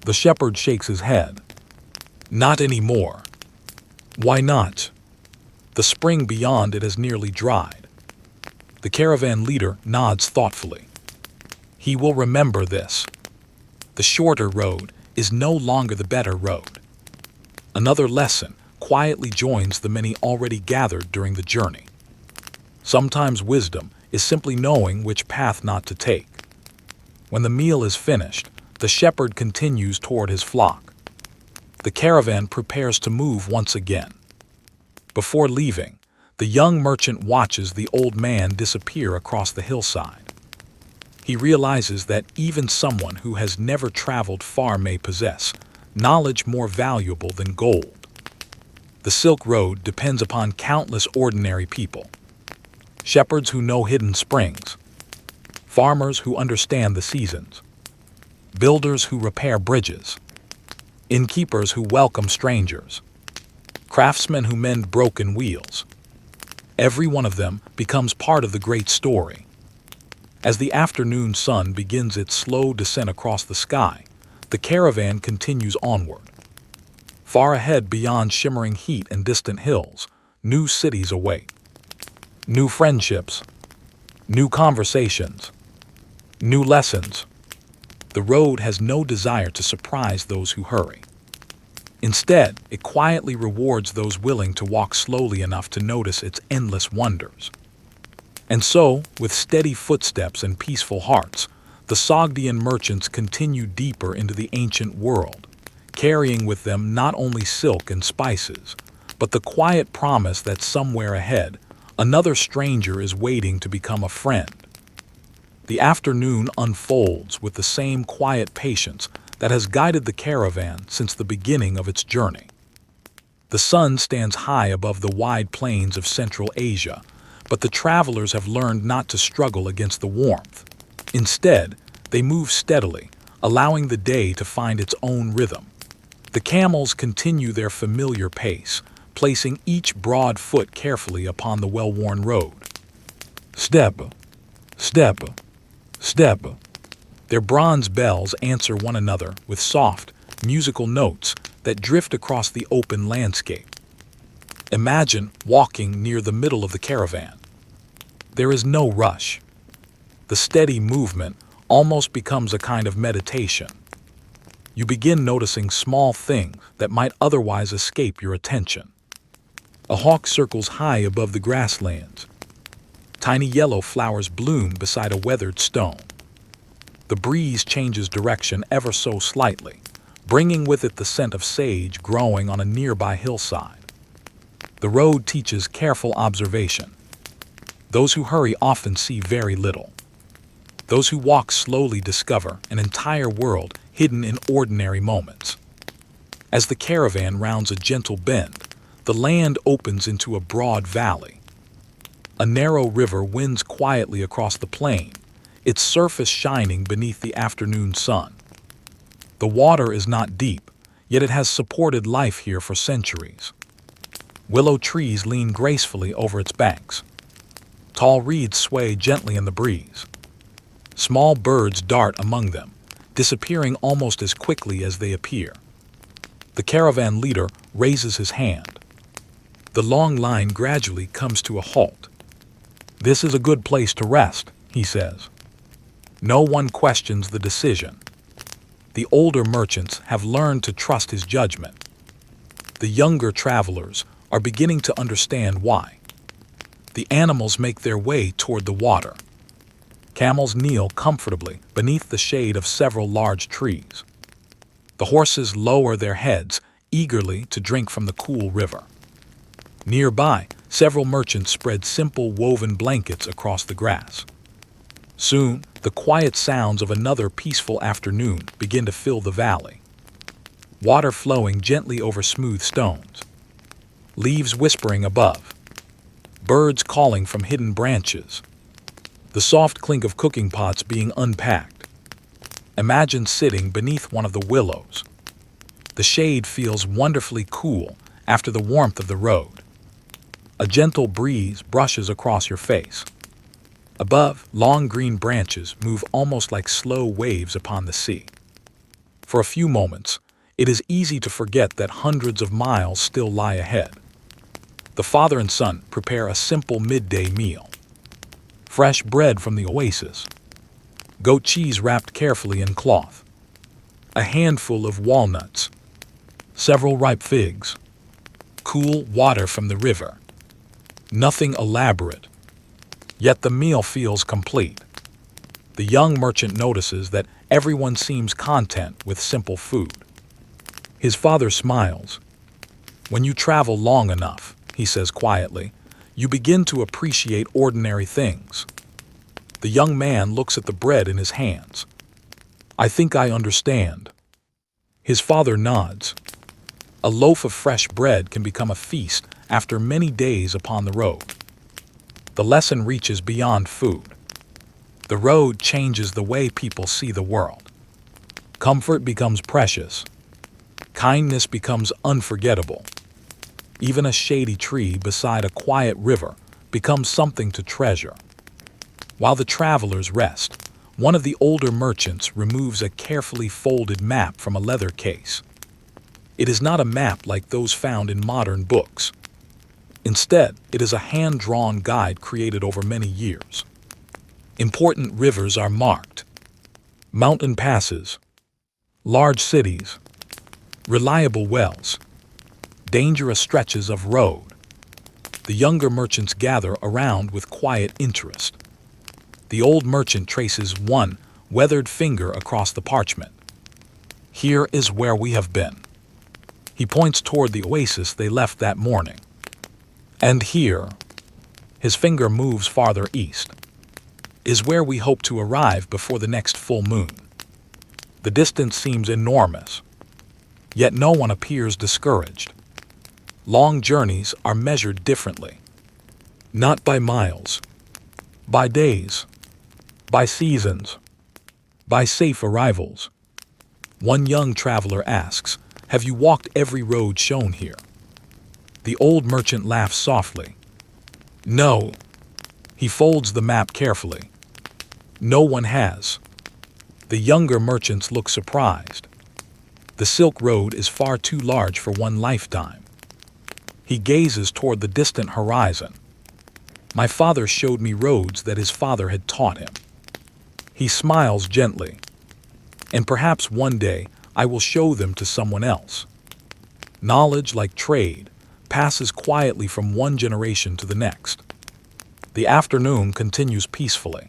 The shepherd shakes his head. Not anymore. Why not? The spring beyond it has nearly dried. The caravan leader nods thoughtfully. He will remember this. The shorter road is no longer the better road. Another lesson quietly joins the many already gathered during the journey. Sometimes wisdom is simply knowing which path not to take. When the meal is finished, the shepherd continues toward his flock. The caravan prepares to move once again. Before leaving, the young merchant watches the old man disappear across the hillside. He realizes that even someone who has never traveled far may possess knowledge more valuable than gold. The Silk Road depends upon countless ordinary people. Shepherds who know hidden springs, farmers who understand the seasons, builders who repair bridges, innkeepers who welcome strangers, craftsmen who mend broken wheels. Every one of them becomes part of the great story. As the afternoon sun begins its slow descent across the sky, the caravan continues onward. Far ahead beyond shimmering heat and distant hills, new cities await. New friendships, new conversations, new lessons. The road has no desire to surprise those who hurry. Instead, it quietly rewards those willing to walk slowly enough to notice its endless wonders. And so, with steady footsteps and peaceful hearts, the Sogdian merchants continue deeper into the ancient world, carrying with them not only silk and spices, but the quiet promise that somewhere ahead, another stranger is waiting to become a friend. The afternoon unfolds with the same quiet patience that has guided the caravan since the beginning of its journey. The sun stands high above the wide plains of Central Asia, but the travelers have learned not to struggle against the warmth. Instead, they move steadily, allowing the day to find its own rhythm. The camels continue their familiar pace, placing each broad foot carefully upon the well-worn road. Step, step, step. Their bronze bells answer one another with soft, musical notes that drift across the open landscape. Imagine walking near the middle of the caravan. There is no rush. The steady movement almost becomes a kind of meditation. You begin noticing small things that might otherwise escape your attention. A hawk circles high above the grasslands. Tiny yellow flowers bloom beside a weathered stone. The breeze changes direction ever so slightly, bringing with it the scent of sage growing on a nearby hillside. The road teaches careful observation. Those who hurry often see very little. Those who walk slowly discover an entire world hidden in ordinary moments. As the caravan rounds a gentle bend, the land opens into a broad valley. A narrow river winds quietly across the plain, its surface shining beneath the afternoon sun. The water is not deep, yet it has supported life here for centuries. Willow trees lean gracefully over its banks. Tall reeds sway gently in the breeze. Small birds dart among them, disappearing almost as quickly as they appear. The caravan leader raises his hand. The long line gradually comes to a halt. "This is a good place to rest," he says. No one questions the decision. The older merchants have learned to trust his judgment. The younger travelers are beginning to understand why. The animals make their way toward the water. Camels kneel comfortably beneath the shade of several large trees. The horses lower their heads eagerly to drink from the cool river. Nearby, several merchants spread simple woven blankets across the grass. Soon, the quiet sounds of another peaceful afternoon begin to fill the valley. Water flowing gently over smooth stones. Leaves whispering above. Birds calling from hidden branches. The soft clink of cooking pots being unpacked. Imagine sitting beneath one of the willows. The shade feels wonderfully cool after the warmth of the road. A gentle breeze brushes across your face. Above, long green branches move almost like slow waves upon the sea. For a few moments, it is easy to forget that hundreds of miles still lie ahead. The father and son prepare a simple midday meal. Fresh bread from the oasis. Goat cheese wrapped carefully in cloth. A handful of walnuts. Several ripe figs. Cool water from the river. Nothing elaborate. Yet the meal feels complete. The young merchant notices that everyone seems content with simple food. His father smiles. "When you travel long enough," he says quietly, "you begin to appreciate ordinary things." The young man looks at the bread in his hands. "I think I understand." His father nods. A loaf of fresh bread can become a feast after many days upon the road. The lesson reaches beyond food. The road changes the way people see the world. Comfort becomes precious. Kindness becomes unforgettable. Even a shady tree beside a quiet river becomes something to treasure. While the travelers rest, one of the older merchants removes a carefully folded map from a leather case. It is not a map like those found in modern books. Instead, it is a hand-drawn guide created over many years. Important rivers are marked. Mountain passes. Large cities. Reliable wells. Dangerous stretches of road. The younger merchants gather around with quiet interest. The old merchant traces one weathered finger across the parchment. "Here is where we have been." He points toward the oasis they left that morning. "And here," his finger moves farther east, "is where we hope to arrive before the next full moon." The distance seems enormous, yet no one appears discouraged. Long journeys are measured differently. Not by miles, by days, by seasons, by safe arrivals. One young traveler asks, "Have you walked every road shown here?" The old merchant laughs softly. "No." He folds the map carefully. "No one has." The younger merchants look surprised. The Silk Road is far too large for one lifetime. He gazes toward the distant horizon. "My father showed me roads that his father had taught him." He smiles gently. "And perhaps one day I will show them to someone else." Knowledge, like trade, passes quietly from one generation to the next. The afternoon continues peacefully.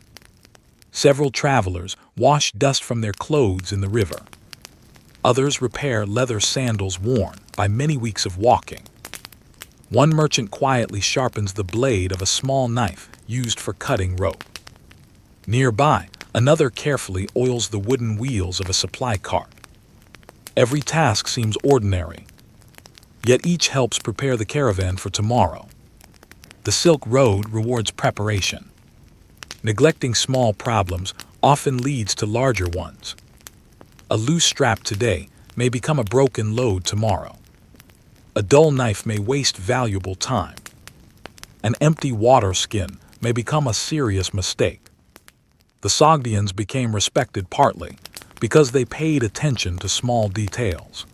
Several travelers wash dust from their clothes in the river. Others repair leather sandals worn by many weeks of walking. One merchant quietly sharpens the blade of a small knife used for cutting rope. Nearby, another carefully oils the wooden wheels of a supply cart. Every task seems ordinary, yet each helps prepare the caravan for tomorrow. The Silk Road rewards preparation. Neglecting small problems often leads to larger ones. A loose strap today may become a broken load tomorrow. A dull knife may waste valuable time. An empty water skin may become a serious mistake. The Sogdians became respected partly because they paid attention to small details.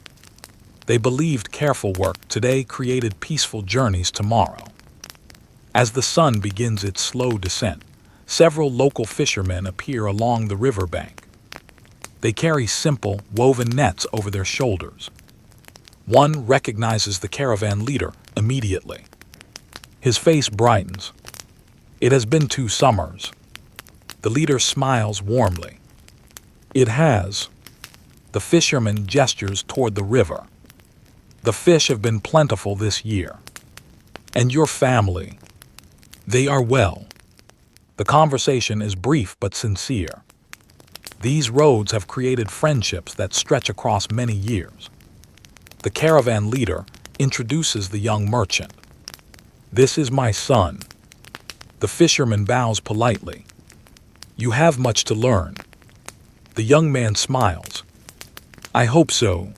They believed careful work today created peaceful journeys tomorrow. As the sun begins its slow descent, several local fishermen appear along the riverbank. They carry simple, woven nets over their shoulders. One recognizes the caravan leader immediately. His face brightens. It has been 2 summers. The leader smiles warmly. It has. The fisherman gestures toward the river. The fish have been plentiful this year. And your family? They are well. The conversation is brief but sincere. These roads have created friendships that stretch across many years. The caravan leader introduces the young merchant. This is my son. The fisherman bows politely. You have much to learn. The young man smiles. I hope so.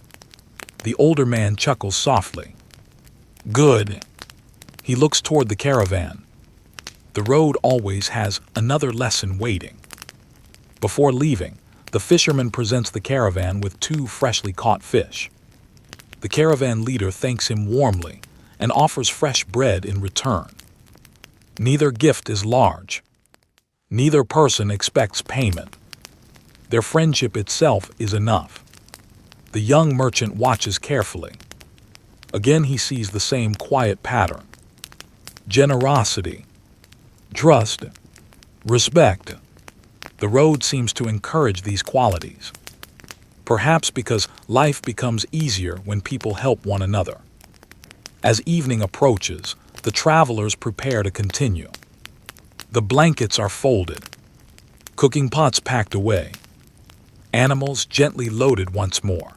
The older man chuckles softly. Good. He looks toward the caravan. The road always has another lesson waiting. Before leaving, the fisherman presents the caravan with 2 freshly caught fish. The caravan leader thanks him warmly and offers fresh bread in return. Neither gift is large. Neither person expects payment. Their friendship itself is enough. The young merchant watches carefully. Again he sees the same quiet pattern. Generosity, trust, respect. The road seems to encourage these qualities. Perhaps because life becomes easier when people help one another. As evening approaches, the travelers prepare to continue. The blankets are folded. Cooking pots packed away. Animals gently loaded once more.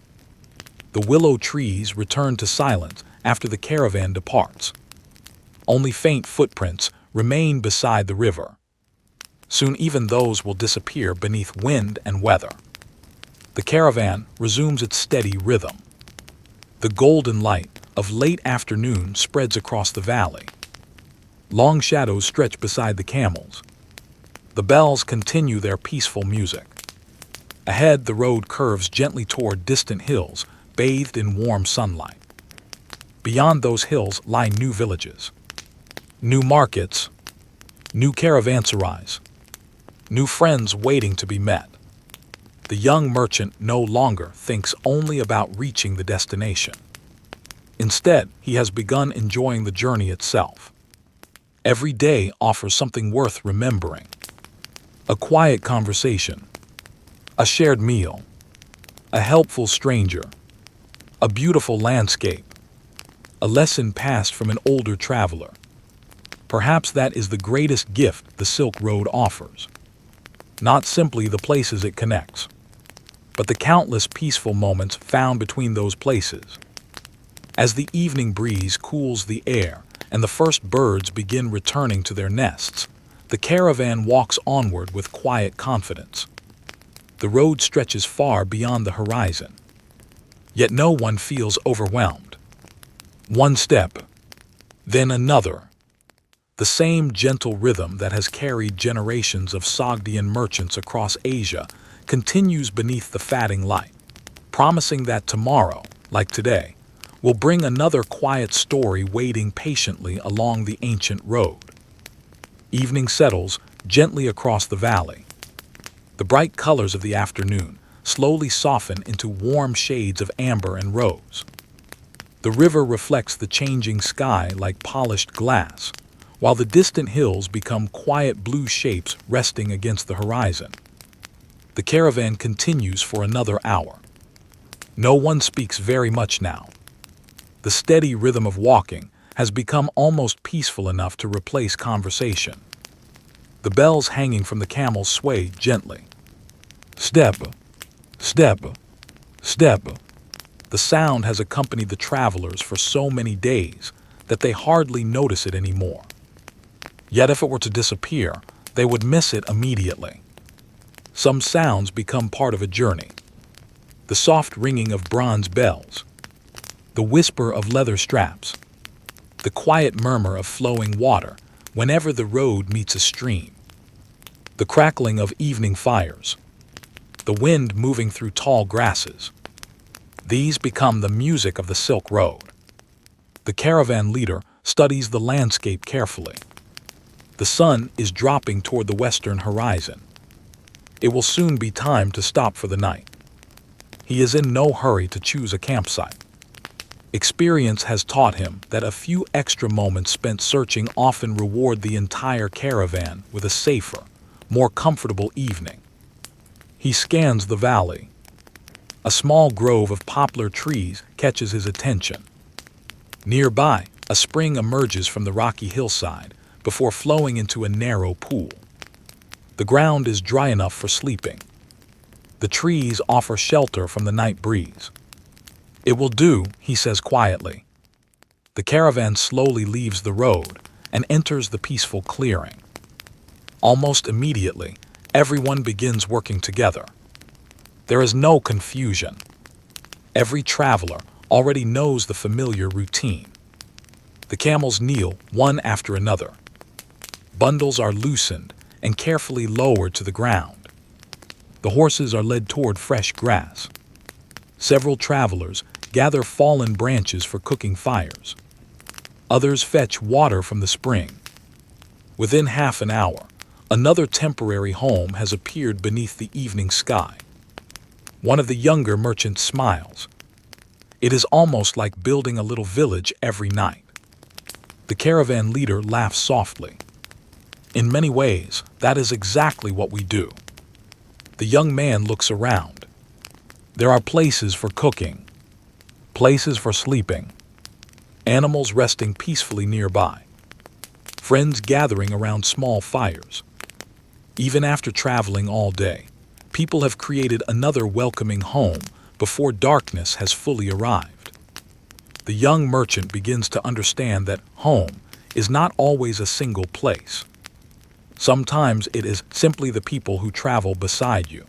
The willow trees return to silence after the caravan departs. Only faint footprints remain beside the river. Soon even those will disappear beneath wind and weather. The caravan resumes its steady rhythm. The golden light of late afternoon spreads across the valley. Long shadows stretch beside the camels. The bells continue their peaceful music. Ahead, the road curves gently toward distant hills, bathed in warm sunlight. Beyond those hills lie new villages. New markets. New caravanserais. New friends waiting to be met. The young merchant no longer thinks only about reaching the destination. Instead, he has begun enjoying the journey itself. Every day offers something worth remembering. A quiet conversation. A shared meal. A helpful stranger. A beautiful landscape. A lesson passed from an older traveler. Perhaps that is the greatest gift the Silk Road offers. Not simply the places it connects, but the countless peaceful moments found between those places. As the evening breeze cools the air and the first birds begin returning to their nests, the caravan walks onward with quiet confidence. The road stretches far beyond the horizon, yet no one feels overwhelmed. One step, then another. The same gentle rhythm that has carried generations of Sogdian merchants across Asia continues beneath the fading light, promising that tomorrow, like today, will bring another quiet story waiting patiently along the ancient road. Evening settles gently across the valley. The bright colors of the afternoon slowly soften into warm shades of amber and rose. The river reflects the changing sky like polished glass, while the distant hills become quiet blue shapes resting against the horizon. The caravan continues for another hour. No one speaks very much now. The steady rhythm of walking has become almost peaceful enough to replace conversation. The bells hanging from the camels sway gently. Step, step, step. The sound has accompanied the travelers for so many days that they hardly notice it anymore. Yet if it were to disappear, they would miss it immediately. Some sounds become part of a journey. The soft ringing of bronze bells, the whisper of leather straps, the quiet murmur of flowing water whenever the road meets a stream, the crackling of evening fires, the wind moving through tall grasses. These become the music of the Silk Road. The caravan leader studies the landscape carefully. The sun is dropping toward the western horizon. It will soon be time to stop for the night. He is in no hurry to choose a campsite. Experience has taught him that a few extra moments spent searching often reward the entire caravan with a safer, more comfortable evening. He scans the valley. A small grove of poplar trees catches his attention. Nearby, a spring emerges from the rocky hillside before flowing into a narrow pool. The ground is dry enough for sleeping. The trees offer shelter from the night breeze. "It will do," he says quietly. The caravan slowly leaves the road and enters the peaceful clearing. Almost immediately, everyone begins working together. There is no confusion. Every traveler already knows the familiar routine. The camels kneel one after another. Bundles are loosened and carefully lowered to the ground. The horses are led toward fresh grass. Several travelers gather fallen branches for cooking fires. Others fetch water from the spring. Within half an hour, another temporary home has appeared beneath the evening sky. One of the younger merchants smiles. It is almost like building a little village every night. The caravan leader laughs softly. In many ways, that is exactly what we do. The young man looks around. There are places for cooking, places for sleeping, animals resting peacefully nearby, friends gathering around small fires. Even after traveling all day, people have created another welcoming home before darkness has fully arrived. The young merchant begins to understand that home is not always a single place. Sometimes it is simply the people who travel beside you.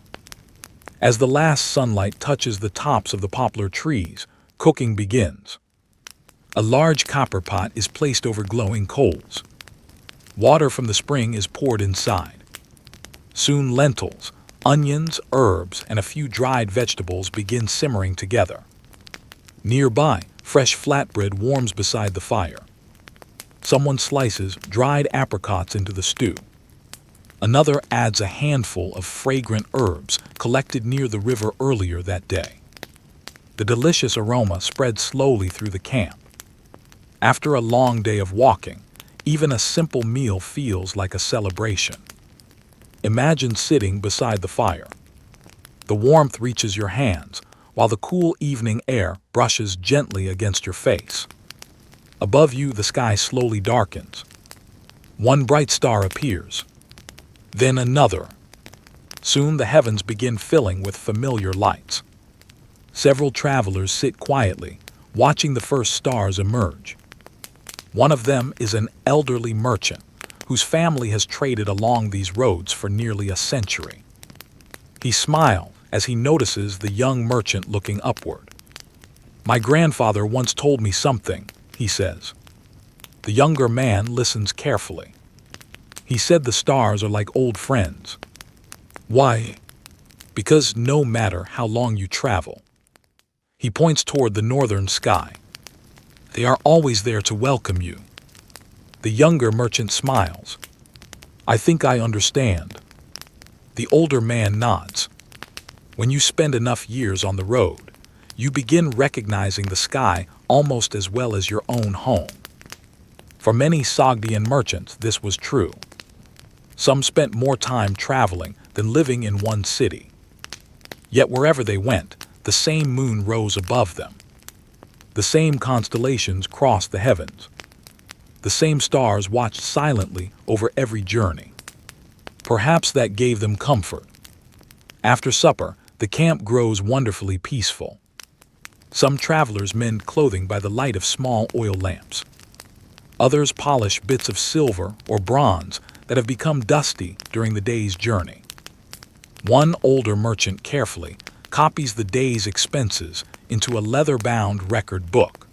As the last sunlight touches the tops of the poplar trees, cooking begins. A large copper pot is placed over glowing coals. Water from the spring is poured inside. Soon lentils, onions, herbs, and a few dried vegetables begin simmering together. Nearby, fresh flatbread warms beside the fire. Someone slices dried apricots into the stew. Another adds a handful of fragrant herbs collected near the river earlier that day. The delicious aroma spreads slowly through the camp. After a long day of walking, even a simple meal feels like a celebration. Imagine sitting beside the fire. The warmth reaches your hands, while the cool evening air brushes gently against your face. Above you, the sky slowly darkens. One bright star appears. Then another. Soon the heavens begin filling with familiar lights. Several travelers sit quietly, watching the first stars emerge. One of them is an elderly merchant, whose family has traded along these roads for nearly a century. He smiles as he notices the young merchant looking upward. "My grandfather once told me something," he says. The younger man listens carefully. "He said the stars are like old friends." "Why?" "Because no matter how long you travel," he points toward the northern sky, "they are always there to welcome you." The younger merchant smiles. "I think I understand." The older man nods. When you spend enough years on the road, you begin recognizing the sky almost as well as your own home. For many Sogdian merchants, this was true. Some spent more time traveling than living in one city. Yet wherever they went, the same moon rose above them. The same constellations crossed the heavens. The same stars watched silently over every journey. Perhaps that gave them comfort. After supper, the camp grows wonderfully peaceful. Some travelers mend clothing by the light of small oil lamps. Others polish bits of silver or bronze that have become dusty during the day's journey. One older merchant carefully copies the day's expenses into a leather-bound record book.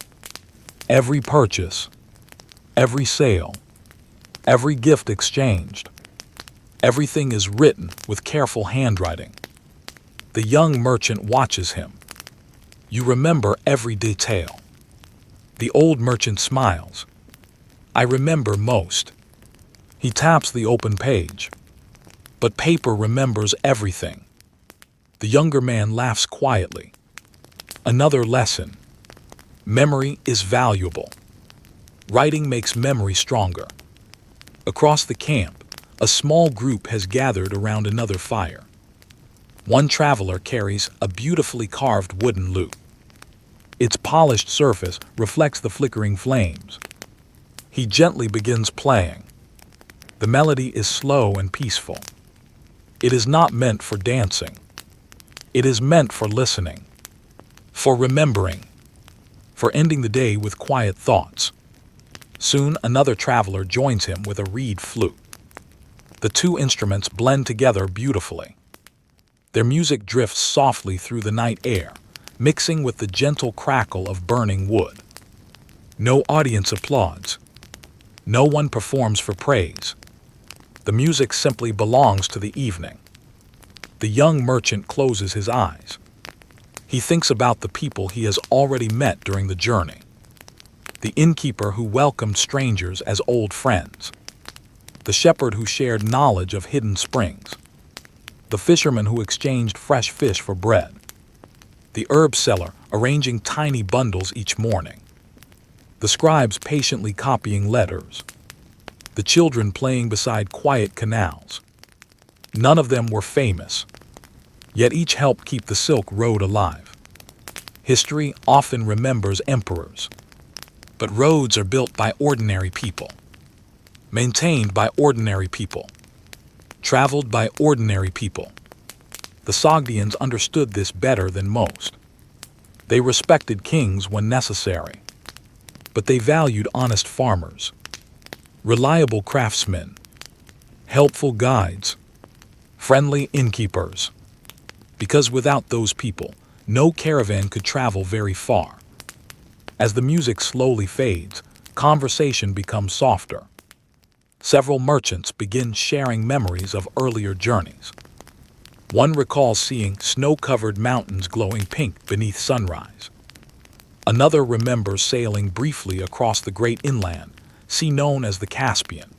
Every purchase, every sale, every gift exchanged, everything is written with careful handwriting. The young merchant watches him. You remember every detail. The old merchant smiles. I remember most. He taps the open page. But paper remembers everything. The younger man laughs quietly. Another lesson. Memory is valuable. Writing makes memory stronger. Across the camp, a small group has gathered around another fire. One traveler carries a beautifully carved wooden lute. Its polished surface reflects the flickering flames. He gently begins playing. The melody is slow and peaceful. It is not meant for dancing. It is meant for listening, for remembering, for ending the day with quiet thoughts. Soon another traveler joins him with a reed flute. The two instruments blend together beautifully. Their music drifts softly through the night air, mixing with the gentle crackle of burning wood. No audience applauds. No one performs for praise. The music simply belongs to the evening. The young merchant closes his eyes. He thinks about the people he has already met during the journey. The innkeeper who welcomed strangers as old friends. The shepherd who shared knowledge of hidden springs. The fisherman who exchanged fresh fish for bread. The herb seller arranging tiny bundles each morning. The scribes patiently copying letters. The children playing beside quiet canals. None of them were famous, yet each helped keep the Silk Road alive. History often remembers emperors, but roads are built by ordinary people, maintained by ordinary people, traveled by ordinary people. The Sogdians understood this better than most. They respected kings when necessary, but they valued honest farmers, reliable craftsmen, helpful guides, friendly innkeepers. Because without those people, no caravan could travel very far. As the music slowly fades, conversation becomes softer. Several merchants begin sharing memories of earlier journeys. One recalls seeing snow-covered mountains glowing pink beneath sunrise. Another remembers sailing briefly across the great inland sea known as the Caspian.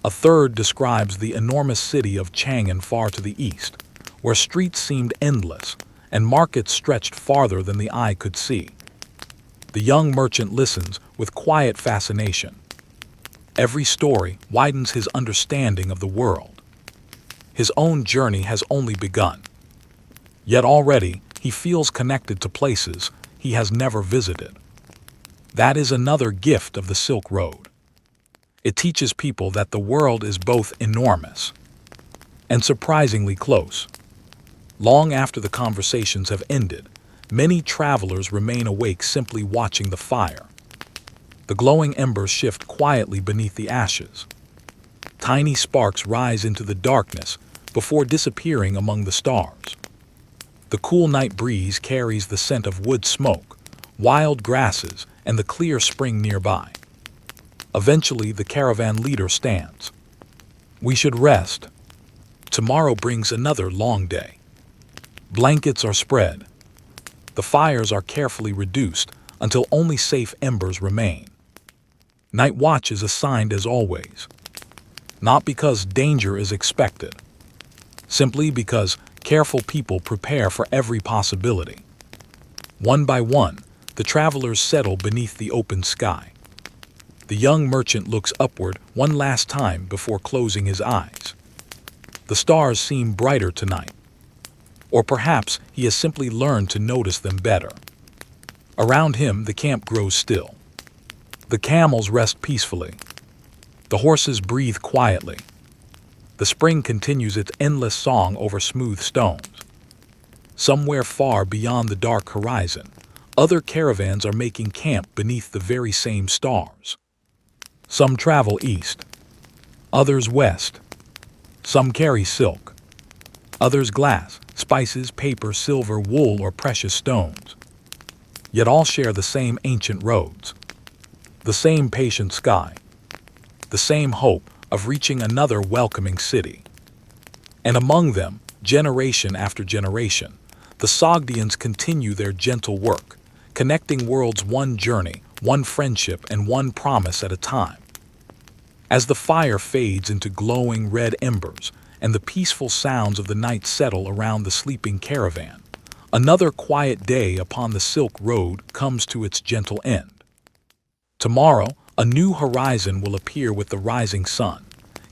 A third describes the enormous city of Chang'an far to the east, where streets seemed endless and markets stretched farther than the eye could see. The young merchant listens with quiet fascination. Every story widens his understanding of the world. His own journey has only begun. Yet already he feels connected to places he has never visited. That is another gift of the Silk Road. It teaches people that the world is both enormous and surprisingly close. Long after the conversations have ended, many travelers remain awake simply watching the fire. The glowing embers shift quietly beneath the ashes. Tiny sparks rise into the darkness before disappearing among the stars. The cool night breeze carries the scent of wood smoke, wild grasses, and the clear spring nearby. Eventually, the caravan leader stands. We should rest. Tomorrow brings another long day. Blankets are spread. The fires are carefully reduced until only safe embers remain. Night watch is assigned as always. Not because danger is expected, simply because careful people prepare for every possibility. One by one, the travelers settle beneath the open sky. The young merchant looks upward one last time before closing his eyes. The stars seem brighter tonight. Or perhaps he has simply learned to notice them better. Around him, the camp grows still. The camels rest peacefully. The horses breathe quietly. The spring continues its endless song over smooth stones. Somewhere far beyond the dark horizon, other caravans are making camp beneath the very same stars. Some travel east, others west. Some carry silk, others glass, spices, paper, silver, wool, or precious stones. Yet all share the same ancient roads, the same patient sky, the same hope of reaching another welcoming city. And among them, generation after generation, the Sogdians continue their gentle work, connecting worlds one journey, one friendship, and one promise at a time. As the fire fades into glowing red embers and the peaceful sounds of the night settle around the sleeping caravan, another quiet day upon the Silk Road comes to its gentle end. Tomorrow, a new horizon will appear with the rising sun,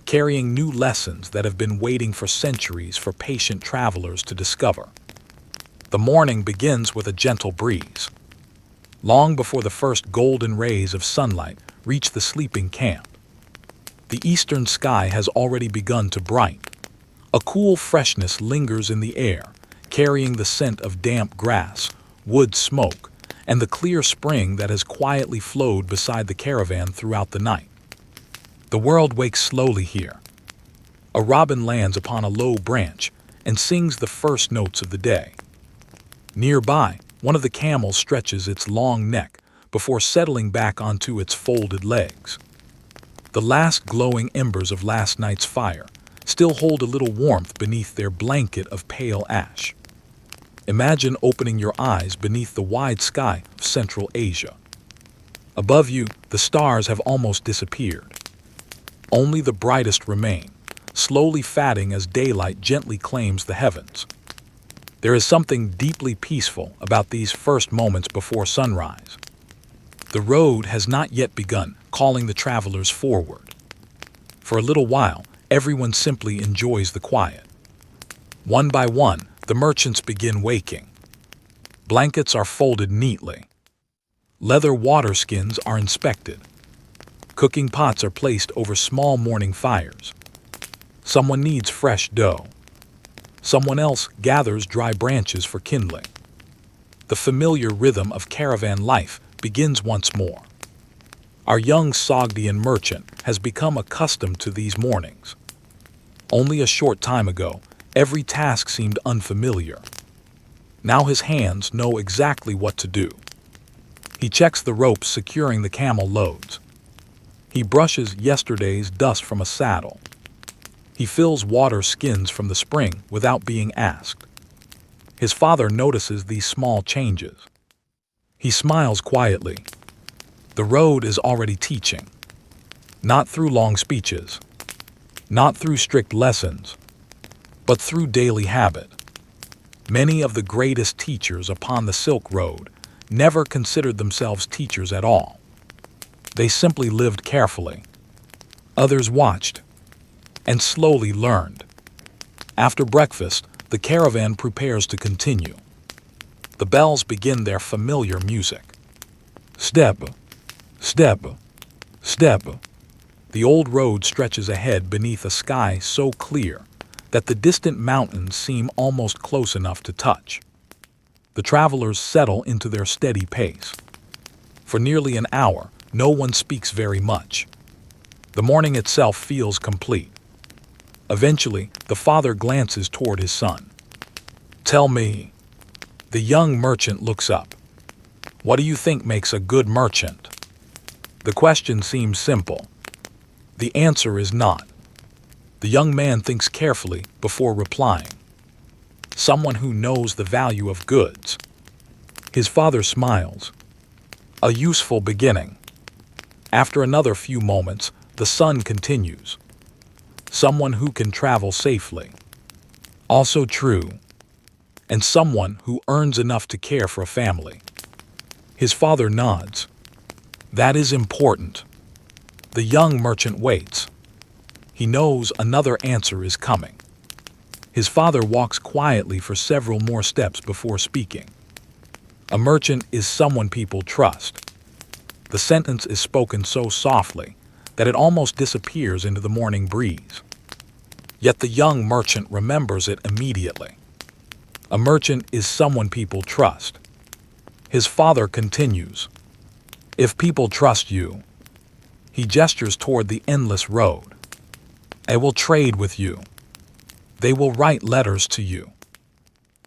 carrying new lessons that have been waiting for centuries for patient travelers to discover. The morning begins with a gentle breeze. Long before the first golden rays of sunlight reach the sleeping camp, the eastern sky has already begun to brighten. A cool freshness lingers in the air, carrying the scent of damp grass, wood smoke, and the clear spring that has quietly flowed beside the caravan throughout the night. The world wakes slowly here. A robin lands upon a low branch and sings the first notes of the day. Nearby, one of the camels stretches its long neck before settling back onto its folded legs. The last glowing embers of last night's fire still hold a little warmth beneath their blanket of pale ash. Imagine opening your eyes beneath the wide sky of Central Asia. Above you, the stars have almost disappeared. Only the brightest remain, slowly fading as daylight gently claims the heavens. There is something deeply peaceful about these first moments before sunrise. The road has not yet begun calling the travelers forward. For a little while, everyone simply enjoys the quiet. One by one, the merchants begin waking. Blankets are folded neatly. Leather water skins are inspected. Cooking pots are placed over small morning fires. Someone needs fresh dough. Someone else gathers dry branches for kindling. The familiar rhythm of caravan life begins once more. Our young Sogdian merchant has become accustomed to these mornings. Only a short time ago, every task seemed unfamiliar. Now his hands know exactly what to do. He checks the ropes securing the camel loads. He brushes yesterday's dust from a saddle. He fills water skins from the spring without being asked. His father notices these small changes. He smiles quietly. The road is already teaching. Not through long speeches, not through strict lessons, but through daily habit. Many of the greatest teachers upon the Silk Road never considered themselves teachers at all. They simply lived carefully. Others watched and slowly learned. After breakfast, the caravan prepares to continue. The bells begin their familiar music. Step, step, step. The old road stretches ahead beneath a sky so clear that the distant mountains seem almost close enough to touch. The travelers settle into their steady pace. For nearly an hour, no one speaks very much. The morning itself feels complete. Eventually, the father glances toward his son. "Tell me." The young merchant looks up. "What do you think makes a good merchant?" The question seems simple. The answer is not. The young man thinks carefully before replying. "Someone who knows the value of goods." His father smiles. "A useful beginning." After another few moments, the son continues. "Someone who can travel safely." Also true. "And someone who earns enough to care for a family." His father nods. "That is important." The young merchant waits. He knows another answer is coming. His father walks quietly for several more steps before speaking. "A merchant is someone people trust." The sentence is spoken so softly that it almost disappears into the morning breeze. Yet the young merchant remembers it immediately. A merchant is someone people trust. His father continues. "If people trust you, He gestures toward the endless road. "I will trade with you. They will write letters to you.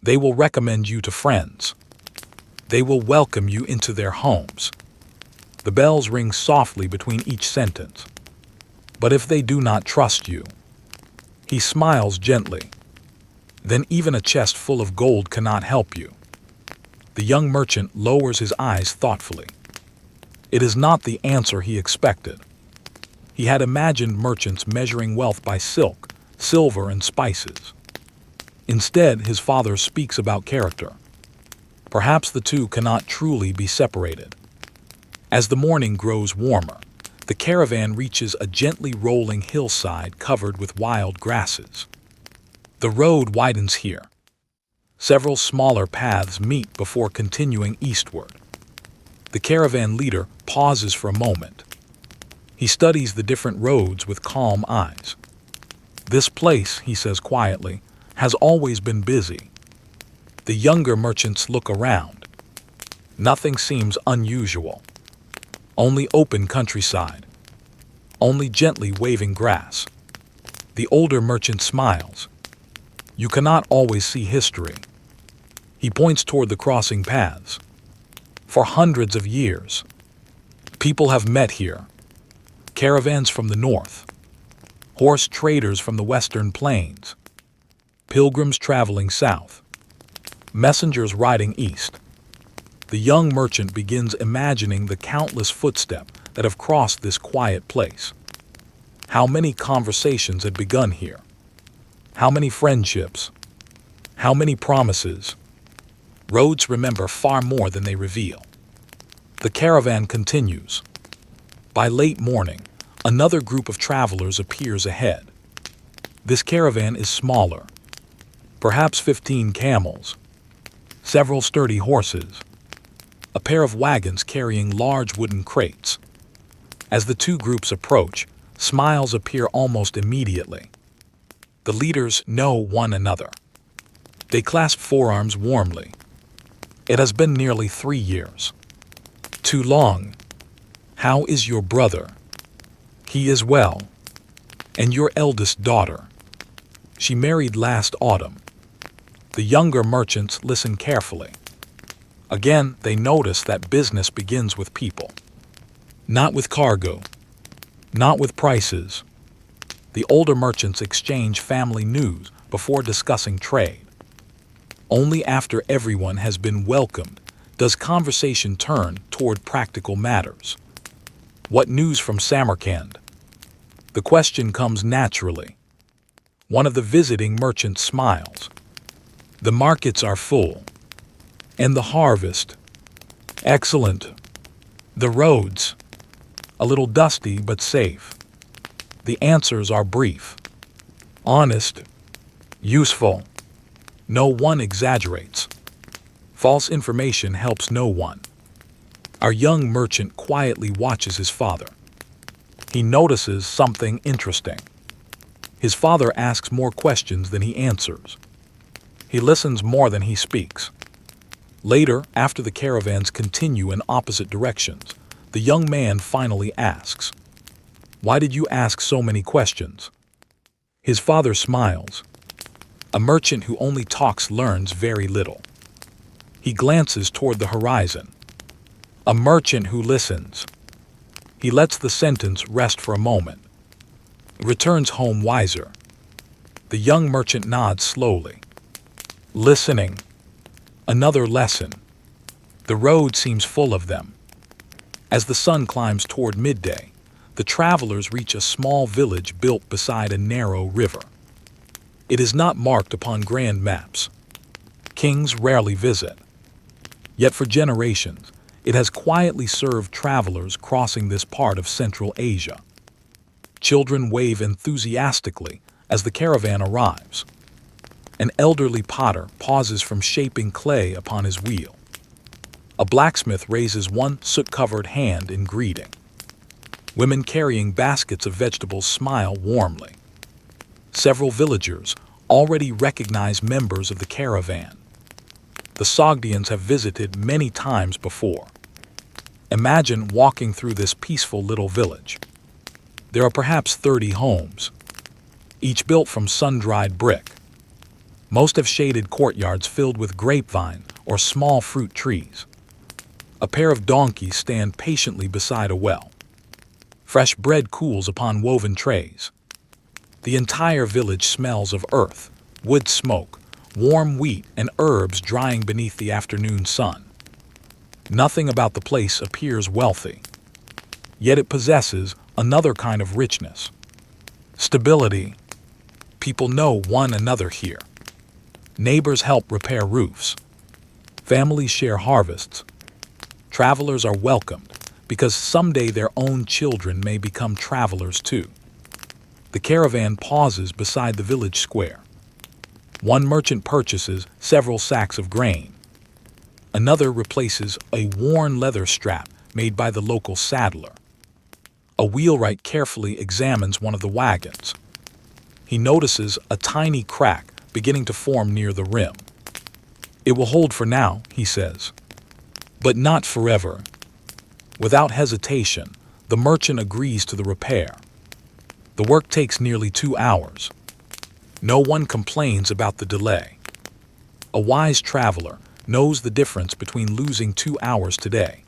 They will recommend you to friends. They will welcome you into their homes." The bells ring softly between each sentence. "But if they do not trust you?" He smiles gently. "Then even a chest full of gold cannot help you." The young merchant lowers his eyes thoughtfully. It is not the answer he expected. He had imagined merchants measuring wealth by silk, silver, and spices. Instead, his father speaks about character. Perhaps the two cannot truly be separated. As the morning grows warmer, the caravan reaches a gently rolling hillside covered with wild grasses. The road widens here. Several smaller paths meet before continuing eastward. The caravan leader pauses for a moment. He studies the different roads with calm eyes. "This place," he says quietly, "has always been busy." The younger merchants look around. Nothing seems unusual. Only open countryside. Only gently waving grass. The older merchant smiles. "You cannot always see history." He points toward the crossing paths. "For hundreds of years, people have met here. Caravans from the north, horse traders from the western plains, pilgrims traveling south, messengers riding east." The young merchant begins imagining the countless footsteps that have crossed this quiet place. How many conversations had begun here? How many friendships? How many promises? Roads remember far more than they reveal. The caravan continues. By late morning, another group of travelers appears ahead. This caravan is smaller. Perhaps 15 camels, several sturdy horses, a pair of wagons carrying large wooden crates. As the two groups approach, smiles appear almost immediately. The leaders know one another. They clasp forearms warmly. "It has been nearly 3 years. Too long. How is your brother?" "He is well. And your eldest daughter?" "She married last autumn." The younger merchants listen carefully. Again, they notice that business begins with people. Not with cargo. Not with prices. The older merchants exchange family news before discussing trade. Only after everyone has been welcomed does conversation turn toward practical matters. "What news from Samarkand?" The question comes naturally. One of the visiting merchants smiles. "The markets are full. And the harvest? Excellent. The roads? A little dusty but safe." The answers are brief. Honest. Useful. No one exaggerates. False information helps no one. Our young merchant quietly watches his father. He notices something interesting. His father asks more questions than he answers. He listens more than he speaks. Later, after the caravans continue in opposite directions, the young man finally asks, "Why did you ask so many questions?" His father smiles. A merchant who only talks learns very little. He glances toward the horizon. A merchant who listens. He lets the sentence rest for a moment. Returns home wiser. The young merchant nods slowly. Listening. Another lesson. The road seems full of them. As the sun climbs toward midday, the travelers reach a small village built beside a narrow river. It is not marked upon grand maps. Kings rarely visit. Yet for generations, it has quietly served travelers crossing this part of Central Asia. Children wave enthusiastically as the caravan arrives. An elderly potter pauses from shaping clay upon his wheel. A blacksmith raises one soot-covered hand in greeting. Women carrying baskets of vegetables smile warmly. Several villagers already recognize members of the caravan. The Sogdians have visited many times before. Imagine walking through this peaceful little village. There are perhaps 30 homes, each built from sun-dried brick. Most have shaded courtyards filled with grapevine or small fruit trees. A pair of donkeys stand patiently beside a well. Fresh bread cools upon woven trays. The entire village smells of earth, wood smoke, warm wheat, and herbs drying beneath the afternoon sun. Nothing about the place appears wealthy, yet it possesses another kind of richness. Stability. People know one another here. Neighbors help repair roofs. Families share harvests. Travelers are welcomed because someday their own children may become travelers too. The caravan pauses beside the village square. One merchant purchases several sacks of grain. Another replaces a worn leather strap made by the local saddler. A wheelwright carefully examines one of the wagons. He notices a tiny crack beginning to form near the rim. "It will hold for now," he says. "But not forever." Without hesitation, the merchant agrees to the repair. The work takes nearly 2 hours. No one complains about the delay. A wise traveler knows the difference between losing 2 hours today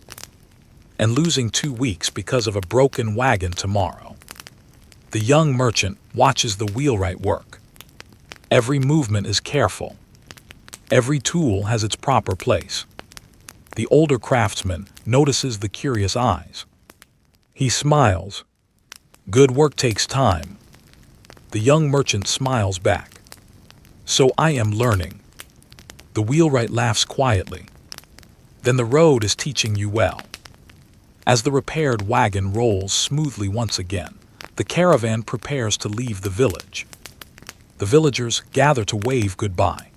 and losing 2 weeks because of a broken wagon tomorrow. The young merchant watches the wheelwright work. Every movement is careful. Every tool has its proper place. The older craftsman notices the curious eyes. He smiles. "Good work takes time." The young merchant smiles back. "So I am learning." The wheelwright laughs quietly. "Then the road is teaching you well." As the repaired wagon rolls smoothly once again, the caravan prepares to leave the village. The villagers gather to wave goodbye.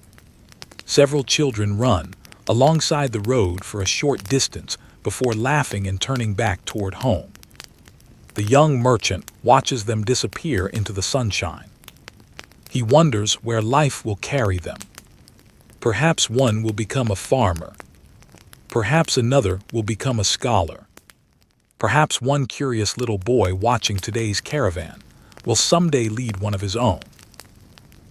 Several children run alongside the road for a short distance before laughing and turning back toward home. The young merchant watches them disappear into the sunshine. He wonders where life will carry them. Perhaps one will become a farmer. Perhaps another will become a scholar. Perhaps one curious little boy watching today's caravan will someday lead one of his own.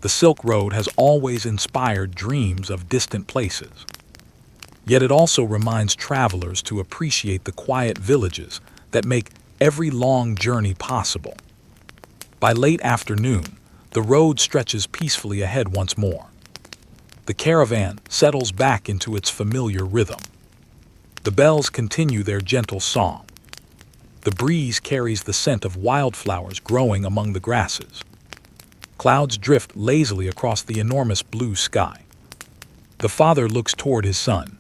The Silk Road has always inspired dreams of distant places. Yet it also reminds travelers to appreciate the quiet villages that make every long journey possible. By late afternoon, the road stretches peacefully ahead once more. The caravan settles back into its familiar rhythm. The bells continue their gentle song. The breeze carries the scent of wildflowers growing among the grasses. Clouds drift lazily across the enormous blue sky. The father looks toward his son.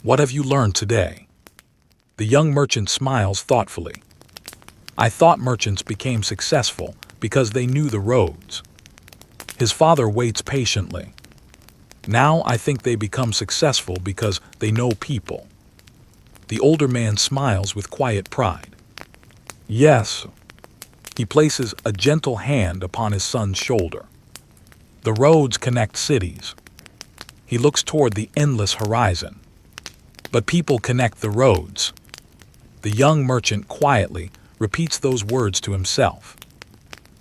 "What have you learned today?" The young merchant smiles thoughtfully. "I thought merchants became successful because they knew the roads." His father waits patiently. "Now I think they become successful because they know people." The older man smiles with quiet pride. "Yes." He places a gentle hand upon his son's shoulder. "The roads connect cities." He looks toward the endless horizon. "But people connect the roads." The young merchant quietly repeats those words to himself.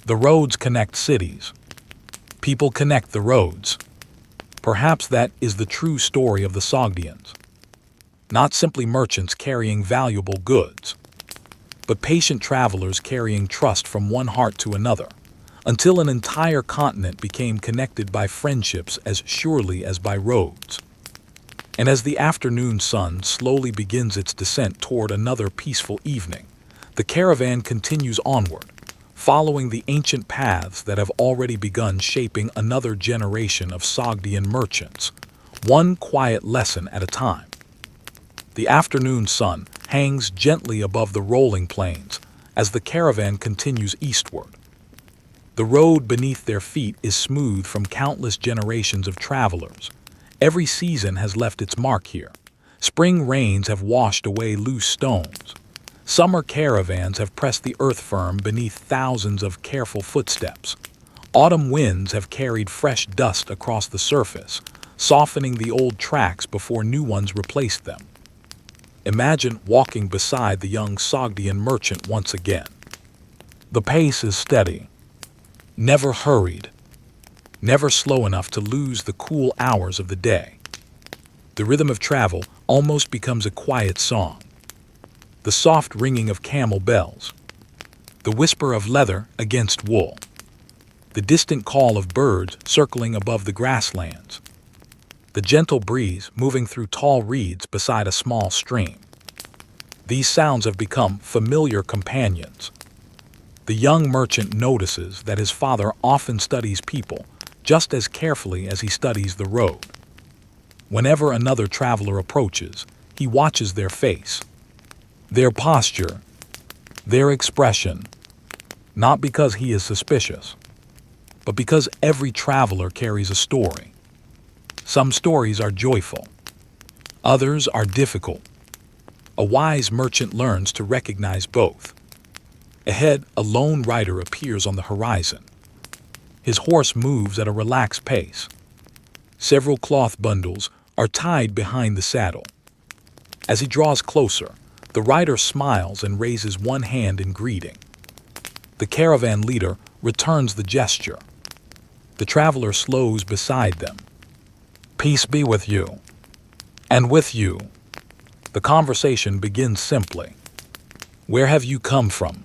"The roads connect cities. People connect the roads." Perhaps that is the true story of the Sogdians. Not simply merchants carrying valuable goods, but patient travelers carrying trust from one heart to another, until an entire continent became connected by friendships as surely as by roads. And as the afternoon sun slowly begins its descent toward another peaceful evening, the caravan continues onward, following the ancient paths that have already begun shaping another generation of Sogdian merchants, one quiet lesson at a time. The afternoon sun hangs gently above the rolling plains as the caravan continues eastward. The road beneath their feet is smooth from countless generations of travelers. Every season has left its mark here. Spring rains have washed away loose stones. Summer caravans have pressed the earth firm beneath thousands of careful footsteps. Autumn winds have carried fresh dust across the surface, softening the old tracks before new ones replaced them. Imagine walking beside the young Sogdian merchant once again. The pace is steady, never hurried, never slow enough to lose the cool hours of the day. The rhythm of travel almost becomes a quiet song. The soft ringing of camel bells, the whisper of leather against wool, the distant call of birds circling above the grasslands, the gentle breeze moving through tall reeds beside a small stream. These sounds have become familiar companions. The young merchant notices that his father often studies people just as carefully as he studies the road. Whenever another traveler approaches, he watches their face, their posture, their expression, not because he is suspicious, but because every traveler carries a story. Some stories are joyful, others are difficult. A wise merchant learns to recognize both. Ahead, a lone rider appears on the horizon. His horse moves at a relaxed pace. Several cloth bundles are tied behind the saddle. As he draws closer, the rider smiles and raises one hand in greeting. The caravan leader returns the gesture. The traveler slows beside them. "Peace be with you." "And with you." The conversation begins simply. "Where have you come from?"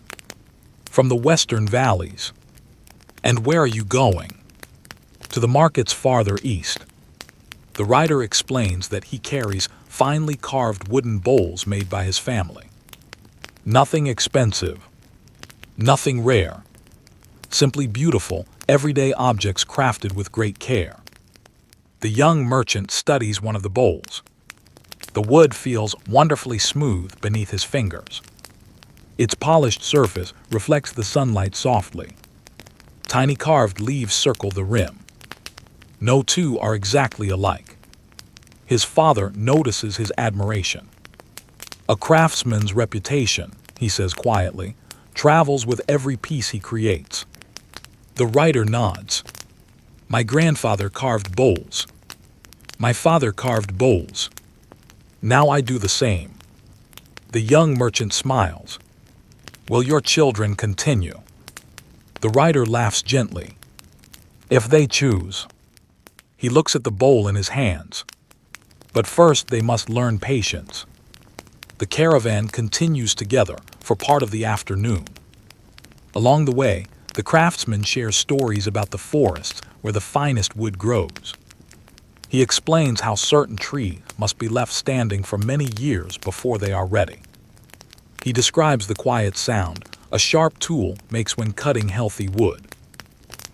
"From the western valleys." "And where are you going?" "To the markets farther east." The rider explains that he carries finely carved wooden bowls made by his family. Nothing expensive, nothing rare, simply beautiful, everyday objects crafted with great care. The young merchant studies one of the bowls. The wood feels wonderfully smooth beneath his fingers. Its polished surface reflects the sunlight softly. Tiny carved leaves circle the rim. No two are exactly alike. His father notices his admiration. "A craftsman's reputation," he says quietly, "travels with every piece he creates." The writer nods. "My grandfather carved bowls. My father carved bowls. Now I do the same." The young merchant smiles. "Will your children continue?" The writer laughs gently. "If they choose." He looks at the bowl in his hands. But first they must learn patience. The caravan continues together for part of the afternoon. Along the way, the craftsman shares stories about the forests where the finest wood grows. He explains how certain trees must be left standing for many years before they are ready. He describes the quiet sound a sharp tool makes when cutting healthy wood.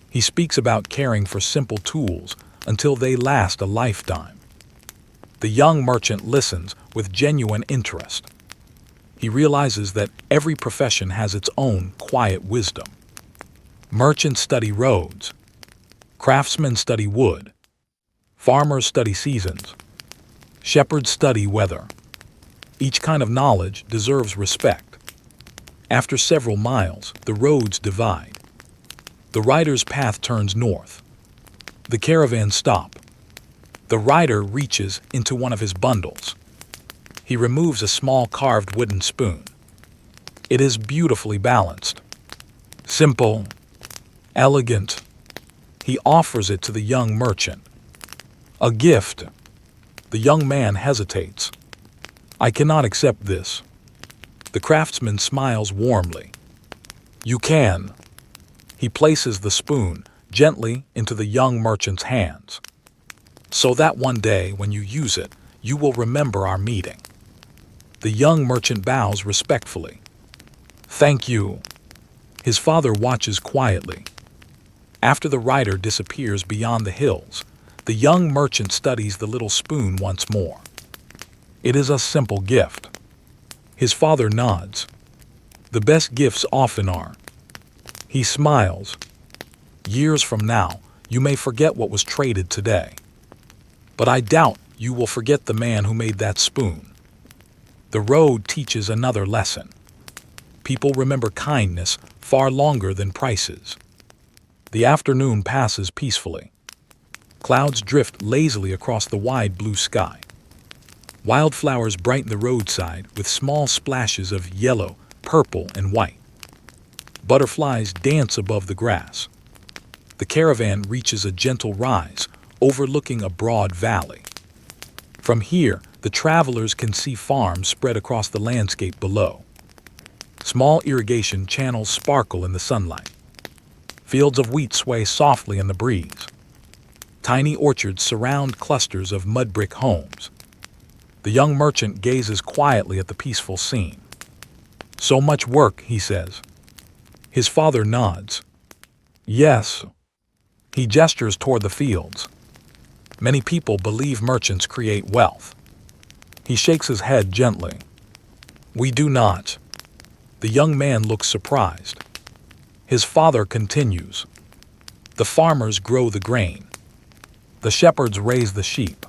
He speaks about caring for simple tools until they last a lifetime. The young merchant listens with genuine interest. He realizes that every profession has its own quiet wisdom. Merchants study roads. Craftsmen study wood. Farmers study seasons. Shepherds study weather. Each kind of knowledge deserves respect. After several miles, the roads divide. The rider's path turns north. The caravan stop. The rider reaches into one of his bundles. He removes a small carved wooden spoon. It is beautifully balanced. Simple, elegant. He offers it to the young merchant. "A gift." The young man hesitates. "I cannot accept this." The craftsman smiles warmly. "You can." He places the spoon gently into the young merchant's hands. "So that one day when you use it, you will remember our meeting." The young merchant bows respectfully. "Thank you." His father watches quietly. After the rider disappears beyond the hills, the young merchant studies the little spoon once more. It is a simple gift. His father nods. The best gifts often are. He smiles. "Years from now, you may forget what was traded today. But I doubt you will forget the man who made that spoon." The road teaches another lesson. People remember kindness far longer than prices. The afternoon passes peacefully. Clouds drift lazily across the wide blue sky. Wildflowers brighten the roadside with small splashes of yellow, purple, and white. Butterflies dance above the grass. The caravan reaches a gentle rise, overlooking a broad valley. From here, the travelers can see farms spread across the landscape below. Small irrigation channels sparkle in the sunlight. Fields of wheat sway softly in the breeze. Tiny orchards surround clusters of mud brick homes. The young merchant gazes quietly at the peaceful scene. "So much work," he says. His father nods. "Yes." He gestures toward the fields. "Many people believe merchants create wealth." He shakes his head gently. "We do not." The young man looks surprised. His father continues. "The farmers grow the grain. The shepherds raise the sheep.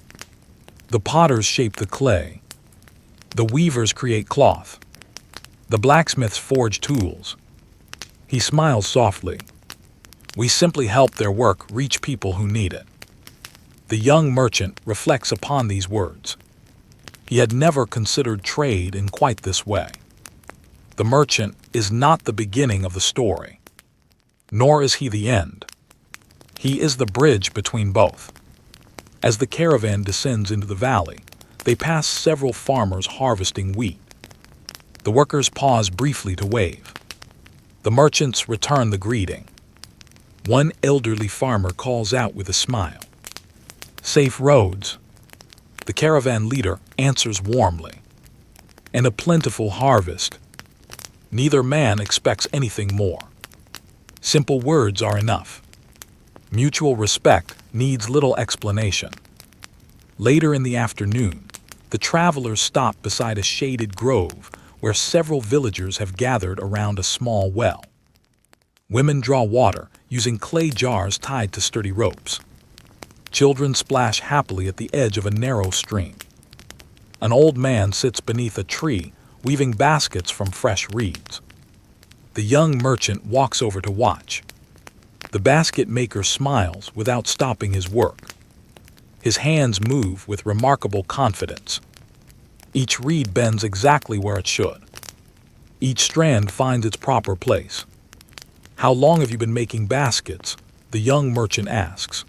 The potters shape the clay. The weavers create cloth. The blacksmiths forge tools." He smiles softly. "We simply help their work reach people who need it." The young merchant reflects upon these words. He had never considered trade in quite this way. The merchant is not the beginning of the story, nor is he the end. He is the bridge between both. As the caravan descends into the valley, they pass several farmers harvesting wheat. The workers pause briefly to wave. The merchants return the greeting. One elderly farmer calls out with a smile, "Safe roads." The caravan leader answers warmly, "And a plentiful harvest." Neither man expects anything more. Simple words are enough. Mutual respect needs little explanation. Later in the afternoon, the travelers stop beside a shaded grove where several villagers have gathered around a small well. Women draw water using clay jars tied to sturdy ropes. Children splash happily at the edge of a narrow stream. An old man sits beneath a tree, weaving baskets from fresh reeds. The young merchant walks over to watch. The basket maker smiles without stopping his work. His hands move with remarkable confidence. Each reed bends exactly where it should. Each strand finds its proper place. "How long have you been making baskets?" the young merchant asks.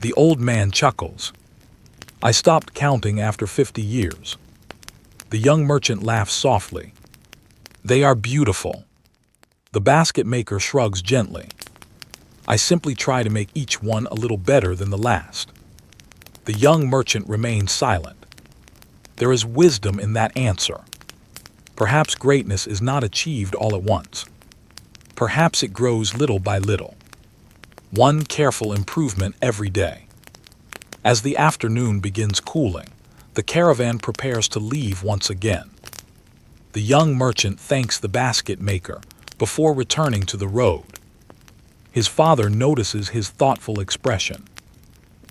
The old man chuckles. "I stopped counting after 50 years. The young merchant laughs softly. "They are beautiful." The basket maker shrugs gently. "I simply try to make each one a little better than the last." The young merchant remains silent. There is wisdom in that answer. Perhaps greatness is not achieved all at once. Perhaps it grows little by little. One careful improvement every day. As the afternoon begins cooling, the caravan prepares to leave once again. The young merchant thanks the basket maker before returning to the road. His father notices his thoughtful expression.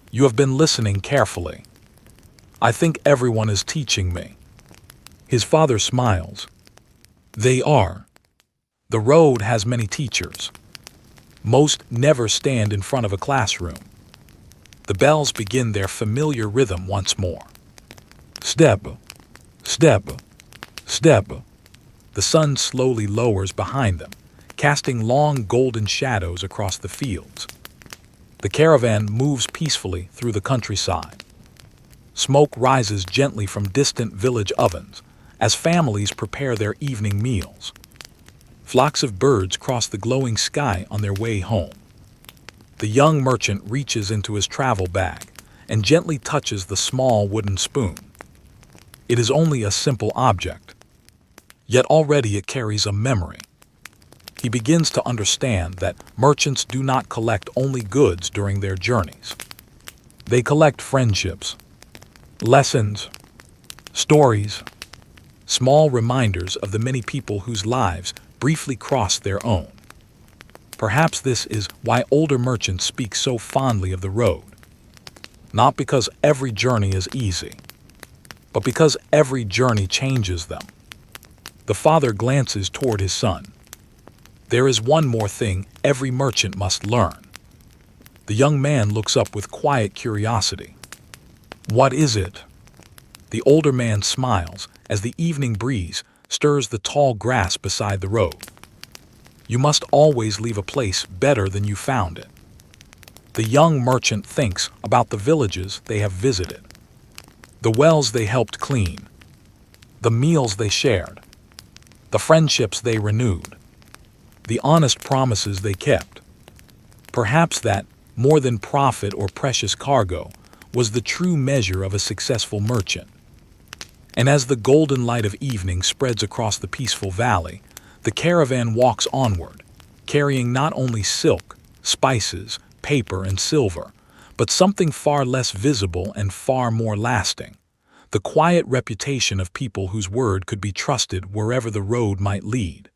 "You have been listening carefully. I think everyone is teaching me." His father smiles. "They are. The road has many teachers. Most never stand in front of a classroom." The bells begin their familiar rhythm once more. Step, step, step. The sun slowly lowers behind them, casting long golden shadows across the fields. The caravan moves peacefully through the countryside. Smoke rises gently from distant village ovens as families prepare their evening meals. Flocks of birds cross the glowing sky on their way home. The young merchant reaches into his travel bag and gently touches the small wooden spoon. It is only a simple object, yet already it carries a memory. He begins to understand that merchants do not collect only goods during their journeys. They collect friendships, lessons, stories, small reminders of the many people whose lives briefly cross their own. Perhaps this is why older merchants speak so fondly of the road. Not because every journey is easy, but because every journey changes them. The father glances toward his son. There is one more thing every merchant must learn. The young man looks up with quiet curiosity. What is it? The older man smiles as the evening breeze stirs the tall grass beside the road. You must always leave a place better than you found it. The young merchant thinks about the villages they have visited, the wells they helped clean, the meals they shared, the friendships they renewed, the honest promises they kept. Perhaps that, more than profit or precious cargo, was the true measure of a successful merchant. And as the golden light of evening spreads across the peaceful valley, the caravan walks onward, carrying not only silk, spices, paper, and silver, but something far less visible and far more lasting: the quiet reputation of people whose word could be trusted wherever the road might lead.